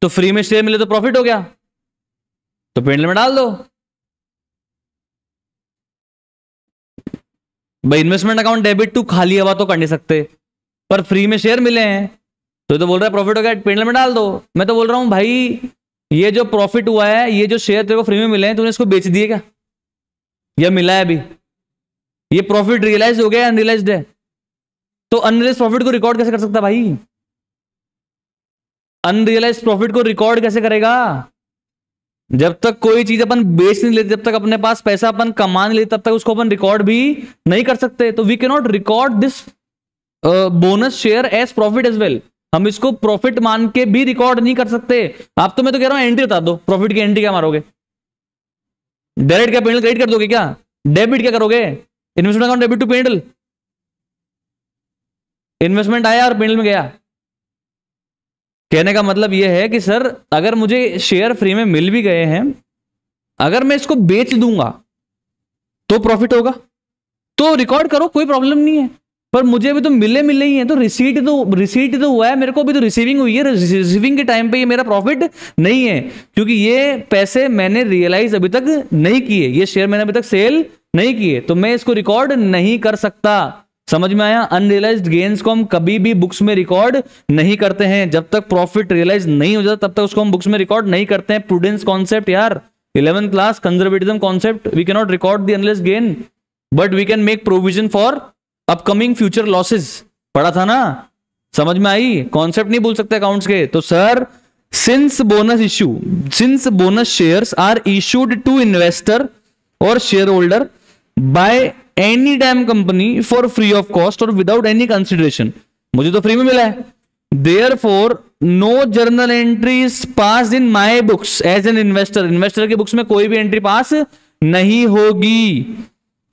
तो फ्री में शेयर मिले तो प्रॉफिट हो गया, तो पेंडल में डाल दो। भाई इन्वेस्टमेंट अकाउंट डेबिट टू खाली हवा तो कर नहीं सकते, पर फ्री में शेयर मिले हैं तो बोल रहा है प्रॉफिट हो गया पेंडल में डाल दो। मैं तो बोल रहा हूं भाई ये जो प्रॉफिट हुआ है, ये जो शेयर तेरे को फ्री में मिले हैं, तूने इसको बेच दिए क्या या मिला है अभी? ये प्रॉफिट रियलाइज हो गया या अनरियलाइज्ड है? तो अनरियलाइज प्रॉफिट को रिकॉर्ड कैसे कर सकता भाई? अनरियलाइज प्रॉफिट को रिकॉर्ड कैसे करेगा? जब तक कोई चीज अपन बेच नहीं लेते, जब तक अपने पास पैसा अपन कमा नहीं लेते, तब तक उसको अपन रिकॉर्ड भी नहीं कर सकते। तो we can not record this bonus share as profit as well, हम इसको प्रॉफिट मान के भी रिकॉर्ड नहीं कर सकते। आप तो मैं तो कह रहा हूं एंट्री बता दो, प्रॉफिट की एंट्री क्या मारोगे? डायरेक्ट क्या पेंडल क्रेडिट कर दोगे क्या? डेबिट क्या करोगे? Investment account debit to P and L, investment आया और पेंडल में गया। कहने का मतलब यह है कि सर अगर मुझे शेयर फ्री में मिल भी गए हैं, अगर मैं इसको बेच दूंगा तो प्रॉफिट होगा, तो रिकॉर्ड करो, कोई प्रॉब्लम नहीं है। पर मुझे भी तो मिले ही है, तो रिसीट तो हुआ है मेरे को, भी तो रिसीविंग हुई है, रिसीविंग के टाइम पे ये मेरा प्रॉफिट नहीं है, क्योंकि ये पैसे मैंने रियलाइज अभी तक नहीं किए, ये शेयर मैंने अभी तक सेल नहीं किए, तो मैं इसको रिकॉर्ड नहीं कर सकता। समझ में आया? अनरियलाइज्ड गेन्स को हम कभी भी बुक्स में रिकॉर्ड नहीं करते हैं, जब तक प्रॉफिट रियलाइज नहीं हो जाता तब तक उसको हम बुक्स में रिकॉर्ड नहीं करते हैं। प्रूडेंस कॉन्सेप्ट यार, 11th class conservatism concept, we can not record the unrealised gain but we can make provision for upcoming future losses. पढ़ा था ना? समझ में आई? कॉन्सेप्ट नहीं भूल सकते अकाउंट्स के। तो sir since bonus shares are issued to investor और share holder by any them company for free of cost और विदाउट एनी कंसिडरेशन, मुझे तो फ्री में मिला है, therefore no journal entries pass in my books as an investor, investor के books में कोई भी एंट्री पास नहीं होगी।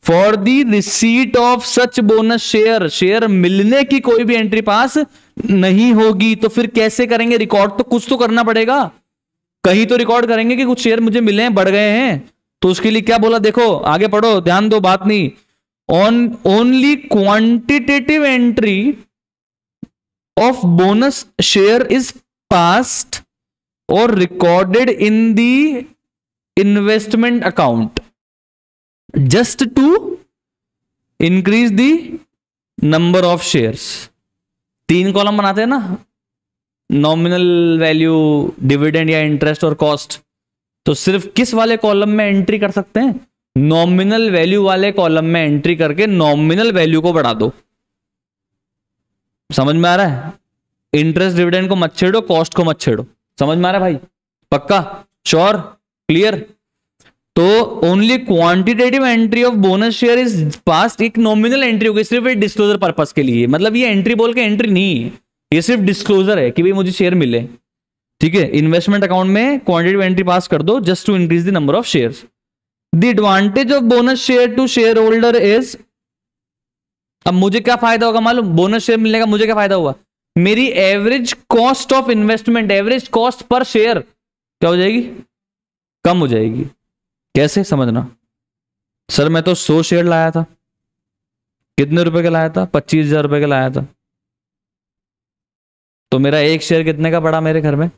For the receipt of such bonus share, share मिलने की कोई भी एंट्री पास नहीं होगी। तो फिर कैसे करेंगे रिकॉर्ड? तो कुछ तो करना पड़ेगा, कहीं तो रिकॉर्ड करेंगे कि कुछ शेयर मुझे मिले हैं, बढ़ गए हैं। तो उसके लिए क्या बोला, देखो आगे पढ़ो, ध्यान दो, बात नहीं। Only quantitative entry of bonus share is passed और recorded in the investment account just to increase the number of shares। 3 column बनाते हैं ना, नॉमिनल वैल्यू, डिविडेंड या इंटरेस्ट और कॉस्ट। तो सिर्फ किस वाले कॉलम में एंट्री कर सकते हैं? नॉमिनल वैल्यू वाले कॉलम में एंट्री करके नॉमिनल वैल्यू को बढ़ा दो। समझ में आ रहा है? इंटरेस्ट डिविडेंड को मत छेड़ो, कॉस्ट को मत छेड़ो। समझ में आ रहा है भाई? पक्का? श्योर? क्लियर? तो only quantitative entry of bonus share is past, एक नॉमिनल एंट्री होगी सिर्फ एक डिस्क्लोजर पर्पस के लिए। मतलब ये एंट्री बोल के एंट्री नहीं है, ये सिर्फ डिस्क्लोजर है कि भाई मुझे शेयर मिले। ठीक है, इन्वेस्टमेंट अकाउंट में क्वांटिटेटिव एंट्री पास कर दो just to increase the number of shares. The advantage of bonus share to share holder is अब मुझे क्या फायदा होगा मालूम, बोनस शेयर मिलने का मुझे क्या फायदा हुआ, मेरी average cost of investment, average cost per share क्या हो जाएगी, कम हो जाएगी। कैसे समझना, सर मैं तो 100 शेयर लाया था, कितने रुपए का लाया था, 25,000 रुपए का लाया था, तो मेरा एक शेयर कितने का पड़ा मेरे घर में,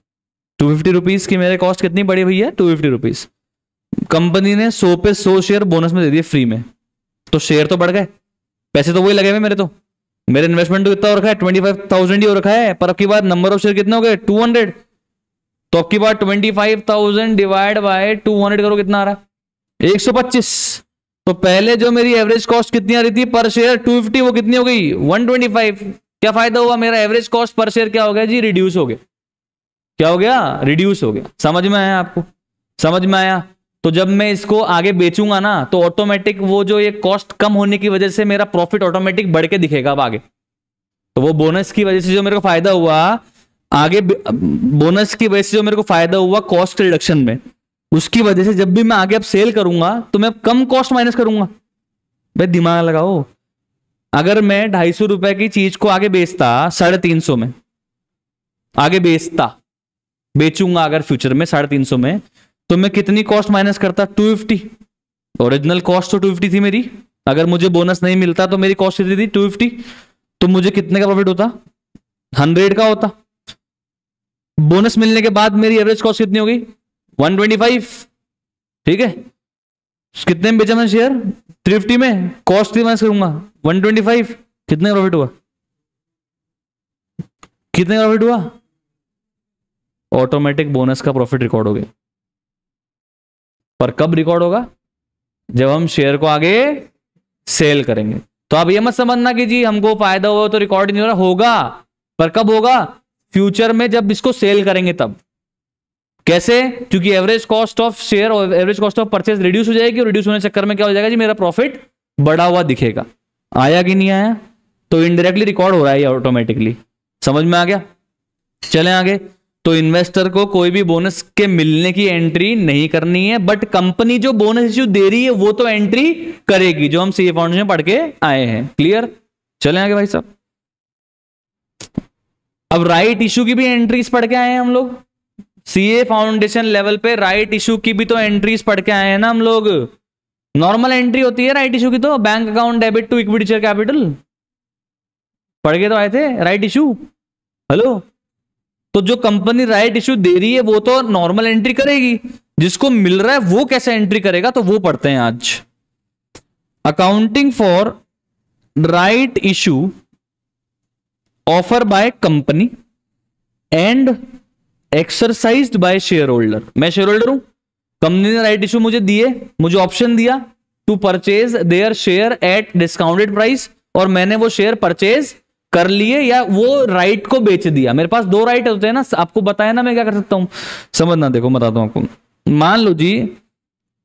250 रुपीज की मेरे कॉस्ट कितनी पड़ी भैया, 250 रुपीज। कंपनी ने 100 पे 100 शेयर बोनस में दे दिए फ्री में, तो शेयर तो बढ़ गए, पैसे तो वही लगे हुए मेरे, तो मेरे इन्वेस्टमेंट तो इतना हो रखा है 25,000 ही हो रखा है, पर अब की बार नंबर ऑफ शेयर कितने हो गए 200, तो अब की बार 25,000 डिवाइड बाय 200 करो, कितना आ रहा है 125। तो पहले जो मेरी एवरेज कॉस्ट कितनी आ रही थी पर शेयर 250, वो कितनी हो गई 125। क्या फायदा हुआ, मेरा एवरेज कॉस्ट पर शेयर क्या हो गया जी, रिड्यूस हो गया। क्या हो गया, रिड्यूस हो गया। समझ में आया आपको, समझ में आया। तो जब मैं इसको आगे बेचूंगा ना, तो ऑटोमेटिक वो जो ये कॉस्ट कम होने की वजह से मेरा प्रॉफिट ऑटोमेटिक बढ़ के दिखेगा अब आगे। तो वो बोनस की वजह से जो मेरे को फायदा हुआ आगे, बोनस की वजह से जो मेरे को फायदा हुआ कॉस्ट रिडक्शन में, उसकी वजह से जब भी मैं आगे अब सेल करूंगा तो मैं कम कॉस्ट माइनस करूंगा। भाई दिमाग लगाओ, अगर मैं 250 रुपए की चीज को आगे बेचता 350 में, आगे बेचूंगा अगर फ्यूचर में 350 में, तो मैं कितनी कॉस्ट माइनस करता 250। ओरिजिनल कॉस्ट तो 250 थी मेरी, अगर मुझे बोनस नहीं मिलता तो मेरी कॉस्ट कितनी थी 250, तो मुझे कितने का प्रॉफिट होता 100 का होता। बोनस मिलने के बाद मेरी एवरेज कॉस्ट कितनी हो गई 125, ठीक है। कितने में बेचा मैं शेयर 350 में, कॉस्ट थी माइनस करूंगा 125, कितने का प्रॉफिट हुआ, कितने का प्रॉफिट हुआ, ऑटोमेटिक बोनस का प्रॉफिट रिकॉर्ड हो गया। पर कब रिकॉर्ड होगा, जब हम शेयर को आगे सेल करेंगे। तो आप ये मत समझना कि जी हमको फायदा हुआ तो रिकॉर्ड नहीं हो रहा, होगा, पर कब होगा, फ्यूचर में जब इसको सेल करेंगे तब। कैसे, क्योंकि एवरेज कॉस्ट ऑफ शेयर और average cost of purchase reduce हो जाएगी, और रिड्यूस होने के चक्कर में क्या हो जाएगा जी, मेरा प्रॉफिट बढ़ा हुआ दिखेगा। आया कि नहीं आया, तो इनडायरेक्टली रिकॉर्ड हो रहा है ऑटोमेटिकली। समझ में आ गया, चलें आगे। तो इन्वेस्टर को कोई भी बोनस के मिलने की एंट्री नहीं करनी है, बट कंपनी जो बोनस इश्यू दे रही है वो तो एंट्री करेगी, जो हम सीए फाउंडेशन में पढ़ के आए हैं। क्लियर, चलें आगे भाई साहब। अब राइट इशू की भी एंट्रीज पढ़ के आए हैं हम लोग, सीए फाउंडेशन लेवल पे राइट इशू की भी तो एंट्रीज पढ़ के आए हैं ना हम लोग। नॉर्मल एंट्री होती है राइट इशू की, तो bank account debit to equity share capital पढ़ के तो आए थे राइट इशू। हेलो, तो जो कंपनी राइट इशू दे रही है वो तो नॉर्मल एंट्री करेगी, जिसको मिल रहा है वो कैसे एंट्री करेगा, तो वो पढ़ते हैं आज। Accounting for right issue offer by company and exercised by share holder. मैं शेयर होल्डर हूं, कंपनी ने राइट इशू मुझे दिए, मुझे ऑप्शन दिया to purchase their share at discounted price, और मैंने वो शेयर परचेज कर लिए या वो राइट को बेच दिया। मेरे पास दो राइट होते हैं ना, आपको बताया ना मैं क्या कर सकता हूं, समझना। देखो बताता हूं आपको। मान लो जी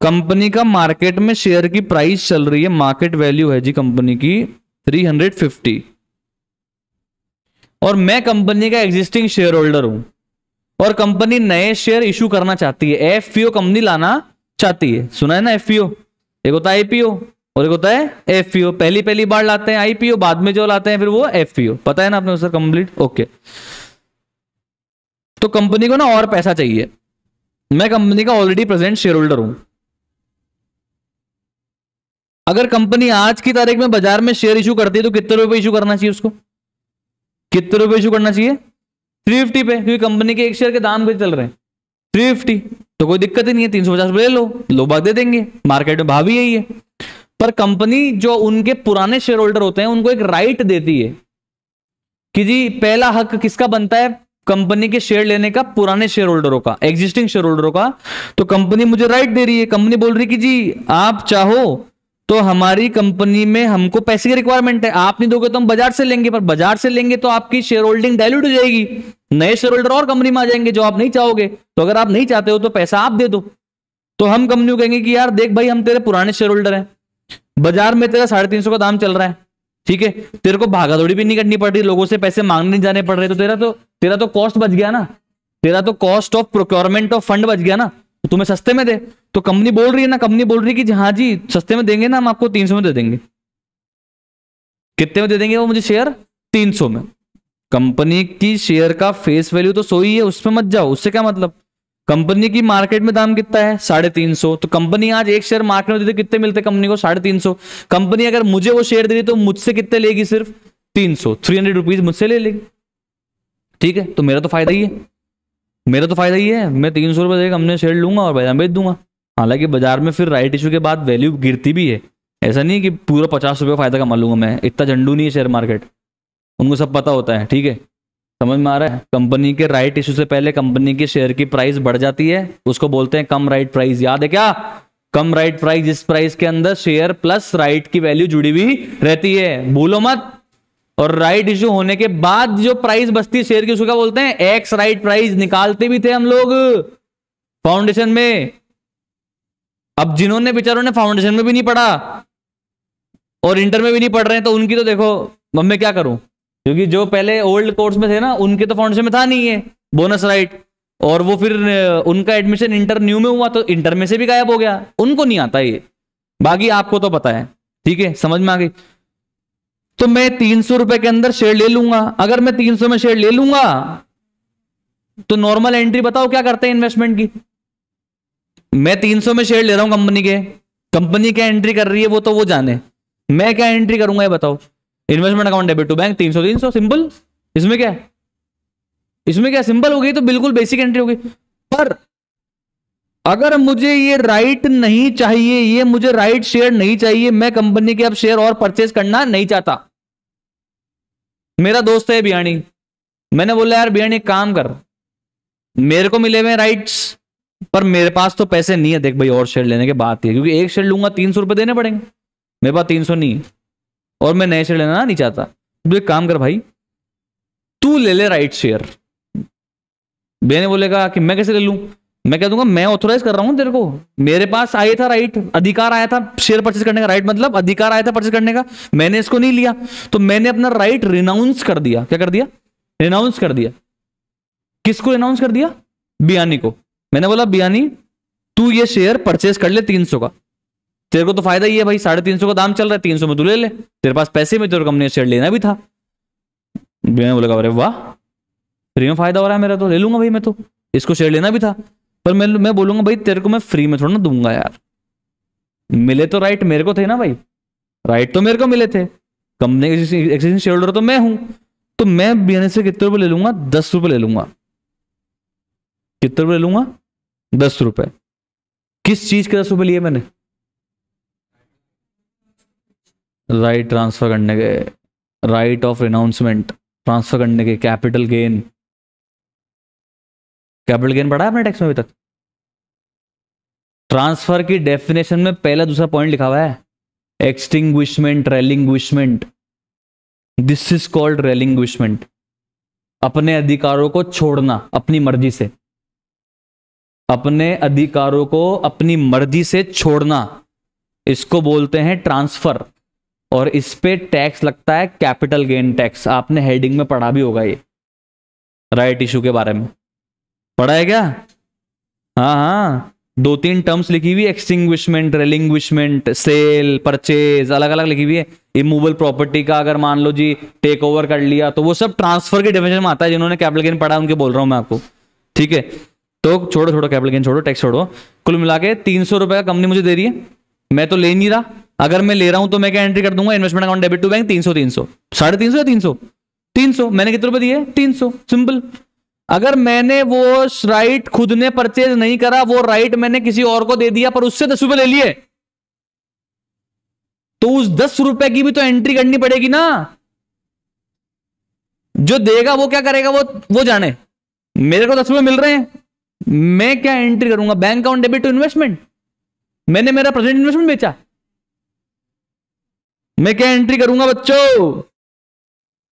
कंपनी का मार्केट में शेयर की प्राइस चल रही है, मार्केट वैल्यू है जी कंपनी की 350, और मैं कंपनी का एग्जिस्टिंग शेयर होल्डर हूं, और कंपनी नए शेयर इशू करना चाहती है, एफपीओ कंपनी लाना चाहती है। सुना है ना एफपीओ, एक होता है आईपीओ और एक होता है एफपीओ। पहली बार लाते हैं आईपीओ, बाद में जो लाते हैं फिर वो एफपीओ। पता है ना आपने सर, कंप्लीट ओके। तो कंपनी को ना और पैसा चाहिए, मैं कंपनी का ऑलरेडी प्रेजेंट शेयर होल्डर हूं। अगर कंपनी आज की तारीख में बाजार में शेयर इशू करती है तो कितने रुपए इशू करना चाहिए उसको, कितने रुपए इशू करना चाहिए 350 पे, क्योंकि कंपनी के एक शेयर के दाम पे चल रहे हैं 350, तो कोई दिक्कत ही नहीं है, 350 रुपए ले लो, लोग बाग दे देंगे, मार्केट में भाव ही यही है। पर कंपनी जो उनके पुराने शेयर होल्डर होते हैं उनको एक राइट देती है कि जी पहला हक किसका बनता है, कंपनी के शेयर लेने का, पुराने शेयर होल्डरों का, एग्जिस्टिंग शेयर होल्डरों का। तो कंपनी मुझे राइट दे रही है, कंपनी बोल रही है कि जी आप चाहो तो हमारी कंपनी में हमको पैसे की रिक्वायरमेंट है, आप नहीं दोगे तो हम बाजार से लेंगे, पर बाजार से लेंगे तो आपकी शेयर होल्डिंग डाइल्यूट हो जाएगी, नए शेयर होल्डर और कंपनी में आ जाएंगे जो आप नहीं चाहोगे। तो अगर आप नहीं चाहते हो तो पैसा आप दे दो। तो हम कंपनी को कहेंगे कि यार देख भाई हम तेरे पुराने शेयर होल्डर हैं, बाजार में तेरा 350 का दाम चल रहा है, ठीक है, तेरे को भागादौड़ी भी नहीं करनी पड़ रही, लोगों से पैसे मांगने नहीं जाने पड़ रहे, तो तेरा तो कॉस्ट बच गया ना, तेरा तो cost of procurement of fund बच गया ना, तो तुम्हें सस्ते में दे। तो कंपनी बोल रही है ना, कंपनी बोल रही है कि हाँ जी सस्ते में देंगे ना, हम आपको 300 में दे देंगे। कितने में दे देंगे वो मुझे शेयर? 300 में। कंपनी की शेयर का फेस वैल्यू तो 100 ही है, उसमें मत जाओ, उससे क्या मतलब। कंपनी की मार्केट में दाम कितना है? 350। तो कंपनी आज एक शेयर मार्केट में देती, कितने मिलते कंपनी को? 350। कंपनी अगर मुझे वो शेयर दे रही तो मुझसे कितने लेगी? सिर्फ 300, 300 रुपीज मुझसे ले लेगी। ठीक है, तो मेरा तो फायदा ही है, मेरा तो फायदा ही है। मैं 300 रुपये देकर हमने शेयर लूंगा और बाजार बेच दूंगा। हालांकि बाजार में फिर राइट इशू के बाद वैल्यू गिरती भी है, ऐसा नहीं है कि पूरा 50 रुपये फायदा कमा लूंगा मैं, इतना झंडू नहीं है शेयर मार्केट, उनको सब पता होता है। ठीक है, समझ में आ रहा है। कंपनी के राइट इशू से पहले कंपनी की शेयर की प्राइस बढ़ जाती है, उसको बोलते हैं कम राइट प्राइस। याद है क्या? कम राइट प्राइस, जिस प्राइस के अंदर शेयर प्लस राइट की वैल्यू जुड़ी हुई रहती है, भूलो मत। और राइट इशू होने के बाद जो प्राइस बचती है शेयर की, उसको क्या बोलते हैं? X right price. निकालते भी थे हम लोग फाउंडेशन में। अब जिन्होंने बेचारों ने फाउंडेशन में भी नहीं पढ़ा और इंटर में भी नहीं पढ़ रहे हैं, तो उनकी तो देखो अब मैं क्या करूं, क्योंकि जो पहले ओल्ड कोर्स में थे ना, उनके तो फाउंडेशन में था नहीं है बोनस राइट, और वो फिर उनका एडमिशन इंटर न्यू में हुआ तो इंटर में से भी गायब हो गया, उनको नहीं आता ये। बाकी आपको तो पता है। ठीक है, समझ में आ गई। तो मैं 300 रुपए के अंदर शेयर ले लूंगा। अगर मैं 300 में शेयर ले लूंगा तो नॉर्मल एंट्री बताओ क्या करते हैं इन्वेस्टमेंट की। मैं 300 में शेयर ले रहा हूं कंपनी के, कंपनी क्या एंट्री कर रही है वो तो वो जाने, मैं क्या एंट्री करूंगा ये बताओ। Investment account debit to bank 300 300, simple. इसमें क्या है, इसमें क्या सिंपल हो गई, तो बिल्कुल बेसिक एंट्री हो गई। पर अगर मुझे ये राइट नहीं चाहिए, ये मुझे राइट शेयर नहीं चाहिए, मैं कंपनी के अब शेयर और परचेज करना नहीं चाहता। मेरा दोस्त है बियानी, मैंने बोला यार बियानी काम कर, मेरे को मिले हुए राइट्स पर मेरे पास तो पैसे नहीं है। देख भाई और शेयर लेने के बात है, क्योंकि एक शेयर लूंगा 300 रुपए देने पड़ेंगे, मेरे पास 300 नहीं है और मैं नए शेयर लेना नहीं चाहता। तो एक काम कर भाई, तू ले ले राइट शेयर। भैया ने बोलेगा कि मैं कैसे ले लूं, मैं कह दूंगा मैं ऑथोराइज कर रहा हूं तेरे को, मेरे पास आया था राइट, अधिकार आया था शेयर परचेज करने का। राइट मतलब अधिकार आया था परचेज करने का, मैंने इसको नहीं लिया तो मैंने अपना राइट रिनाउंस कर दिया। क्या कर दिया? रिनाउंस कर दिया। किसको रिनाउंस कर दिया? बियानी को। मैंने बोला बियानी तू ये शेयर परचेज कर ले 300 का, तेरे को तो फायदा ही है भाई, 350 का दाम चल रहा है, 300 में तू ले ले, तेरे पास पैसे में, तेरे को हमने शेयर लेना भी था। बियानी बोलेगा अरे वाह, फ्री में फायदा हो रहा है मेरा, तो ले लूंगा भाई, मैं तो इसको शेयर लेना भी था। पर मैं बोलूंगा भाई तेरे को मैं फ्री में थोड़ा ना दूंगा यार, मिले तो राइट मेरे को थे ना भाई, राइट तो मेरे को मिले थे, कंपनी के एक्सिस्टिंग शेयर होल्डर तो मैं हूं, तो मैं बियानी से कितने रुपए ले लूंगा? 10 रुपए ले लूंगा। कितने रुपए ले लूंगा? 10 रुपए। किस चीज के 10 रुपए लिए मैंने? राइट ट्रांसफर करने के, राइट ऑफ रिनाउंसमेंट ट्रांसफर करने के, कैपिटल गेन। कैपिटल गेन पढ़ा है आपने टैक्स में अभी तक? ट्रांसफर की डेफिनेशन में पहला दूसरा पॉइंट लिखा हुआ है, extinguishment, relinquishment. This is called relinquishment. अपने अधिकारों को छोड़ना अपनी मर्जी से, अपने अधिकारों को अपनी मर्जी से छोड़ना, इसको बोलते हैं ट्रांसफर। और इस पे टैक्स लगता है कैपिटल गेन टैक्स। आपने हेडिंग में पढ़ा भी होगा ये, राइट इशू के बारे में पढ़ा है क्या? हाँ हाँ, 2-3 टर्म्स लिखी हुई, एक्सटिंग्विशमेंट, रेलिंग्विशमेंट, सेल, परचेज, अलग अलग लिखी हुई है। इमूवेबल प्रॉपर्टी का अगर मान लो जी टेक ओवर कर लिया, तो वो सब ट्रांसफर की डेफिनेशन में आता है। जिन्होंने कैपिटल गेन पढ़ा उनके बोल रहा हूं मैं आपको, ठीक है। तो छोड़ो कैपिटल गेन छोड़ो, टैक्स छोड़ो, कुल मिला के 300 रुपए का कंपनी मुझे दे रही है, मैं तो ले नहीं रहा। अगर मैं ले रहा हूं तो मैं क्या एंट्री कर दूंगा? Investment account debit to bank 300 300, 350 या 300 300। मैंने कितने रुपए दिए? 300, सिंपल। अगर मैंने वो राइट खुद ने परचेज नहीं करा, वो राइट मैंने किसी और को दे दिया पर उससे 10 रुपए ले लिए, तो उस 10 रुपए की भी तो एंट्री करनी पड़ेगी ना। जो देगा वो क्या करेगा, वो जाने। मेरे को 10 रुपए मिल रहे हैं, मैं क्या एंट्री करूंगा? Bank account debit to investment. मैंने मेरा प्रेजेंट इन्वेस्टमेंट बेचा, मैं क्या एंट्री करूंगा बच्चों?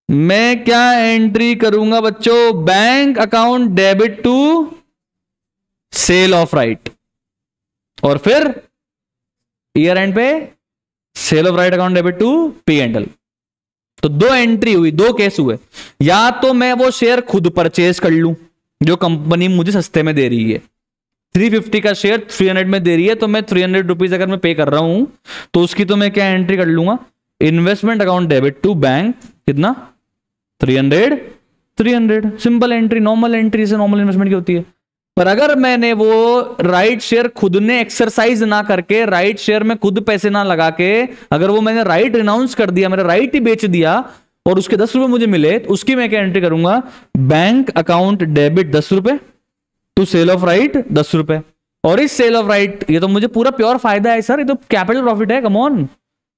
मैं क्या एंट्री करूंगा बच्चों? Bank account debit to sale of right, और फिर ईयर एंड पे sale of right account debit to P and L. तो 2 एंट्री हुई, 2 केस हुए। या तो मैं वो शेयर खुद परचेज कर लूं जो कंपनी मुझे सस्ते में दे रही है, 350 का शेयर 300 में दे रही है, तो मैं 300 रुपीज अगर मैं पे कर रहा हूं तो उसकी तो मैं क्या एंट्री कर लूंगा? Investment account debit to bank कितना 300 सिंपल एंट्री, नॉर्मल एंट्री से नॉर्मल इन्वेस्टमेंट की होती है। पर अगर मैंने वो राइट शेयर खुद ने एक्सरसाइज ना करके, राइट शेयर में खुद पैसे ना लगा के, अगर वो मैंने राइट रिनाउंस कर दिया, मेरा राइट ही बेच दिया और उसके 10 रुपए मुझे मिले, तो उसकी मैं क्या एंट्री करूंगा, बैंक अकाउंट डेबिट 10 रुपए टू सेल ऑफ राइट 10 रुपए। और इस सेल ऑफ राइट, ये तो मुझे पूरा प्योर फायदा है सर, ये तो कैपिटल प्रॉफिट है, come on,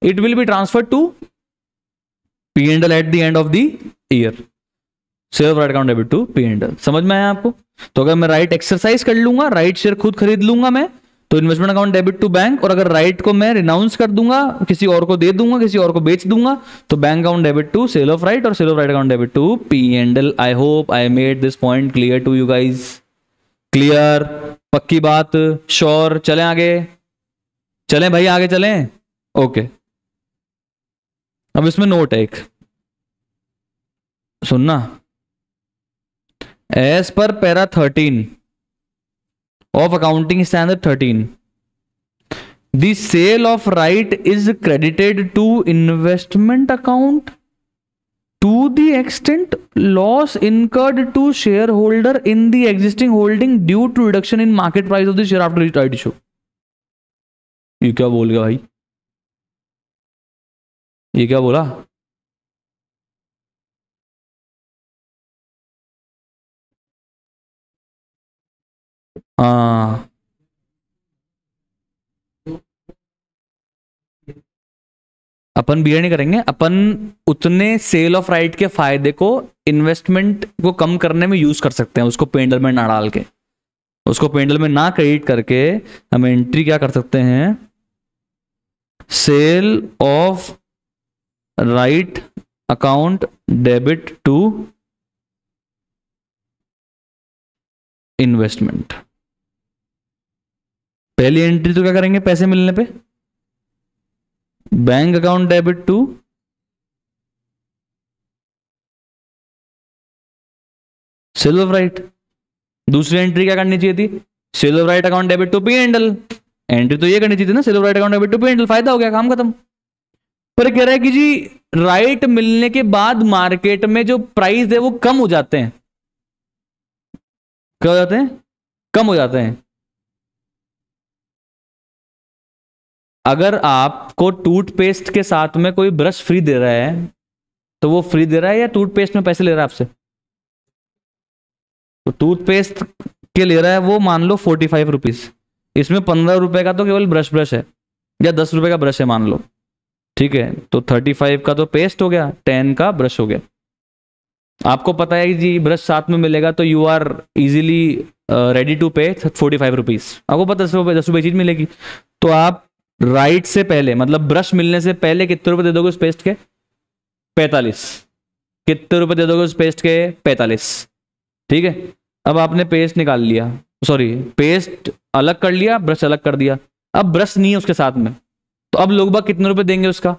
it will be transfer to P&L at the end of the year. Sale of right account debit to P&L, समझ में आया आपको? तो अगर मैं राइट एक्सरसाइज कर लूंगा, राइट शेयर खुद खरीद लूंगा मैं, तो investment account debit to bank, और अगर राइट को मैं रिनाउंस कर दूंगा, किसी और को दे दूंगा, किसी और को बेच दूंगा, तो bank account debit to sale of right और sale of right account debit to P&L। I hope I made this point clear to you guys. Clear, पक्की बात, श्योर? चलें आगे, चलें भाई आगे चलें। ओके, अब इसमें नोट है एक, सुनना। As per para 13 of accounting standard 13, the sale of right is credited to investment account to the extent loss incurred to shareholder in the existing holding due to reduction in market price of the share after right issue। ये क्या बोल गया भाई, ये क्या बोला? हाँ, अपन beer नहीं करेंगे, अपन उतने सेल ऑफ राइट के फायदे को इन्वेस्टमेंट को कम करने में यूज कर सकते हैं, उसको पेंडल में ना डाल के, उसको पेंडल में ना क्रेडिट करके हम एंट्री क्या कर सकते हैं, sale of right account debit to investment. पहली एंट्री तो क्या करेंगे पैसे मिलने पे, bank account debit to sale of right. दूसरी एंट्री क्या करनी चाहिए थी, sale of right account debit to P&L। Entry तो ये करनी चाहिए थी ना, sale of right account debit to P&L, फायदा हो गया, काम खत्म। पर कह रहा है कि जी राइट मिलने के बाद मार्केट में जो प्राइस है वो कम हो जाते हैं, क्या हो जाते हैं, कम हो जाते हैं। अगर आपको टूथपेस्ट के साथ में कोई ब्रश फ्री दे रहा है, तो वो फ्री दे रहा है या टूथपेस्ट में पैसे ले रहा है आपसे? तो टूथपेस्ट के ले रहा है वो मान लो 45 रुपीज, इसमें 15 रुपए का तो केवल ब्रश है, या 10 रुपए का ब्रश है मान लो, ठीक है, तो 35 का तो पेस्ट हो गया, 10 का ब्रश हो गया। आपको पता है कि जी ब्रश साथ में मिलेगा तो you are easily ready to pay 45 rupees, आपको पता है 10 रुपए चीज मिलेगी। तो आप राइट से पहले, मतलब ब्रश मिलने से पहले कितने रुपए दे दोगे उस पेस्ट के? 45। कितने रुपए दे दोगे उस पेस्ट के? 45, ठीक है। अब आपने पेस्ट निकाल लिया, सॉरी पेस्ट अलग कर लिया, ब्रश अलग कर दिया, अब ब्रश नहीं है उसके साथ में, तो अब लोग बाग कितने रुपए देंगे उसका?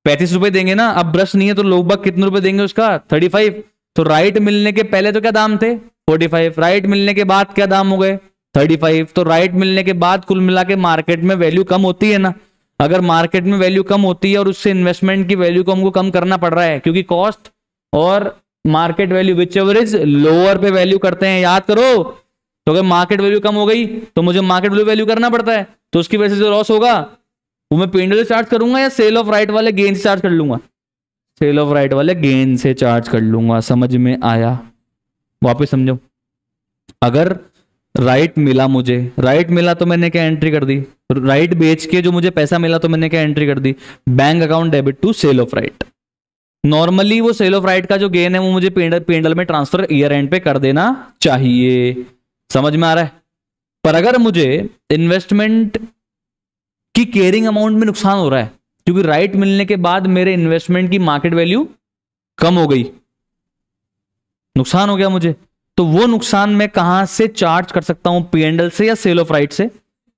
35 रुपए देंगे ना। अब ब्रश नहीं है तो लोग बाग कितने रुपए देंगे उसका? 35। तो राइट मिलने के पहले तो क्या दाम थे? 45। राइट मिलने के बाद क्या दाम हो गए? 35। तो राइट मिलने के बाद कुल मिला के मार्केट में वैल्यू कम होती है ना। अगर मार्केट में वैल्यू कम होती है और उससे इन्वेस्टमेंट की वैल्यू को हमको कम करना पड़ रहा है, क्योंकि कॉस्ट और market value which ever is lower पे वैल्यू करते हैं, याद करो। तो अगर मार्केट वैल्यू कम हो गई तो मुझे मार्केट वैल्यू करना पड़ता है, तो उसकी वजह से जो लॉस होगा वो मैं P&L से चार्ज करूंगा या सेल ऑफ राइट वाले गेन से चार्ज कर लूंगा? सेल ऑफ राइट वाले गेन से चार्ज कर लूंगा। समझ में आया? वापस समझो। अगर राइट मिला, मुझे राइट मिला तो मैंने क्या एंट्री कर दी? राइट बेच के जो मुझे पैसा मिला तो मैंने क्या एंट्री कर दी? Bank account debit to sale of right. Normally वो सेल ऑफ राइट का जो गेन है वो मुझे P&L में ट्रांसफर ईयर एंड पे कर देना चाहिए। समझ में आ रहा है? पर अगर मुझे इन्वेस्टमेंट की केयरिंग अमाउंट में नुकसान हो रहा है, क्योंकि राइट मिलने के बाद मेरे इन्वेस्टमेंट की मार्केट वैल्यू कम हो गई, नुकसान हो गया मुझे, तो वो नुकसान मैं कहां से चार्ज कर सकता हूं? P&L से या सेल ऑफ राइट से?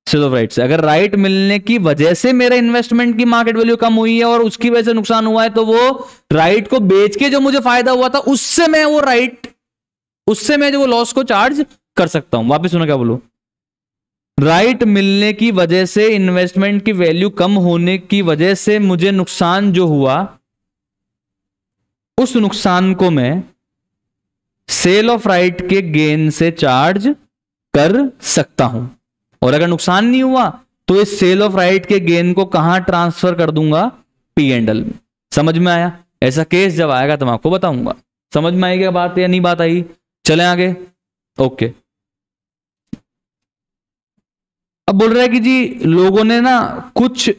सेल ऑफ राइट से। अगर राइट मिलने की वजह से मेरे इन्वेस्टमेंट की मार्केट वैल्यू कम हुई है और उसकी वजह से नुकसान हुआ है, तो वो राइट को बेच के जो मुझे फायदा हुआ था उससे मैं वो राइट, उससे मैं जो लॉस को चार्ज कर सकता हूं। वापस सुनो क्या बोलूं? राइट मिलने की वजह से, इन्वेस्टमेंट की वैल्यू कम होने की वजह से मुझे नुकसान जो हुआ, उस नुकसान को मैं सेल ऑफ राइट के गेन से चार्ज कर सकता हूं। और अगर नुकसान नहीं हुआ तो इस सेल ऑफ राइट के गेन को कहां ट्रांसफर कर दूंगा, पी एंड एल में। समझ में आया? ऐसा केस जब आएगा तो मैं आपको बताऊंगा। समझ में आएगी बात या नहीं बात आई? चलें आगे। ओके, अब बोल रहा है कि जी लोगों ने ना कुछ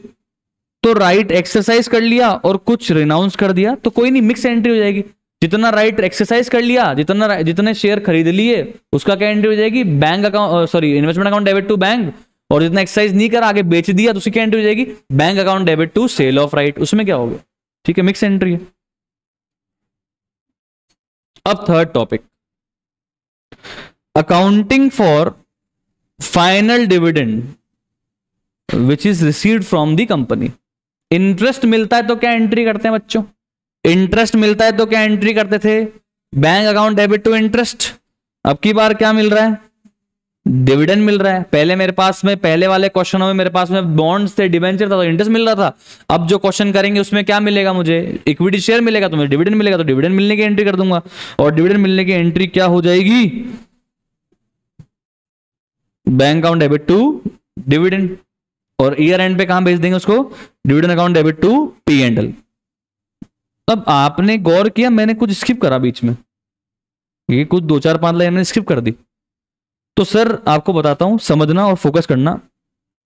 तो राइट एक्सरसाइज कर लिया और कुछ रिनाउंस कर दिया, तो कोई नहीं, मिक्स एंट्री हो जाएगी। जितना राइट एक्सरसाइज कर लिया, जितने शेयर खरीद लिए, उसका क्या एंट्री हो जाएगी, bank account, sorry investment account debit to bank. और जितना एक्सरसाइज नहीं करा, आगे बेच दिया, तो उसकी क्या एंट्री हो जाएगी, bank account debit to sale of right. उसमें क्या हो गया? ठीक है, मिक्स एंट्री है। अब third topic, accounting for final dividend which is received from the company. Interest मिलता है तो क्या एंट्री करते हैं बच्चों? इंटरेस्ट मिलता है तो क्या एंट्री करते थे, bank account debit to interest. अब की बार क्या मिल रहा है, डिविडेंड मिल रहा है। पहले मेरे पास में, पहले वाले क्वेश्चनों में मेरे पास में बॉन्ड्स थे, डिबेंचर था, तो इंटरेस्ट मिल रहा था। अब जो क्वेश्चन करेंगे उसमें क्या मिलेगा मुझे, इक्विटी शेयर मिलेगा, तो मुझे डिविडेंड मिलेगा, तो डिविडेंड मिलने की एंट्री कर दूंगा। और डिविडेंड मिलने की एंट्री क्या हो जाएगी, bank account debit to dividend. और ईयर एंड पे कहां भेज देंगे उसको, dividend account debit to P and L. अब आपने गौर किया, मैंने कुछ स्किप करा बीच में, ये कुछ 2-4-5 लाइन मैंने स्किप कर दी। तो सर आपको बताता हूं, समझना और फोकस करना।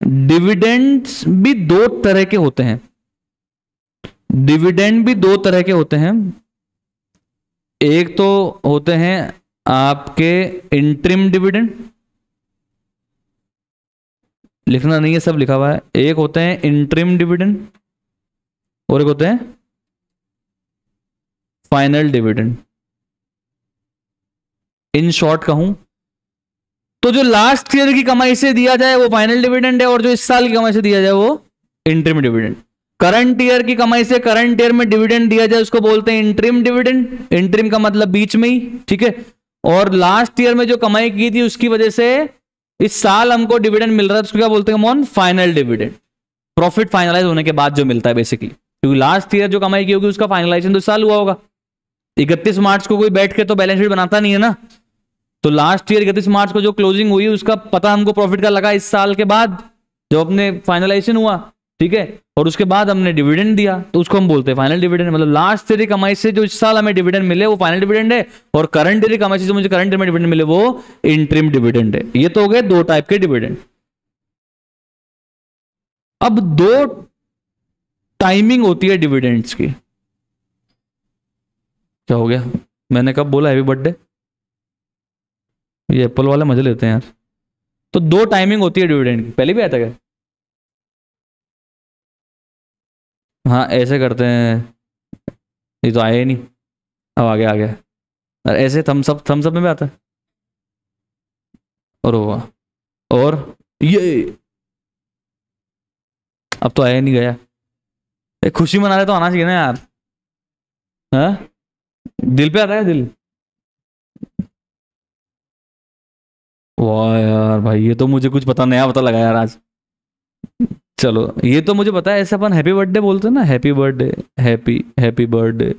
डिविडेंड्स भी दो तरह के होते हैं, डिविडेंड भी दो तरह के होते हैं। एक तो होते हैं आपके इंटरिम डिविडेंड, लिखना नहीं है, सब लिखा हुआ है। एक होते हैं इंटरिम डिविडेंड और एक होते हैं फाइनल डिविडेंड। इन शॉर्ट कहूं तो जो लास्ट ईयर की कमाई से दिया जाए वो फाइनल डिविडेंड है, और जो इस साल की कमाई से दिया जाए वो इंटरिम डिविडेंड। करंट ईयर की कमाई से करंट ईयर में डिविडेंड दिया जाए उसको बोलते हैं इंटरिम डिविडेंड। इंटरिम का मतलब बीच में ही, ठीक है। और लास्ट ईयर में जो कमाई की थी उसकी वजह से इस साल हमको डिविडेंड मिल रहा है, उसको क्या बोलते हैं मोन, फाइनल डिविडेंड। प्रॉफिट फाइनलाइज होने के बाद जो मिलता है बेसिकली, क्योंकि लास्ट ईयर जो कमाई की होगी उसका फाइनलाइजेशन तो इस साल हुआ होगा। 31 मार्च को कोई बैठ के तो बैलेंस शीट बनाता नहीं है ना, तो लास्ट ईयर 31 मार्च को जो क्लोजिंग हुई उसका पता हमको प्रॉफिट का लगा इस साल के बाद जब अपने फाइनलाइजेशन हुआ, ठीक है। और उसके बाद हमने डिविडेंड दिया, तो उसको हम बोलते हैं फाइनल डिविडेंड। मतलब लास्ट ईयर की कमाई से जो इस साल हमें डिविडेंड मिले वो फाइनल डिविडेंड है, और करंट ईयर की कमाई से जो मुझे करंट ईयर में डिविडेंड मिले वो इंटरिम डिविडेंड है। ये तो हो गए दो टाइप के डिविडेंड। अब दो टाइमिंग होती है डिविडेंड्स की। क्या हो गया, मैंने कब बोला हैप्पी बर्थडे, ये एप्पल वाले मजे लेते हैं यार। तो दो टाइमिंग होती है डिविडेंड की, पहले भी आया था क्या? हाँ ऐसे करते हैं, ये तो आया ही नहीं, अब आ गया आ गया। ऐसे थम्स अप में भी आता है, और हुआ, और ये अब तो आया ही नहीं गया। एक खुशी मना रहे तो आना चाहिए ना यार। हाँ दिल पे आता है, दिल। वाह यार भाई, ये तो मुझे कुछ पता, नया पता लगा यार आज। चलो ये तो मुझे पता है, ऐसे अपन हैप्पी बर्थडे बोलते हैं ना, happy birthday, happy happy birthday.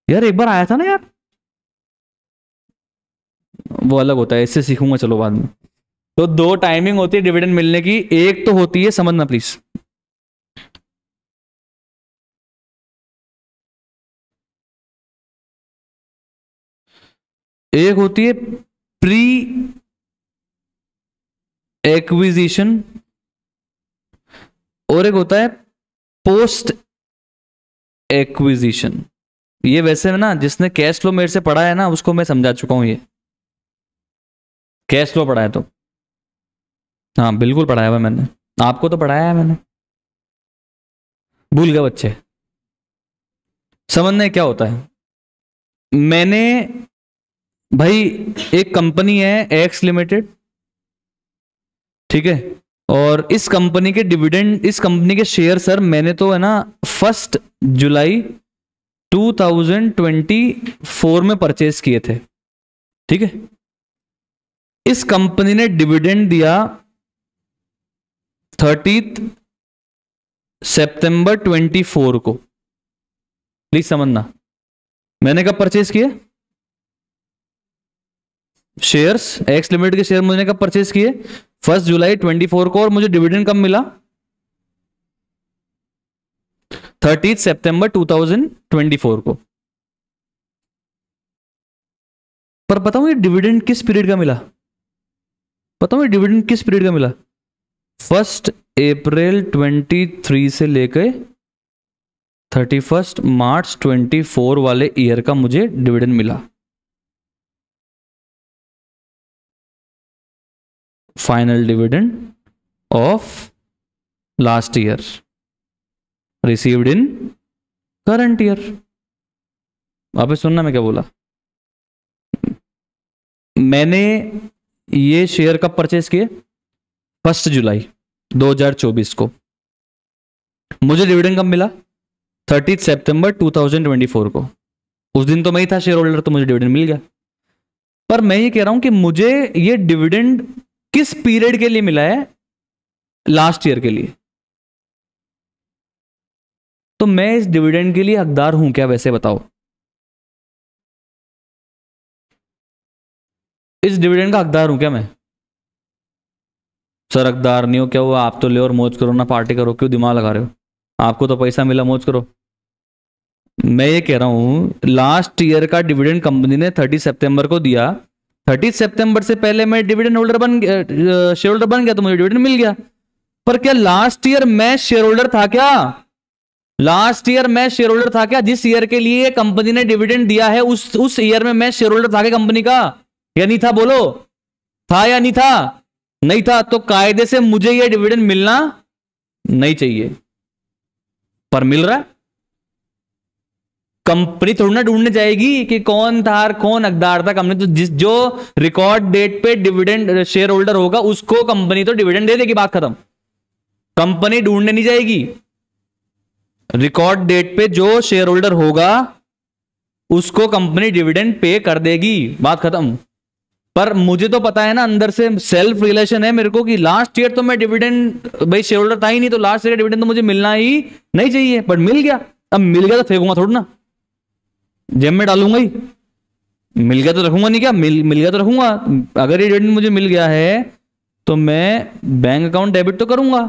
यार एक बार आया था ना यार, वो अलग होता है, इससे सीखूंगा चलो बाद में। तो दो टाइमिंग होती है डिविडेंड मिलने की, एक तो होती है, समझना प्लीज, एक होती है प्री एक्विजिशन और एक होता है पोस्ट एक्विजिशन। ये वैसे ना जिसने कैश फ्लो मेरे से पढ़ा है ना उसको मैं समझा चुका हूं, ये कैश फ्लो पढ़ा है तो, हाँ बिल्कुल पढ़ाया हुआ मैंने, आपको तो पढ़ाया है मैंने, भूल गए बच्चे। समझने क्या होता है, मैंने भाई एक कंपनी है एक्स लिमिटेड, ठीक है, और इस कंपनी के डिविडेंड, इस कंपनी के शेयर सर मैंने तो है ना 1 जुलाई 2024 में परचेज किए थे, ठीक है। इस कंपनी ने डिविडेंड दिया 30 सितंबर 24 को, प्लीज समझना, मैंने कब परचेज किए शेयर्स, एक्स लिमिटेड के शेयर मैंने कब परचेज किए 1 जुलाई 24 को, और मुझे डिविडेंड कब मिला 30 सितंबर 2024 को। पर बताऊं ये डिविडेंड किस पीरियड का मिला, बताऊं ये डिविडेंड किस पीरियड का मिला, 1 अप्रैल 23 से लेकर 31 मार्च 24 वाले ईयर का मुझे डिविडेंड मिला। Final dividend of last year received in current year. वापस सुनना मैं क्या बोला, मैंने ये शेयर कब परचेज किए 1 जुलाई 2024 को, मुझे डिविडेंड कब मिला 30 सितंबर 2024 को। उस दिन तो मैं ही था शेयर होल्डर, तो मुझे डिविडेंड मिल गया। पर मैं ये कह रहा हूं कि मुझे ये डिविडेंड किस पीरियड के लिए मिला है, लास्ट ईयर के लिए। तो मैं इस डिविडेंड के लिए हकदार हूं क्या, वैसे बताओ, इस डिविडेंड का हकदार हूं क्या मैं? सर हकदार नहीं हो क्या हुआ, आप तो ले और मौज करो ना, पार्टी करो, क्यों दिमाग लगा रहे हो, आपको तो पैसा मिला मौज करो। मैं ये कह रहा हूं लास्ट ईयर का डिविडेंड कंपनी ने 30 सितंबर को दिया, 30 सितंबर से पहले मैं डिविडेंड होल्डर शेयर होल्डर बन गया, तो मुझे डिविडेंड मिल गया। पर क्या लास्ट ईयर मैं शेयर होल्डर था क्या, लास्ट ईयर मैं शेयर होल्डर था क्या, जिस ईयर के लिए कंपनी ने डिविडेंड दिया है उस ईयर में मैं शेयर होल्डर था क्या कंपनी का, या नहीं था, बोलो था या नहीं था? नहीं था, तो कायदे से मुझे यह डिविडेंड मिलना नहीं चाहिए, पर मिल रहा है। कंपनी थोड़ी ना ढूंढने जाएगी कि कौन था कौन हकदार था, कंपनी तो जो रिकॉर्ड डेट पे डिविडेंड शेयर होल्डर होगा उसको कंपनी तो डिविडेंड दे देगी, बात खत्म। कंपनी ढूंढने नहीं जाएगी, रिकॉर्ड डेट पे जो शेयर होल्डर होगा उसको कंपनी डिविडेंड पे कर देगी, बात खत्म। पर मुझे तो पता है ना, अंदर से सेल्फ रिलेशन है मेरे को कि लास्ट ईयर तो मैं डिविडेंड भाई शेयर होल्डर था ही नहीं, तो लास्ट ईयर डिविडेंड तो मुझे मिलना ही नहीं चाहिए, पर मिल गया। अब मिल गया तो फेंकूंगा थोड़ा ना, जेब में डालूंगा ही, मिल गया तो रखूंगा नहीं क्या, मिल गया तो रखूंगा। अगर ये डिविडेंड मुझे मिल गया है तो मैं बैंक अकाउंट डेबिट तो करूंगा।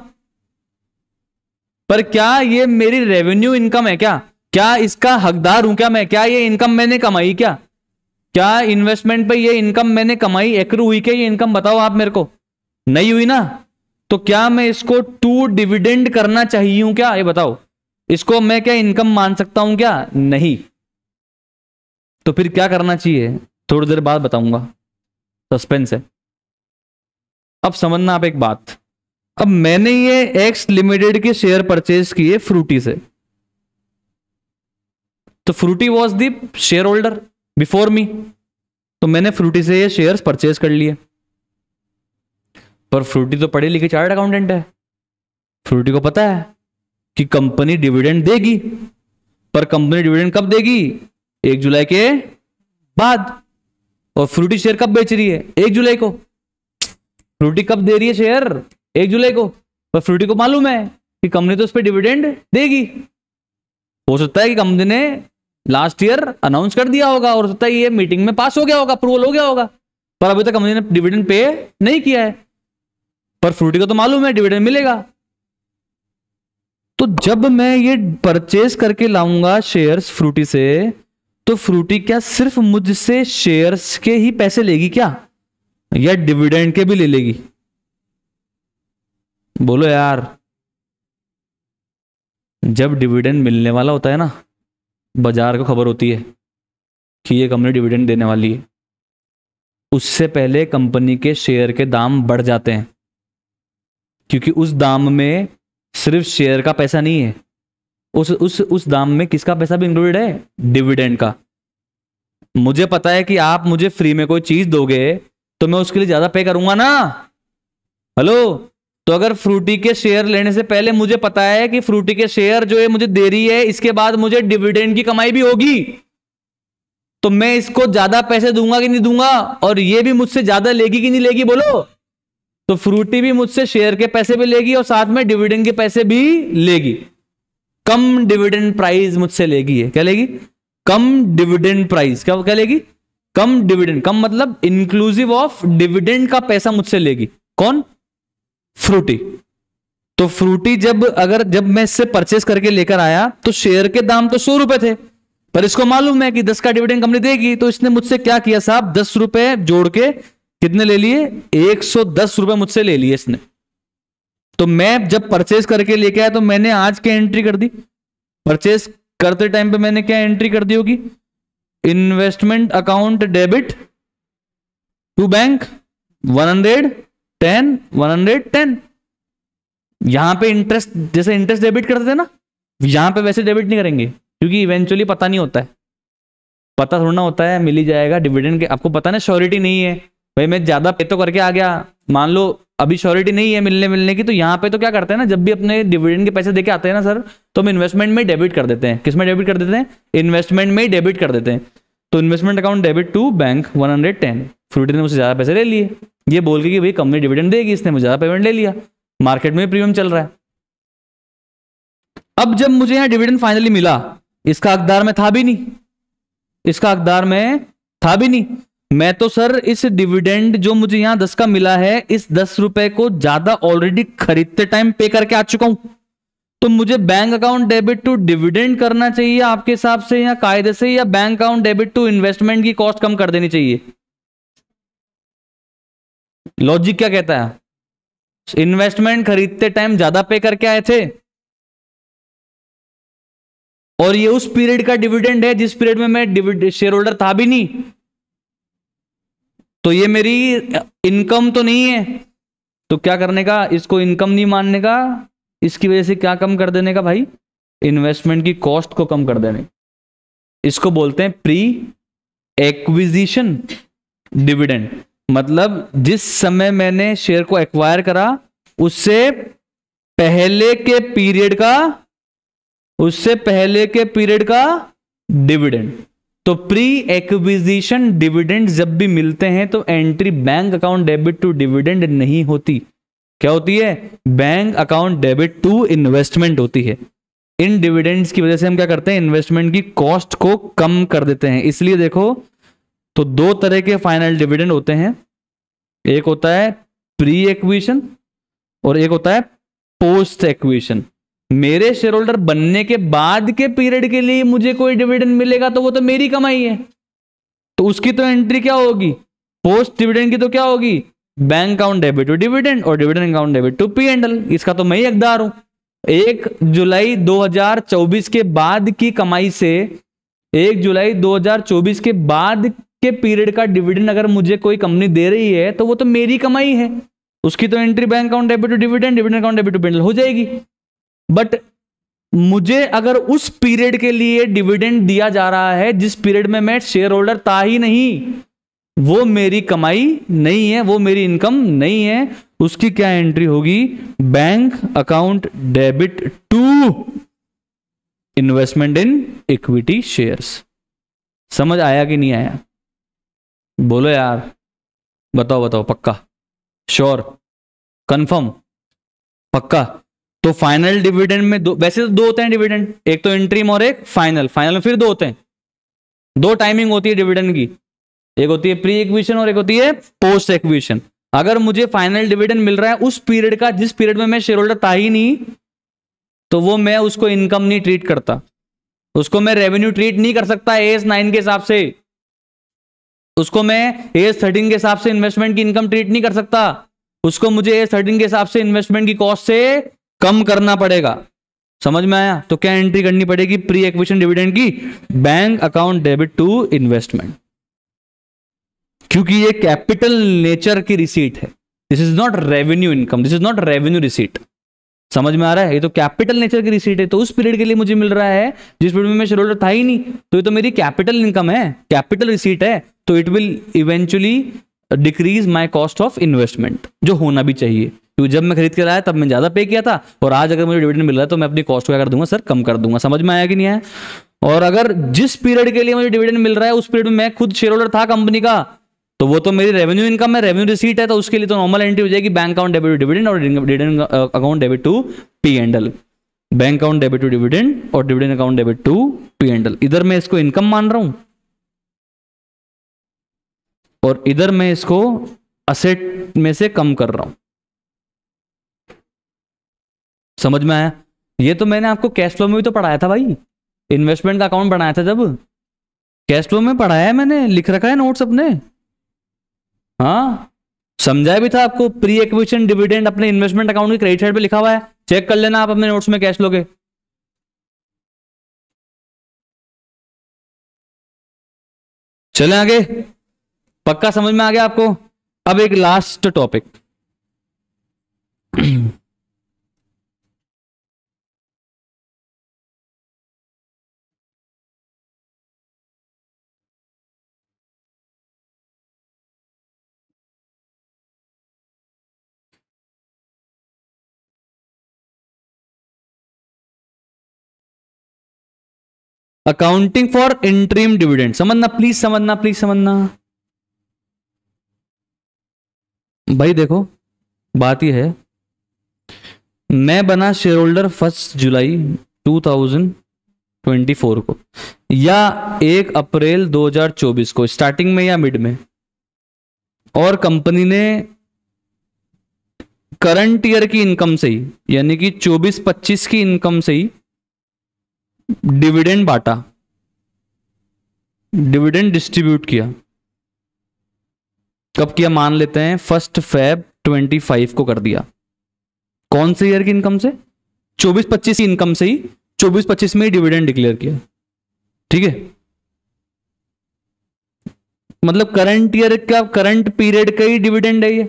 पर क्या ये मेरी रेवेन्यू इनकम है क्या इसका हकदार हूं क्या मैं, क्या ये इनकम मैंने कमाई क्या इन्वेस्टमेंट पे ये इनकम मैंने कमाई, एक्रू हुई क्या ये इनकम, बताओ आप मेरे को, नहीं हुई ना। तो क्या मैं इसको टू डिविडेंड करना चाहिए हूं क्या, ये बताओ, इसको मैं क्या इनकम मान सकता हूं क्या, नहीं। तो फिर क्या करना चाहिए थोड़ी देर बाद बताऊंगा, सस्पेंस है। अब समझना आप एक बात, अब मैंने ये एक्स लिमिटेड के शेयर परचेज किए फ्रूटी से, तो Frooti was the share holder before me, तो मैंने फ्रूटी से ये शेयर्स परचेज कर लिए। पर फ्रूटी तो पढ़े लिखे चार्टर्ड अकाउंटेंट है, फ्रूटी को पता है कि कंपनी डिविडेंड देगी, पर कंपनी डिविडेंड कब देगी 1 जुलाई के बाद, और फ्रूटी शेयर कब बेच रही है 1 जुलाई को, फ्रूटी कब दे रही है शेयर 1 जुलाई को, पर फ्रूटी को मालूम है कि कंपनी तो उस पर डिविडेंड देगी। हो सकता है कि कंपनी ने लास्ट ईयर अनाउंस कर दिया होगा, और हो सकता है ये मीटिंग में पास हो गया होगा, अप्रूवल हो गया होगा, पर अभी तक कंपनी ने डिविडेंड पे नहीं किया है, पर फ्रूटी को तो मालूम है डिविडेंड मिलेगा। तो जब मैं ये परचेज करके लाऊंगा शेयर्स फ्रूटी से, तो फ्रूटी क्या सिर्फ मुझसे शेयर्स के ही पैसे लेगी क्या, या डिविडेंड के भी ले लेगी, बोलो यार। जब डिविडेंड मिलने वाला होता है ना, बाजार को खबर होती है कि ये कंपनी डिविडेंड देने वाली है, उससे पहले कंपनी के शेयर के दाम बढ़ जाते हैं, क्योंकि उस दाम में सिर्फ शेयर का पैसा नहीं है, उस दाम में किसका पैसा भी इंक्लूडेड है, डिविडेंड का। मुझे पता है कि आप मुझे फ्री में कोई चीज दोगे तो मैं उसके लिए ज्यादा पे करूंगा ना, हेलो। तो अगर फ्रूटी के शेयर लेने से पहले मुझे पता है कि फ्रूटी के शेयर जो है मुझे दे रही है, इसके बाद मुझे डिविडेंड की कमाई भी होगी, तो मैं इसको ज्यादा पैसे दूंगा कि नहीं दूंगा, और ये भी मुझसे ज्यादा लेगी कि नहीं लेगी, बोलो। तो फ्रूटी भी मुझसे शेयर के पैसे भी लेगी और साथ में डिविडेंड के पैसे भी लेगी। कम डिविडेंड प्राइस मुझसे लेगी है, क्या लेगी? कम डिविडेंड प्राइस। क्या लेगी? कम डिविडेंड। कम मतलब इंक्लूसिव ऑफ डिविडेंड का पैसा मुझसे लेगी। कौन? फ्रूटी। तो फ्रूटी जब मैं इससे परचेस करके लेकर आया तो शेयर के दाम तो 100 रुपए थे, पर इसको मालूम है कि 10 का डिविडेंड कंपनी देगी, तो इसने मुझसे क्या किया साहब, 10 रुपए जोड़ के कितने ले लिए? 110 रुपए मुझसे ले लिए इसने। तो मैं जब परचेस करके लेके आया तो मैंने आज क्या एंट्री कर दी? परचेस करते टाइम पे मैंने क्या एंट्री कर दी होगी? Investment account debit to bank 110। यहां पे इंटरेस्ट, जैसे इंटरेस्ट डेबिट करते थे ना, यहां पे वैसे डेबिट नहीं करेंगे, क्योंकि इवेंचुअली पता नहीं होता है, पता थोड़ा होता है, मिल ही जाएगा डिविडेंड के। आपको पता ना, श्योरिटी नहीं है भाई, मैं ज्यादा पे तो करके आ गया, मान लो अभी श्योरिटी नहीं है मिलने की, तो यहाँ पे तो क्या करते हैं ना, जब भी अपने डिविडेंड के पैसे देके आते हैं ना सर, तो हम इन्वेस्टमेंट में डेबिट कर देते हैं। किस में डेबिट कर देते हैं? इन्वेस्टमेंट में ही डेबिट कर देते हैं। तो investment account debit to bank 110। Frooti ने मुझसे ज्यादा पैसे ले लिए, ये बोल के कि भाई कंपनी डिविडेंड देगी, इसने मुझे ज्यादा पेमेंट ले लिया, मार्केट में प्रीमियम चल रहा है। अब जब मुझे यहां डिविडेंड फाइनली मिला, इसका हकदार में था भी नहीं, इसका हकदार में था भी नहीं। मैं तो सर इस डिविडेंड जो मुझे यहां 10 का मिला है, इस 10 रुपए को ज्यादा ऑलरेडी खरीदते टाइम पे करके आ चुका हूं। तो मुझे bank account debit to dividend करना चाहिए आपके हिसाब से, या कायदे से, या bank account debit to investment की कॉस्ट कम कर देनी चाहिए? लॉजिक क्या कहता है? इन्वेस्टमेंट खरीदते टाइम ज्यादा पे करके आए थे, और ये उस पीरियड का डिविडेंड है जिस पीरियड में मैं शेयर होल्डर था भी नहीं, तो ये मेरी इनकम तो नहीं है। तो क्या करने का? इसको इनकम नहीं मानने का, इसकी वजह से क्या कम कर देने का भाई? इन्वेस्टमेंट की कॉस्ट को कम कर देने। इसको बोलते हैं प्री एक्विजिशन डिविडेंड। मतलब जिस समय मैंने शेयर को एक्वायर करा, उससे पहले के पीरियड का डिविडेंड। तो प्री एक्विजिशन डिविडेंड जब भी मिलते हैं तो entry bank account debit to dividend नहीं होती। क्या होती है? Bank account debit to investment होती है। इन डिविडेंड्स की वजह से हम क्या करते हैं? इन्वेस्टमेंट की कॉस्ट को कम कर देते हैं। इसलिए देखो, तो 2 तरह के फाइनल डिविडेंड होते हैं, एक होता है प्री एक्विजिशन और एक होता है पोस्ट एक्विजिशन। मेरे शेयर होल्डर बनने के बाद के पीरियड के लिए मुझे कोई डिविडेंड मिलेगा तो वो तो मेरी कमाई है, तो उसकी तो एंट्री क्या होगी? पोस्ट डिविडेंड की तो क्या होगी? Bank account debit to dividend और dividend account debit to P&L। इसका तो मैं ही हकदार हूं। 1 जुलाई 2024 के बाद की कमाई से 1 जुलाई 2024 के बाद के पीरियड का डिविडेंड अगर मुझे कोई कंपनी दे रही है तो वो तो मेरी कमाई है, उसकी तो entry bank account debit to dividend, dividend account debit to P&L हो जाएगी। बट मुझे अगर उस पीरियड के लिए डिविडेंड दिया जा रहा है जिस पीरियड में मैं शेयर होल्डर था ही नहीं, वो मेरी कमाई नहीं है, वो मेरी इनकम नहीं है, उसकी क्या एंट्री होगी? Bank account debit to investment in equity shares. समझ आया कि नहीं आया? बोलो यार, बताओ पक्का? श्योर? कंफर्म? पक्का? तो फाइनल डिविडेंड में वैसे तो 2 होते हैं डिविडेंड, एक तो इंटरिम और एक फाइनल। फाइनल में फिर 2 होते हैं, 2 टाइमिंग होती है डिविडेंड की, एक होती है प्री एक्विजिशन और एक होती है पोस्ट एक्विजिशन। अगर मुझे फाइनल डिविडेंड मिल रहा है उस पीरियड का जिस पीरियड में मैं शेयर होल्डर था ही नहीं, तो वो मैं उसको इनकम नहीं ट्रीट करता, उसको मैं रेवेन्यू ट्रीट नहीं कर सकता AS 9 के हिसाब से, उसको मैं AS 13 के हिसाब से इन्वेस्टमेंट की इनकम ट्रीट नहीं कर सकता, उसको मुझे AS 13 के हिसाब से इन्वेस्टमेंट की कॉस्ट से कम करना पड़ेगा। समझ में आया? तो क्या एंट्री करनी पड़ेगी प्री एक्विजिशन डिविडेंड की? Bank account debit to investment, क्योंकि ये कैपिटल नेचर की रिसीट है। This is not revenue income, this is not revenue receipt. समझ में आ रहा है? ये तो कैपिटल नेचर की रिसीट है, तो उस पीरियड के लिए मुझे मिल रहा है जिस पीरियड में मैं शेयर होल्डर था ही नहीं, तो ये तो मेरी कैपिटल इनकम है, कैपिटल रिसीट है, तो it will eventually decrease my cost of investment, जो होना भी चाहिए, क्योंकि जब मैं खरीद के लाया तब मैं ज्यादा पे किया था, और आज अगर मुझे डिविडेंड मिल रहा है तो मैं अपनी कॉस्ट को क्या कर दूंगा सर? कम कर दूंगा। समझ में आया कि नहीं आया? और अगर जिस पीरियड के लिए मुझे डिविडेंड मिल रहा है उस पीरियड में मैं खुद शेयर होल्डर था कंपनी का, तो वो तो मेरी रेवेन्यू इनकम है, रेवेन्यू रिसीट है, तो उसके लिए तो नॉर्मल एंट्री हो जाएगी bank account debit to dividend और dividend account debit to P and L. Bank account debit to dividend और dividend account debit to P and L. इधर मैं इसको इनकम मान रहा हूं और इधर मैं इसको असेट में से कम कर रहा हूं। समझ में आया? ये तो मैंने आपको कैश फ्लो में भी तो पढ़ाया था भाई, इन्वेस्टमेंट का अकाउंट बनाया था जब, कैश फ्लो में पढ़ाया है मैंने, लिख रखा है नोट्स अपने। हाँ समझाया भी था आपको, प्री एक्विजिशन डिविडेंड अपने इन्वेस्टमेंट अकाउंट की क्रेडिट साइड पे लिखा हुआ है, चेक कर लेना आप अपने नोट्स में कैश फ्लो के। चलें आगे, पक्का समझ में आ गया आपको? अब एक last topic accounting for interim dividend. समझना प्लीज, समझना प्लीज, समझना भाई। देखो बात यह है, मैं बना शेयर होल्डर 1 जुलाई 2024 को या 1 अप्रैल 2024 को, स्टार्टिंग में या मिड में, और कंपनी ने करंट ईयर की इनकम से ही यानी कि 24-25 की इनकम से ही डिविडेंड बांटा, डिविडेंड डिस्ट्रीब्यूट किया। कब किया? मान लेते हैं 1 Feb 25 को कर दिया। कौन से ईयर की इनकम से? 24-25 की इनकम से ही 24-25 में ही डिविडेंड डिक्लेयर किया। ठीक है, मतलब करंट ईयर का, करंट पीरियड का ही डिविडेंड है ये,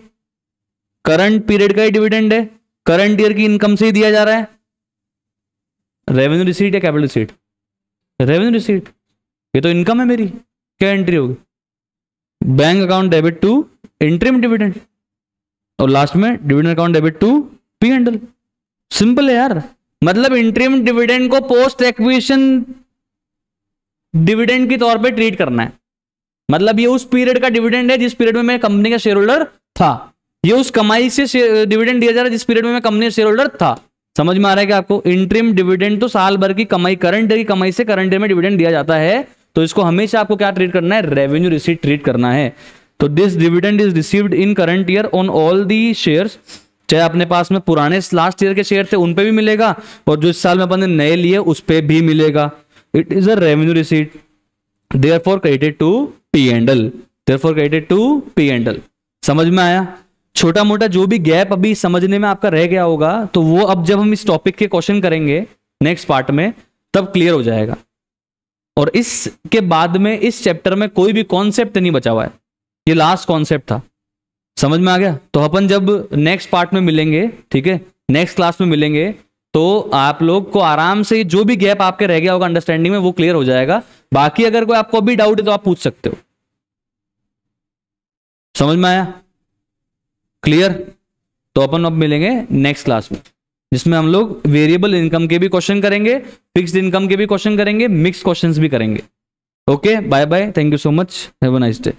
करंट पीरियड का ही डिविडेंड है, करंट ईयर की इनकम से ही दिया जा रहा है। रेवेन्यू रिसीट या कैपिटल रिसीट? Revenue receipt. ये तो इनकम है मेरी, क्या एंट्री होगी? Bank account debit to interim dividend और लास्ट में dividend account debit to P and L. Simple है यार, मतलब इंटरिम डिविडेंड को पोस्ट एक्विजिशन डिविडेंड के तौर पे ट्रीट करना है। मतलब ये उस पीरियड का डिविडेंड है जिस पीरियड में मैं कंपनी का शेयर होल्डर था, ये उस कमाई से डिविडेंड दिया जा रहा है जिस पीरियड में मैं कंपनी का शेयर होल्डर था। समझ में आ रहा है कि आपको? इंटरिम डिविडेंड तो साल भर की कमाई, करंट ईयर की कमाई से करंट ईयर में डिविडेंड दिया जाता है, तो इसको हमेशा आपको क्या ट्रीट करना है? रेवेन्यू रिसीट ट्रीट करना है। तो this dividend is received in current year on all the shares, चाहे अपने पास में पुराने लास्ट ईयर के शेयर थे उन पे भी मिलेगा और जो इस साल में अपन ने नए लिए उस पे भी मिलेगा। It is a revenue receipt, therefore credited to P and L, therefore credited to P and L. समझ में आया? छोटा मोटा जो भी गैप अभी समझने में आपका रह गया होगा तो वो अब जब हम इस टॉपिक के क्वेश्चन करेंगे नेक्स्ट पार्ट में तब क्लियर हो जाएगा। और इसके बाद में इस चैप्टर में कोई भी कॉन्सेप्ट नहीं बचा हुआ है, ये लास्ट कॉन्सेप्ट था। समझ में आ गया? तो अपन जब नेक्स्ट पार्ट में मिलेंगे, ठीक है, नेक्स्ट क्लास में मिलेंगे, तो आप लोग को आराम से जो भी गैप आपके रह गया होगा अंडरस्टैंडिंग में वो क्लियर हो जाएगा। बाकी अगर कोई आपको भी डाउट है तो आप पूछ सकते हो। समझ में आया? क्लियर? तो अपन अब मिलेंगे नेक्स्ट क्लास में जिसमें हम लोग वेरिएबल इनकम के भी क्वेश्चन करेंगे, फिक्स्ड इनकम के भी क्वेश्चन करेंगे, मिक्स क्वेश्चंस भी करेंगे। Okay, bye bye, thank you so much, have a nice day.